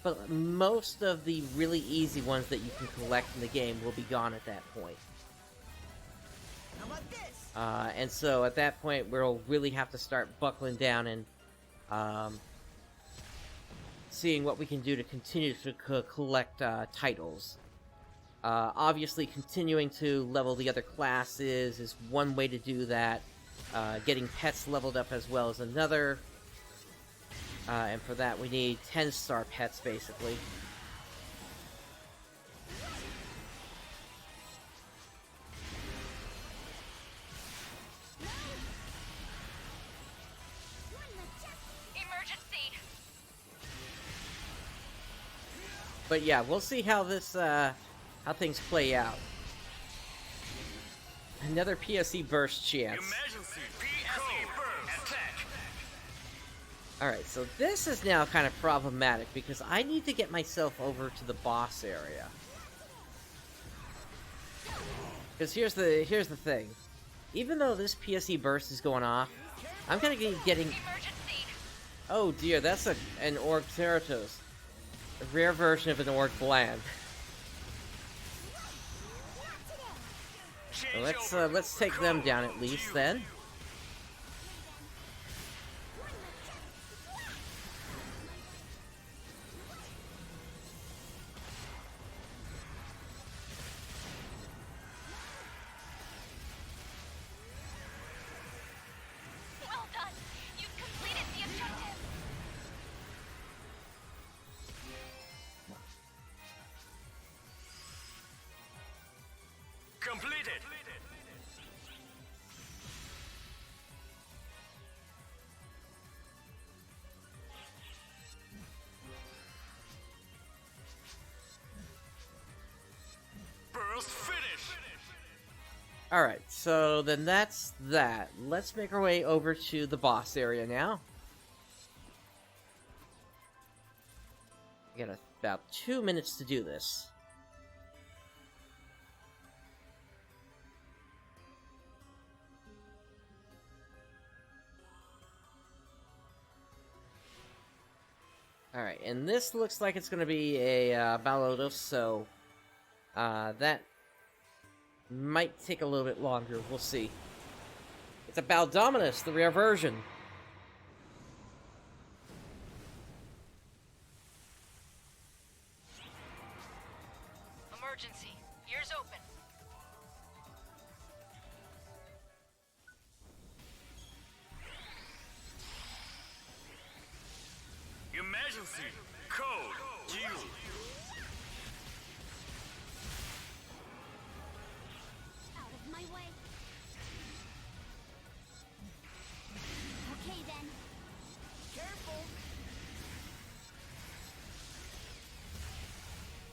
but most of the really easy ones that you can collect in the game will be gone at that point. How about this? And so at that point, we'll really have to start buckling down and seeing what we can do to continue to collect titles. Obviously, continuing to level the other classes is one way to do that. Getting pets leveled up as well is another. And for that, we need 10-star pets, basically. Emergency! But yeah, we'll see how this, how things play out. Another PSE Burst chance. Emergency. PSE Burst. Attack. Alright, so this is now kind of problematic, because I need to get myself over to the boss area. Because here's the thing. Even though this PSE Burst is going off, I'm gonna be getting... Emergency! Oh dear, that's an Orc Ceratos. A rare version of an Orc Bland. So let's take them down at least, then. Well done! You've completed the objective! Completed. Burst finish. Alright, so then that's that. Let's make our way over to the boss area now. We got about 2 minutes to do this. Alright, and this looks like it's going to be a Balodos, so that might take a little bit longer. We'll see. It's a Baldominus, the rare version. Emergency. Ears open. Emergency. Code. Q. Out of my way. Okay then. Careful.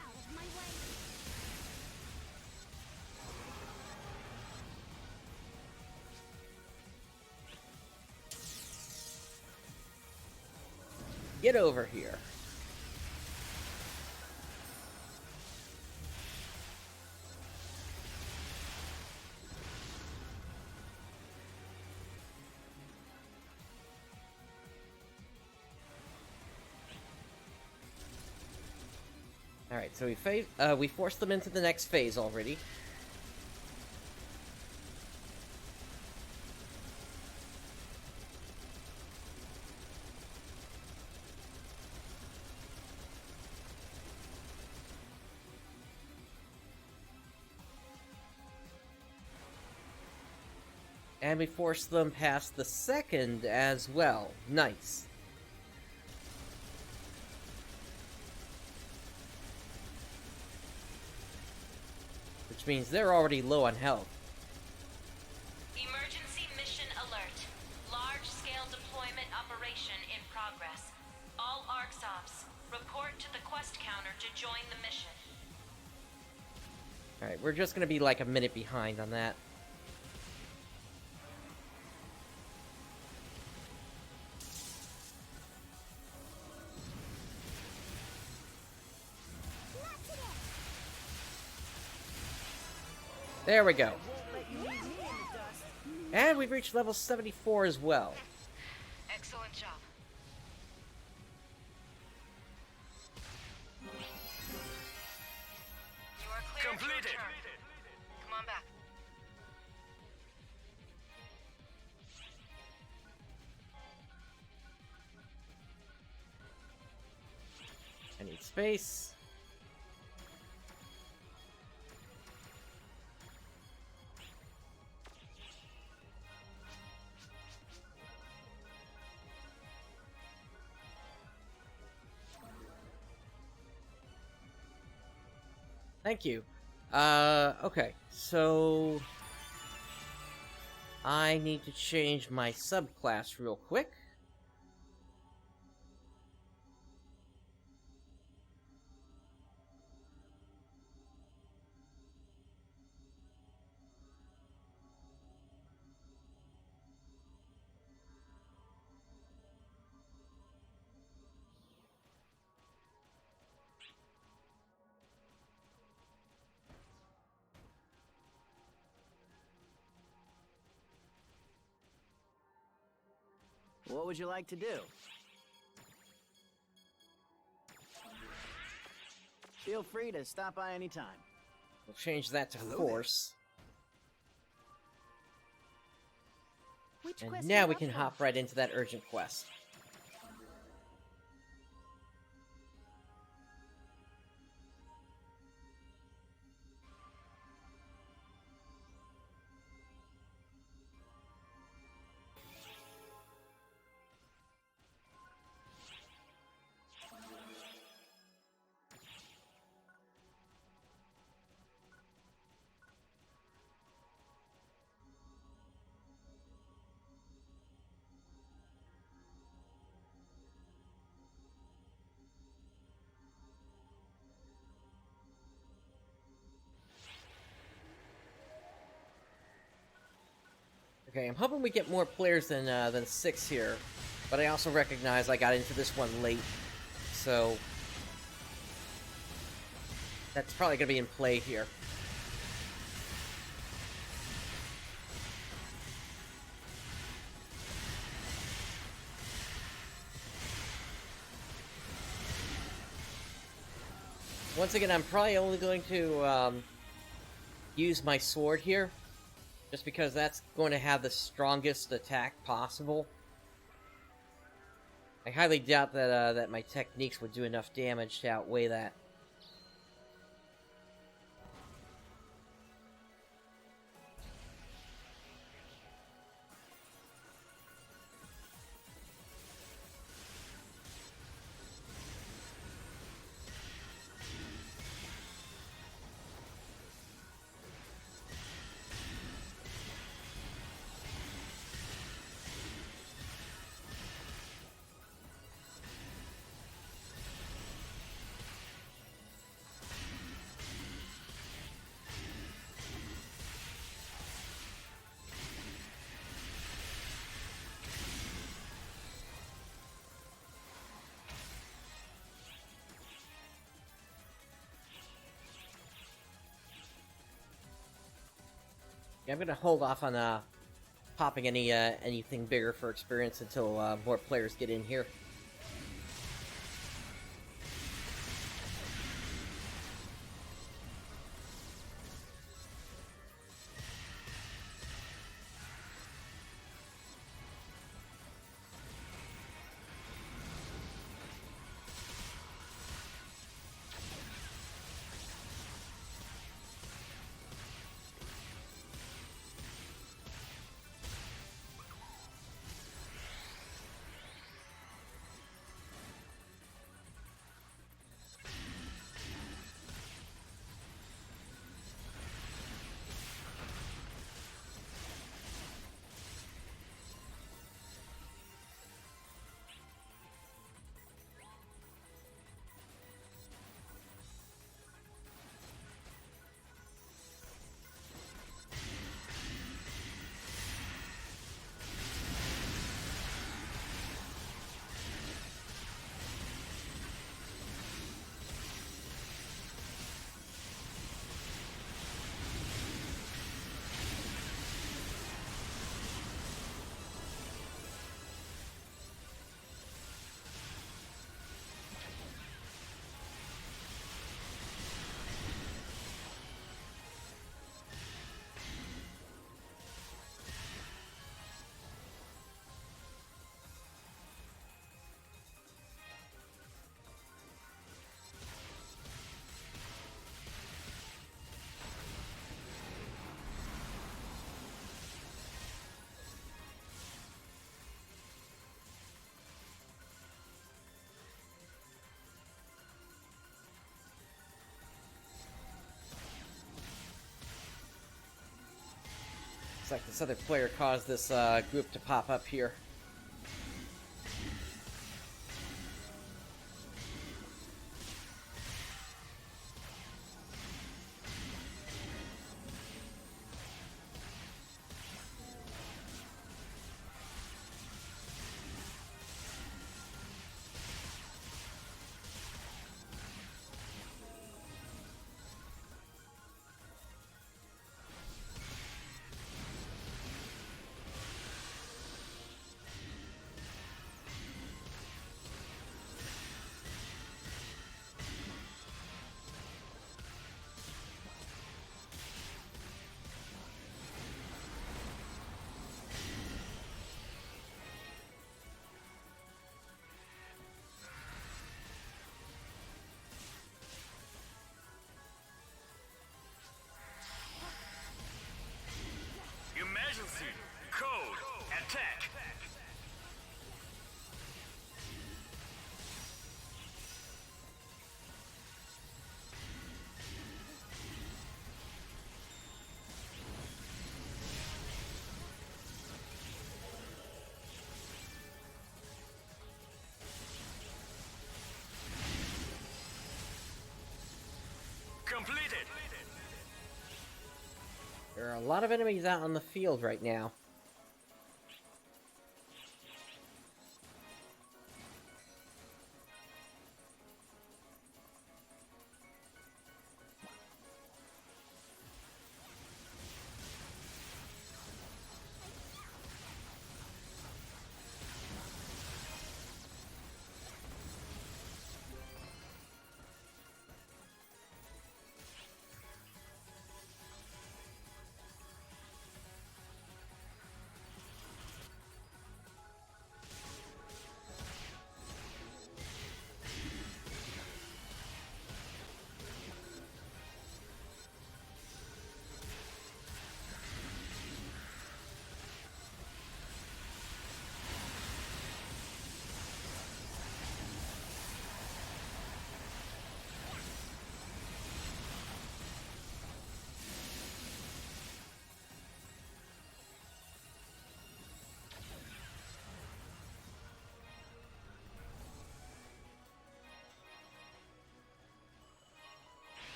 Out of my way. Get over here. Alright, so we forced them into the next phase already. And we forced them past the second as well. Nice. which means they're already low on health. Emergency mission alert. Large-scale deployment operation in progress. All ARCSOPs, report to the quest counter to join the mission. Alright, we're just gonna be like a minute behind on that. There we go. And we've reached level 74 as well. Excellent job. You are clear to Completed. return. Come on back. I need space. Thank you. Okay, so I need to change my subclass real quick. What would you like to do? Feel free to stop by anytime. We'll change that to force. Which And quest now are we you can up for? hop right into that urgent quest. Okay, I'm hoping we get more players than 6 here, but I also recognize I got into this one late, so that's probably going to be in play here. Once again, I'm probably only going to use my sword here, just because that's going to have the strongest attack possible. I highly doubt that that my techniques would do enough damage to outweigh that. Yeah, I'm gonna hold off on popping anything bigger for experience until more players get in here. Looks like this other player caused this group to pop up here. Emergency! Code! Attack! Completed! There are a lot of enemies out on the field right now.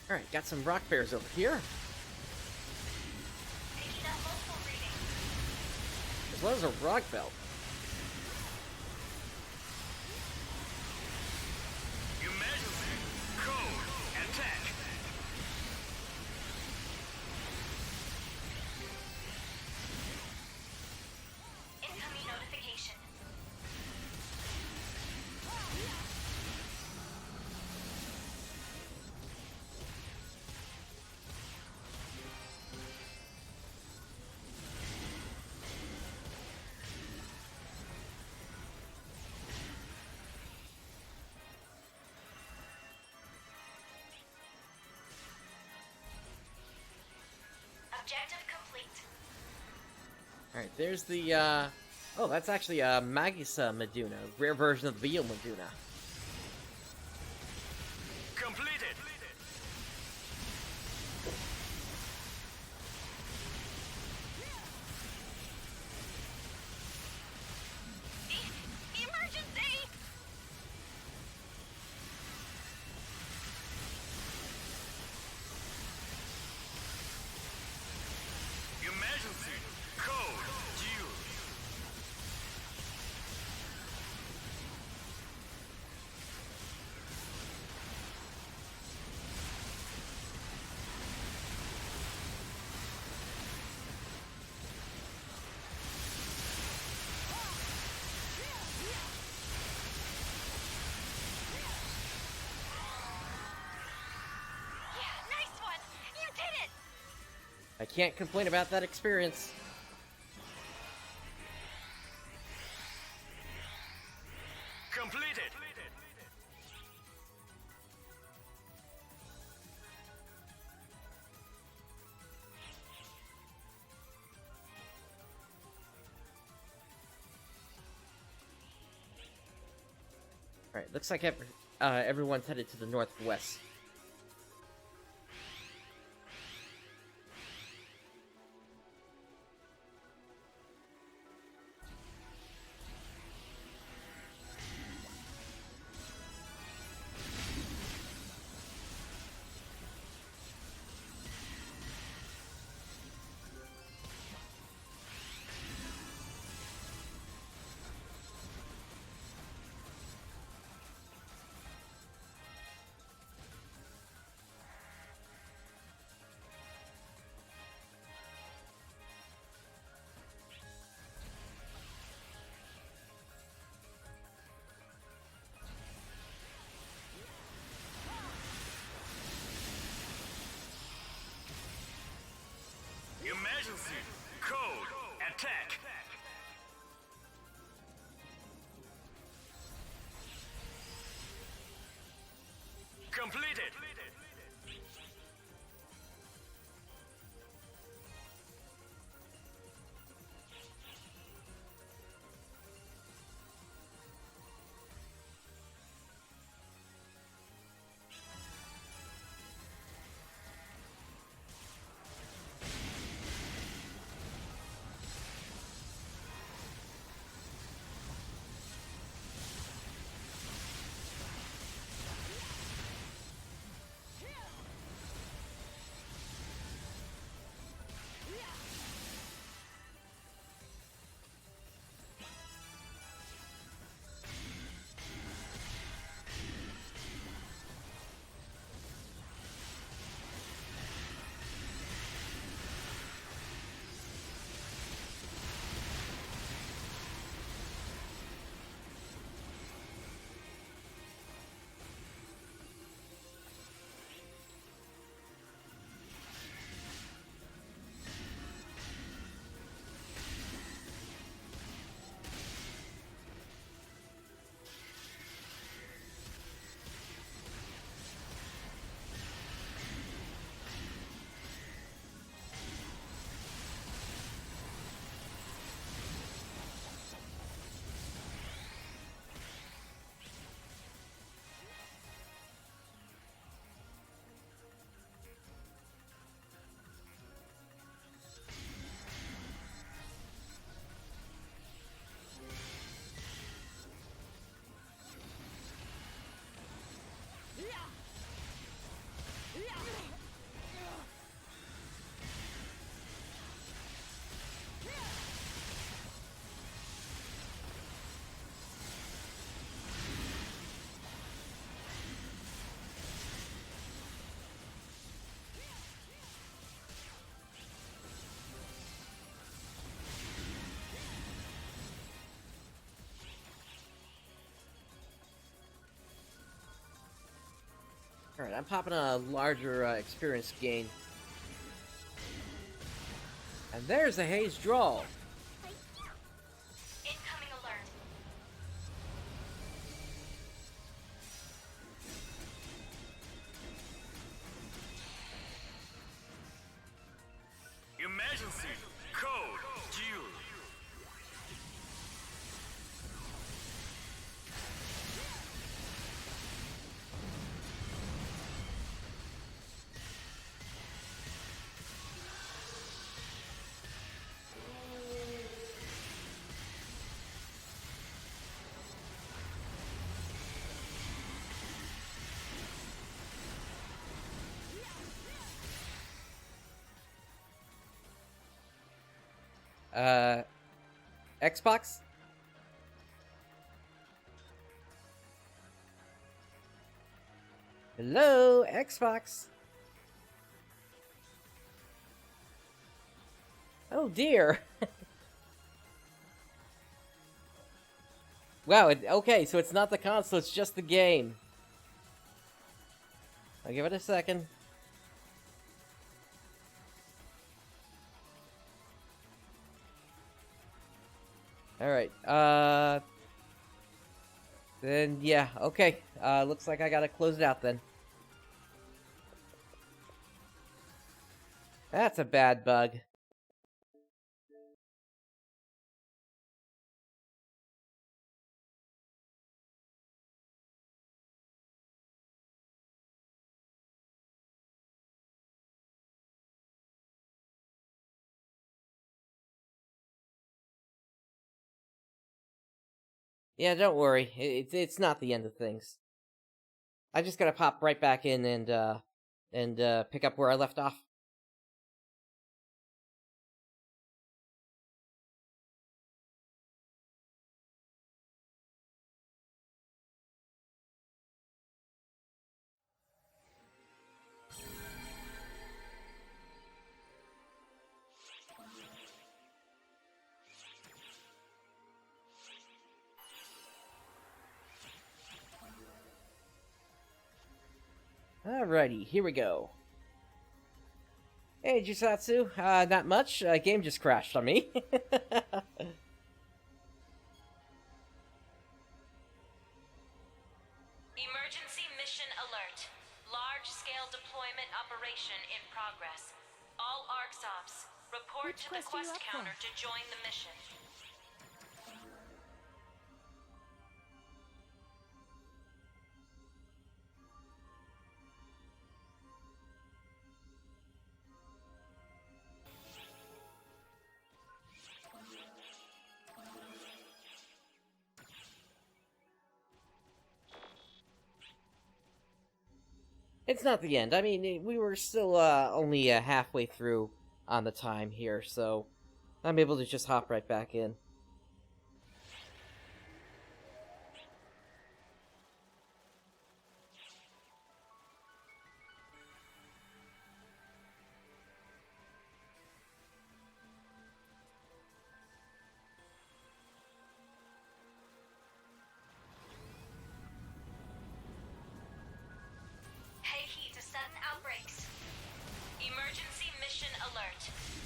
Alright, got some rock bears over here. Picking up multiple readings. As well as a rock belt. Emergency! Code! Attack! Incoming notification. Objective complete. Alright, there's the, oh, that's actually a Magisa Meduna, rare version of the Veal Meduna. Completed! Emergency! Emergency! Code! Due! Yeah, nice one! You did it! I can't complain about that experience. Alright, looks like everyone's headed to the northwest. Emergency! Code! Attack! Completed! Alright, I'm popping a larger experience gain. And there's a Haze Draw. Incoming alert. Emergency! Code! Duel! Xbox? Hello, Xbox. Oh dear. Wow, okay, so it's not the console, it's just the game. I'll give it a second. Alright, then, yeah, okay. Looks like I gotta close it out then. That's a bad bug. Yeah, don't worry. It's not the end of things. I just gotta pop right back in and pick up where I left off. Alrighty, here we go. Hey, Jusatsu. Not much. Game just crashed on me. Emergency mission alert. Large-scale deployment operation in progress. All ARCSOPs, report Which to the quest are you quest up counter for? to join the mission. It's not the end. I mean, we were still only halfway through on the time here, so I'm able to just hop right back in. Heihei to sudden outbreaks. Emergency mission alert.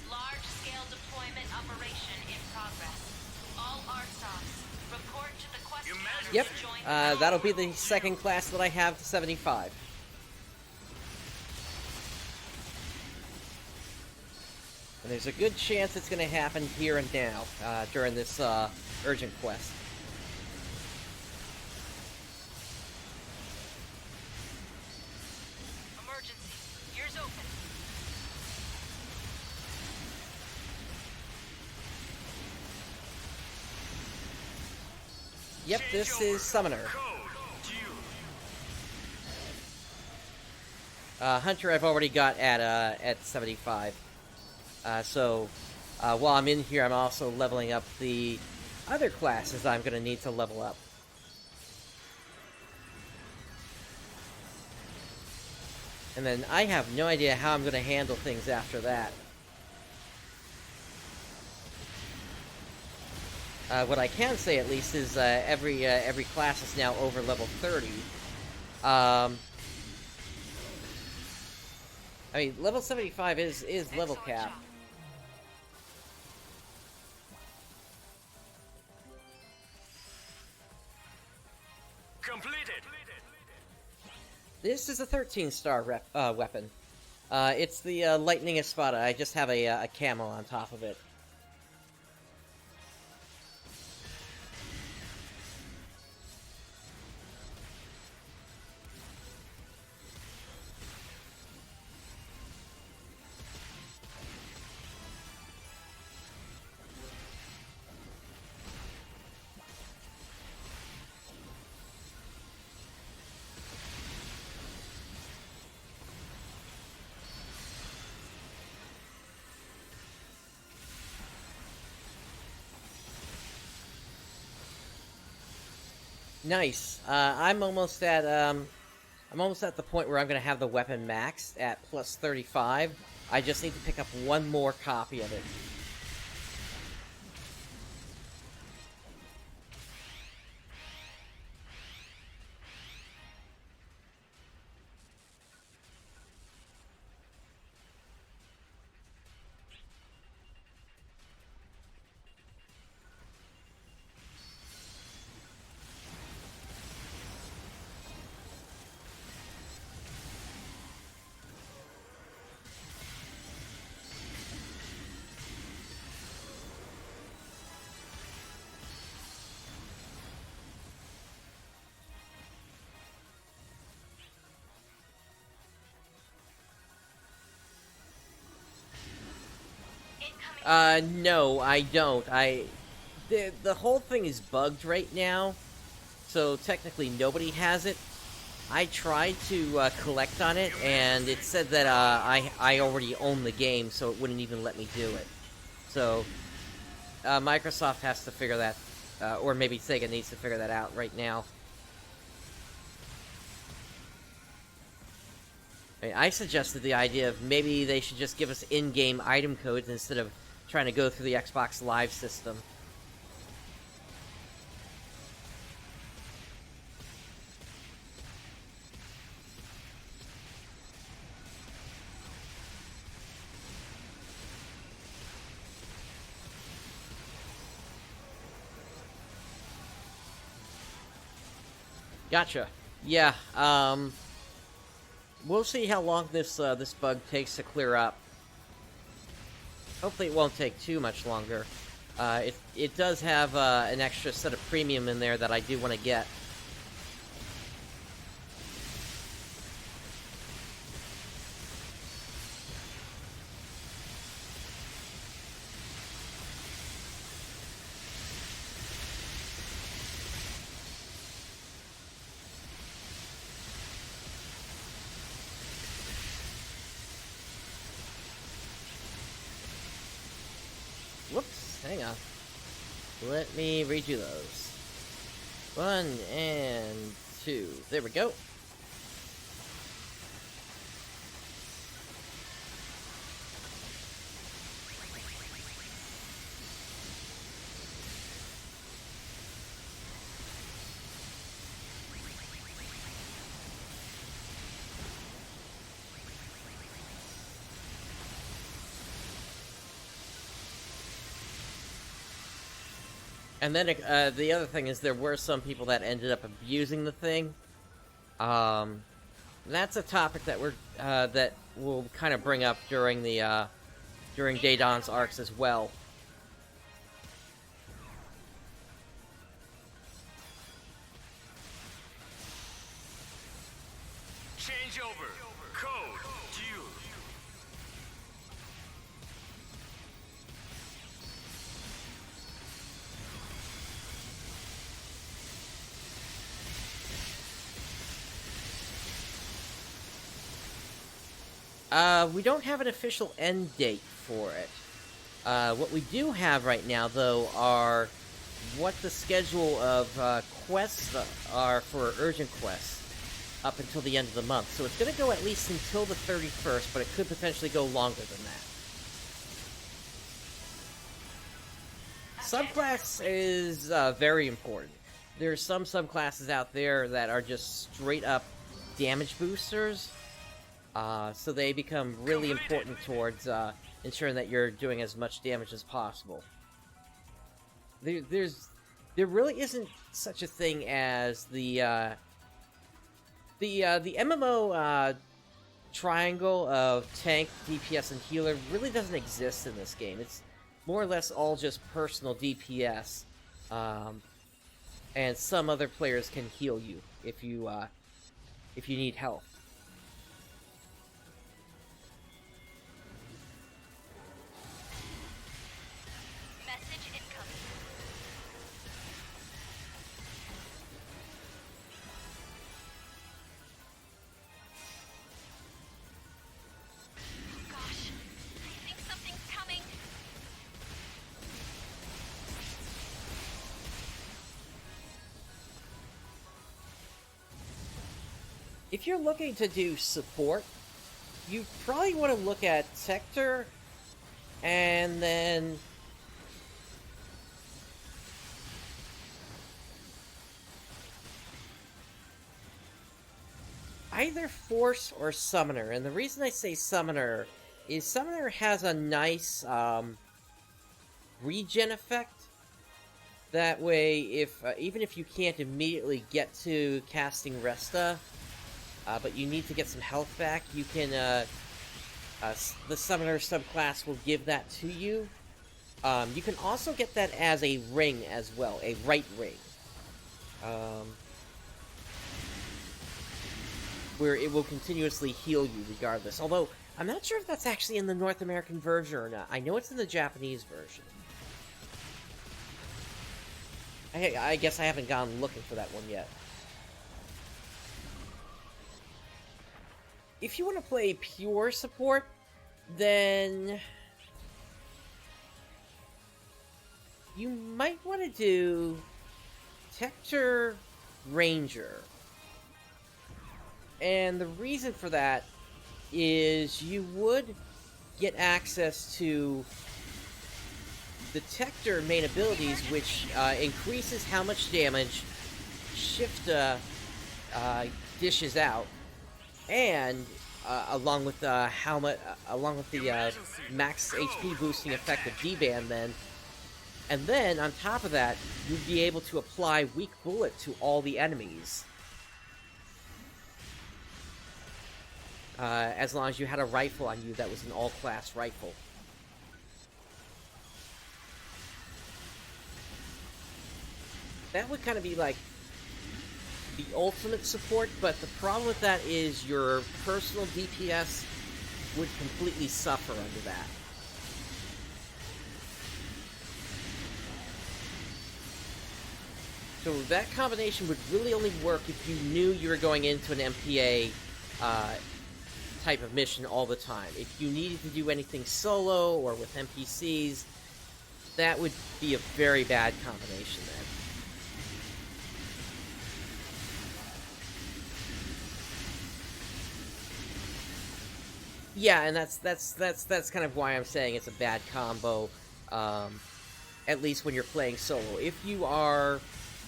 Large-scale deployment operation in progress. All ARCSOPs, report to the quest Your counter Yep, to join the that'll be the second class that I have to 75. And there's a good chance it's going to happen here and now, during this urgent quest. emergency. Ears open. Yep, this is Summoner. Code duel. Hunter I've already got at 75. So while I'm in here, I'm also leveling up the other classes I'm going to need to level up. And then I have no idea how I'm going to handle things after that. What I can say, at least, is every class is now over level 30. I mean, level 75 is level cap. Completed. This is a 13-star weapon. It's the Lightning Espada. I just have a camo on top of it. Nice. I'm almost at the point where I'm gonna have the weapon maxed at plus 35. I just need to pick up one more copy of it. No, I don't. the whole thing is bugged right now, so technically nobody has it. I tried to collect on it, and it said that I already own the game, so it wouldn't even let me do it. So Microsoft has to figure that, or maybe Sega needs to figure that out right now. I suggested the idea of maybe they should just give us in-game item codes instead of trying to go through the Xbox Live system. Gotcha. Yeah, we'll see how long this this bug takes to clear up. Hopefully it won't take too much longer. It does have an extra set of premium in there that I do want to get. Whoops, hang on. Let me redo those. 1 and 2. There we go. And then the other thing is there were some people that ended up abusing the thing. That's a topic that that we'll kind of bring up during the during Daedon's arcs as well. Change over. Code due. We don't have an official end date for it. What we do have right now, though, are what the schedule of quests are for urgent quests up until the end of the month. So it's going to go at least until the 31st, but it could potentially go longer than that. Subclass is very important. There's some subclasses out there that are just straight up damage boosters. So they become really important towards ensuring that you're doing as much damage as possible. There really isn't such a thing as the MMO triangle of tank, DPS, and healer really doesn't exist in this game. It's more or less all just personal DPS, and some other players can heal you if you need help. If you're looking to do support, you probably want to look at Sector, and then either Force or Summoner. And the reason I say Summoner is Summoner has a nice regen effect. That way, if even if you can't immediately get to casting Resta, but you need to get some health back, you can, the Summoner subclass will give that to you. You can also get that as a ring as well, a right ring. Where it will continuously heal you regardless. Although, I'm not sure if that's actually in the North American version or not. I know it's in the Japanese version. I guess I haven't gone looking for that one yet. If you want to play pure support, then you might want to do Tector Ranger. And the reason for that is you would get access to the Tector main abilities, which increases how much damage Shifta dishes out, and along with the max HP boosting effect of D-Band, and then on top of that, you'd be able to apply weak bullet to all the enemies. As long as you had a rifle on you that was an all-class rifle. That would kind of be like the ultimate support, but the problem with that is your personal DPS would completely suffer under that. So that combination would really only work if you knew you were going into an MPA type of mission all the time. If you needed to do anything solo or with NPCs, that would be a very bad combination then. Yeah, and that's kind of why I'm saying it's a bad combo, at least when you're playing solo. If you are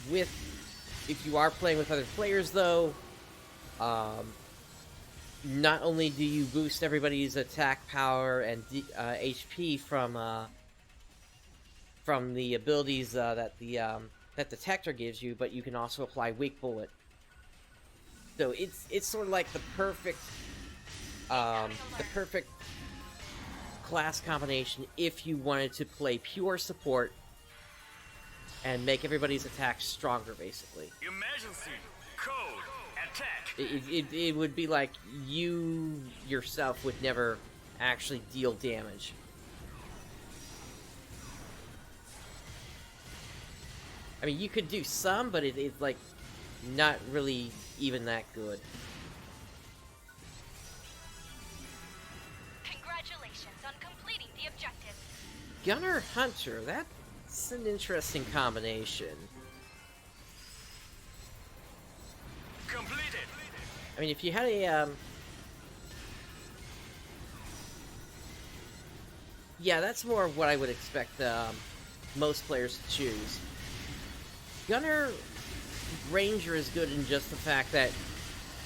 playing with other players, though, not only do you boost everybody's attack power and HP from the abilities that the Tector gives you, but you can also apply weak bullet. So it's sort of like the perfect class combination if you wanted to play pure support and make everybody's attacks stronger, basically. Emergency! Code! Attack! It would be like you yourself would never actually deal damage. I mean, you could do some, but it's like not really even that good. Congratulations on completing the objective. Gunner Hunter, that's an interesting combination. Completed! I mean, if you had a, yeah, that's more of what I would expect most players to choose. Gunner Ranger is good in just the fact that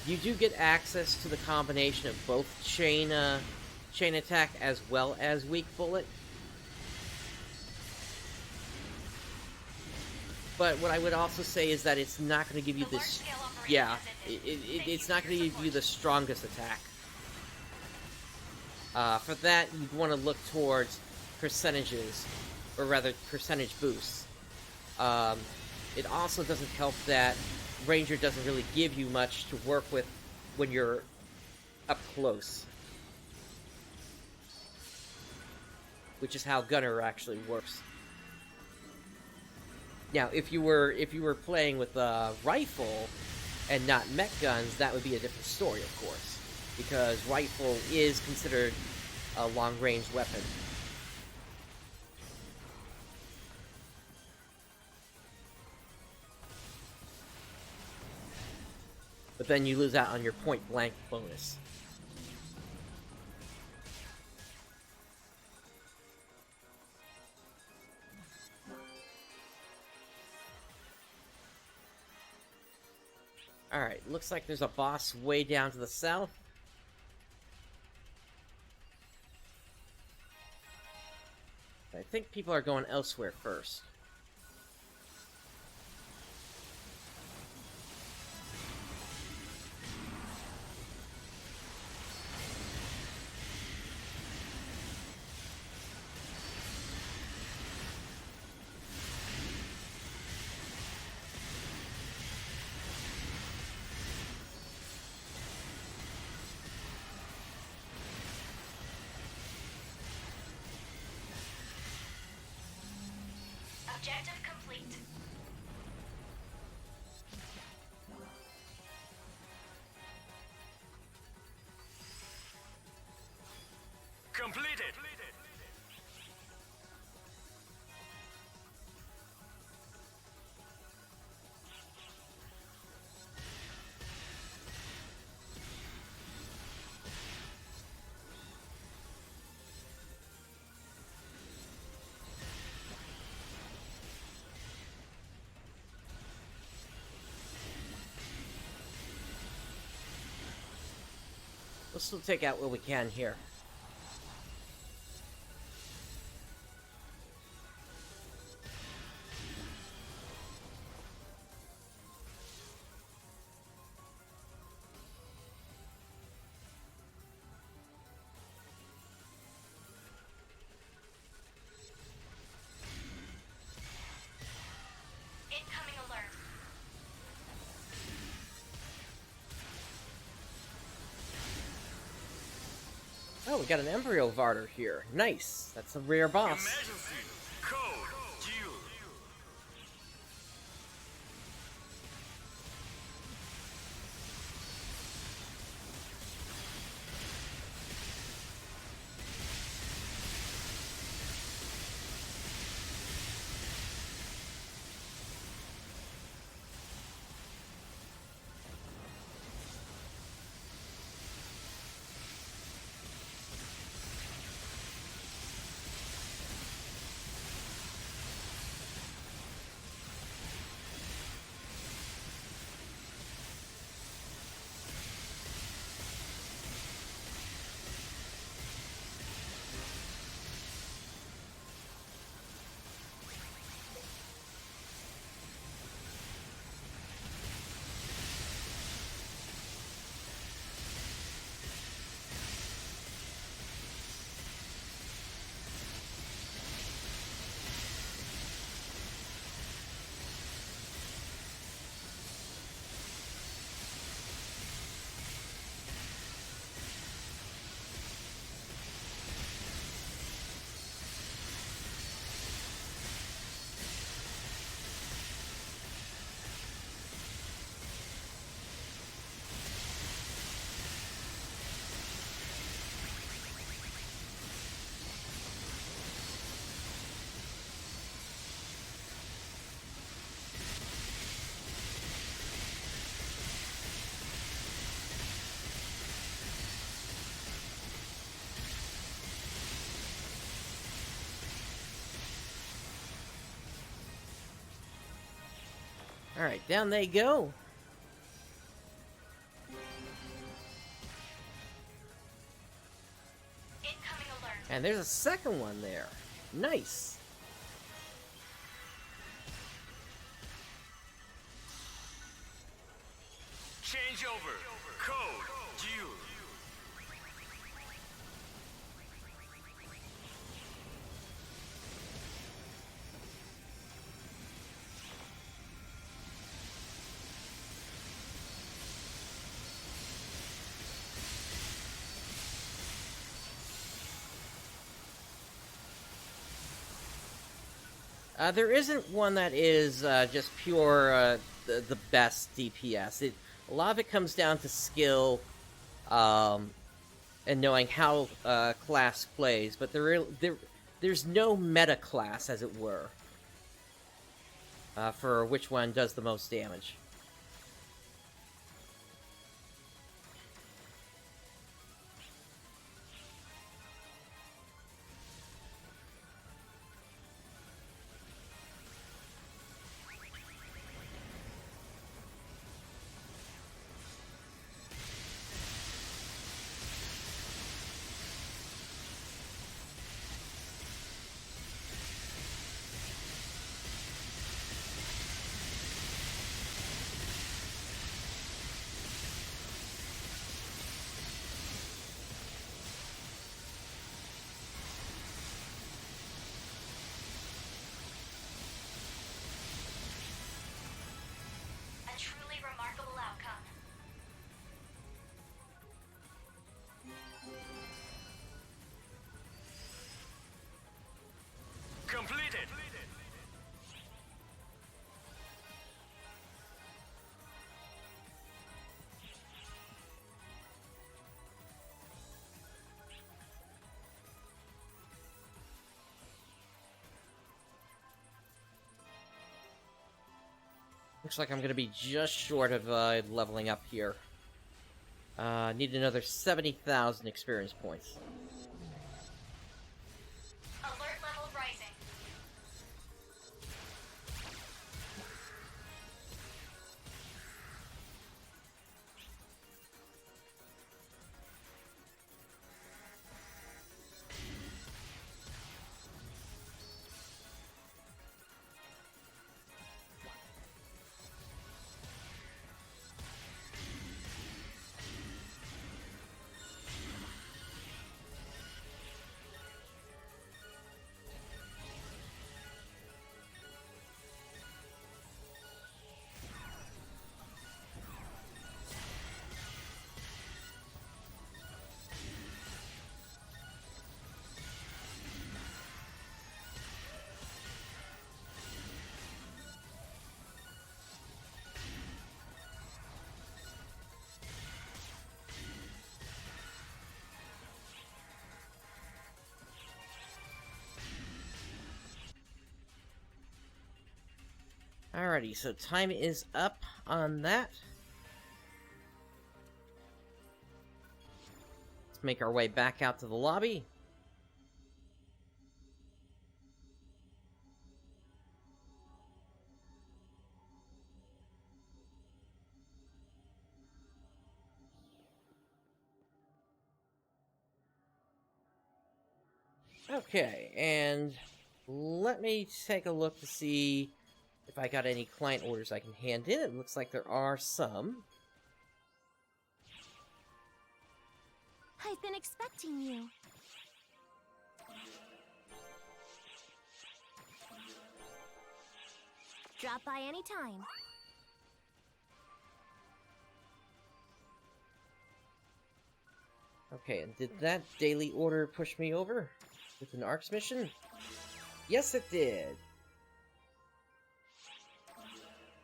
you do get access to the combination of both chain attack as well as weak bullet. But what I would also say is that it's not going to give you this. Yeah, it's not going to give you the strongest attack. For that, you'd want to look towards percentages, or rather, percentage boosts. It also doesn't help that Ranger doesn't really give you much to work with when you're up close. Which is how Gunner actually works. Now, if you were playing with a rifle and not mech guns, that would be a different story, of course. Because rifle is considered a long-range weapon. But then you lose out on your point-blank bonus. Alright, looks like there's a boss way down to the south. I think people are going elsewhere first. Objective complete. we'll still take out what we can here. Incoming alert. Oh, we got an Embryo Varder here. Nice. That's a rare boss. Emergency code due. Alright, down they go. Incoming alert. And there's a second one there. Nice. Change over. Code due. There isn't one that is just pure the best DPS. A lot of it comes down to skill and knowing how class plays, but there's no meta class, as it were, for which one does the most damage. A truly remarkable outcome. Completed. Looks like I'm going to be just short of leveling up here. Need another 70,000 experience points. Alert level rising. Alrighty, so time is up on that. Let's make our way back out to the lobby. Okay, and let me take a look to see if I got any client orders I can hand in. It looks like there are some. I've been expecting you. Drop by anytime. Okay, and did that daily order push me over with an ARCS mission? Yes, it did.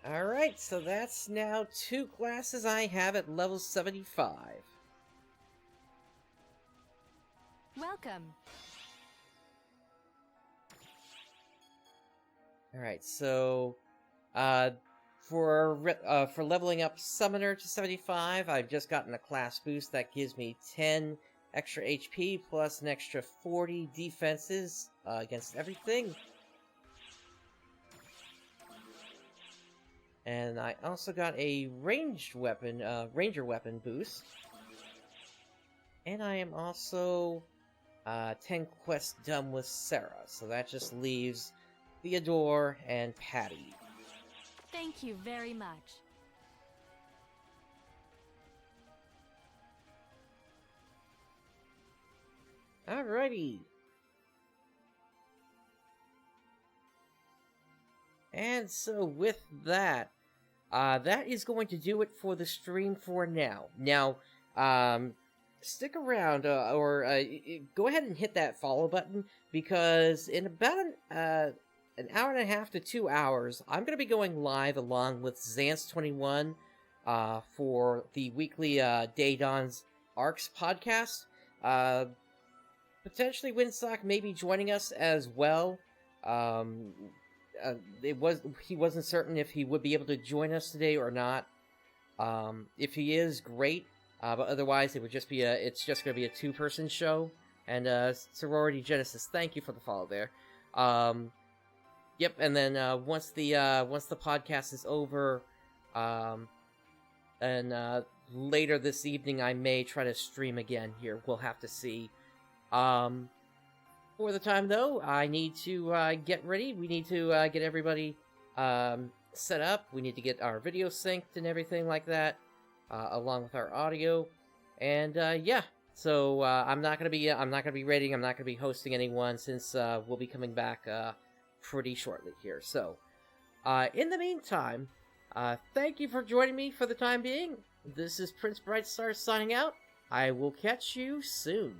Alright, so that's now 2 classes I have at level 75. Welcome. Alright, so for leveling up Summoner to 75, I've just gotten a class boost that gives me 10 extra HP plus an extra 40 defenses against everything. And I also got a ranged weapon, ranger weapon boost. And I am also 10 quests done with Sarah, so that just leaves Theodore and Patty. Thank you very much. Alrighty. And so with that, that is going to do it for the stream for now. Now, stick around, go ahead and hit that follow button, because in about an hour and a half to 2 hours, I'm going to be going live along with Xance21 for the weekly Daydawns Arcs podcast. Potentially Windsock may be joining us as well. He wasn't certain if he would be able to join us today or not. If he is, great. But otherwise, it's just going to be a 2-person show. And Sorority Genesis, thank you for the follow there. Yep, and then once the podcast is over, and later this evening, I may try to stream again here. We'll have to see. For the time, though, I need to get ready. We need to get everybody set up. We need to get our video synced and everything like that, along with our audio. And yeah, so I'm not gonna be raiding. I'm not gonna be hosting anyone since we'll be coming back pretty shortly here. So, in the meantime, thank you for joining me for the time being. This is PrinceBrightstar signing out. I will catch you soon.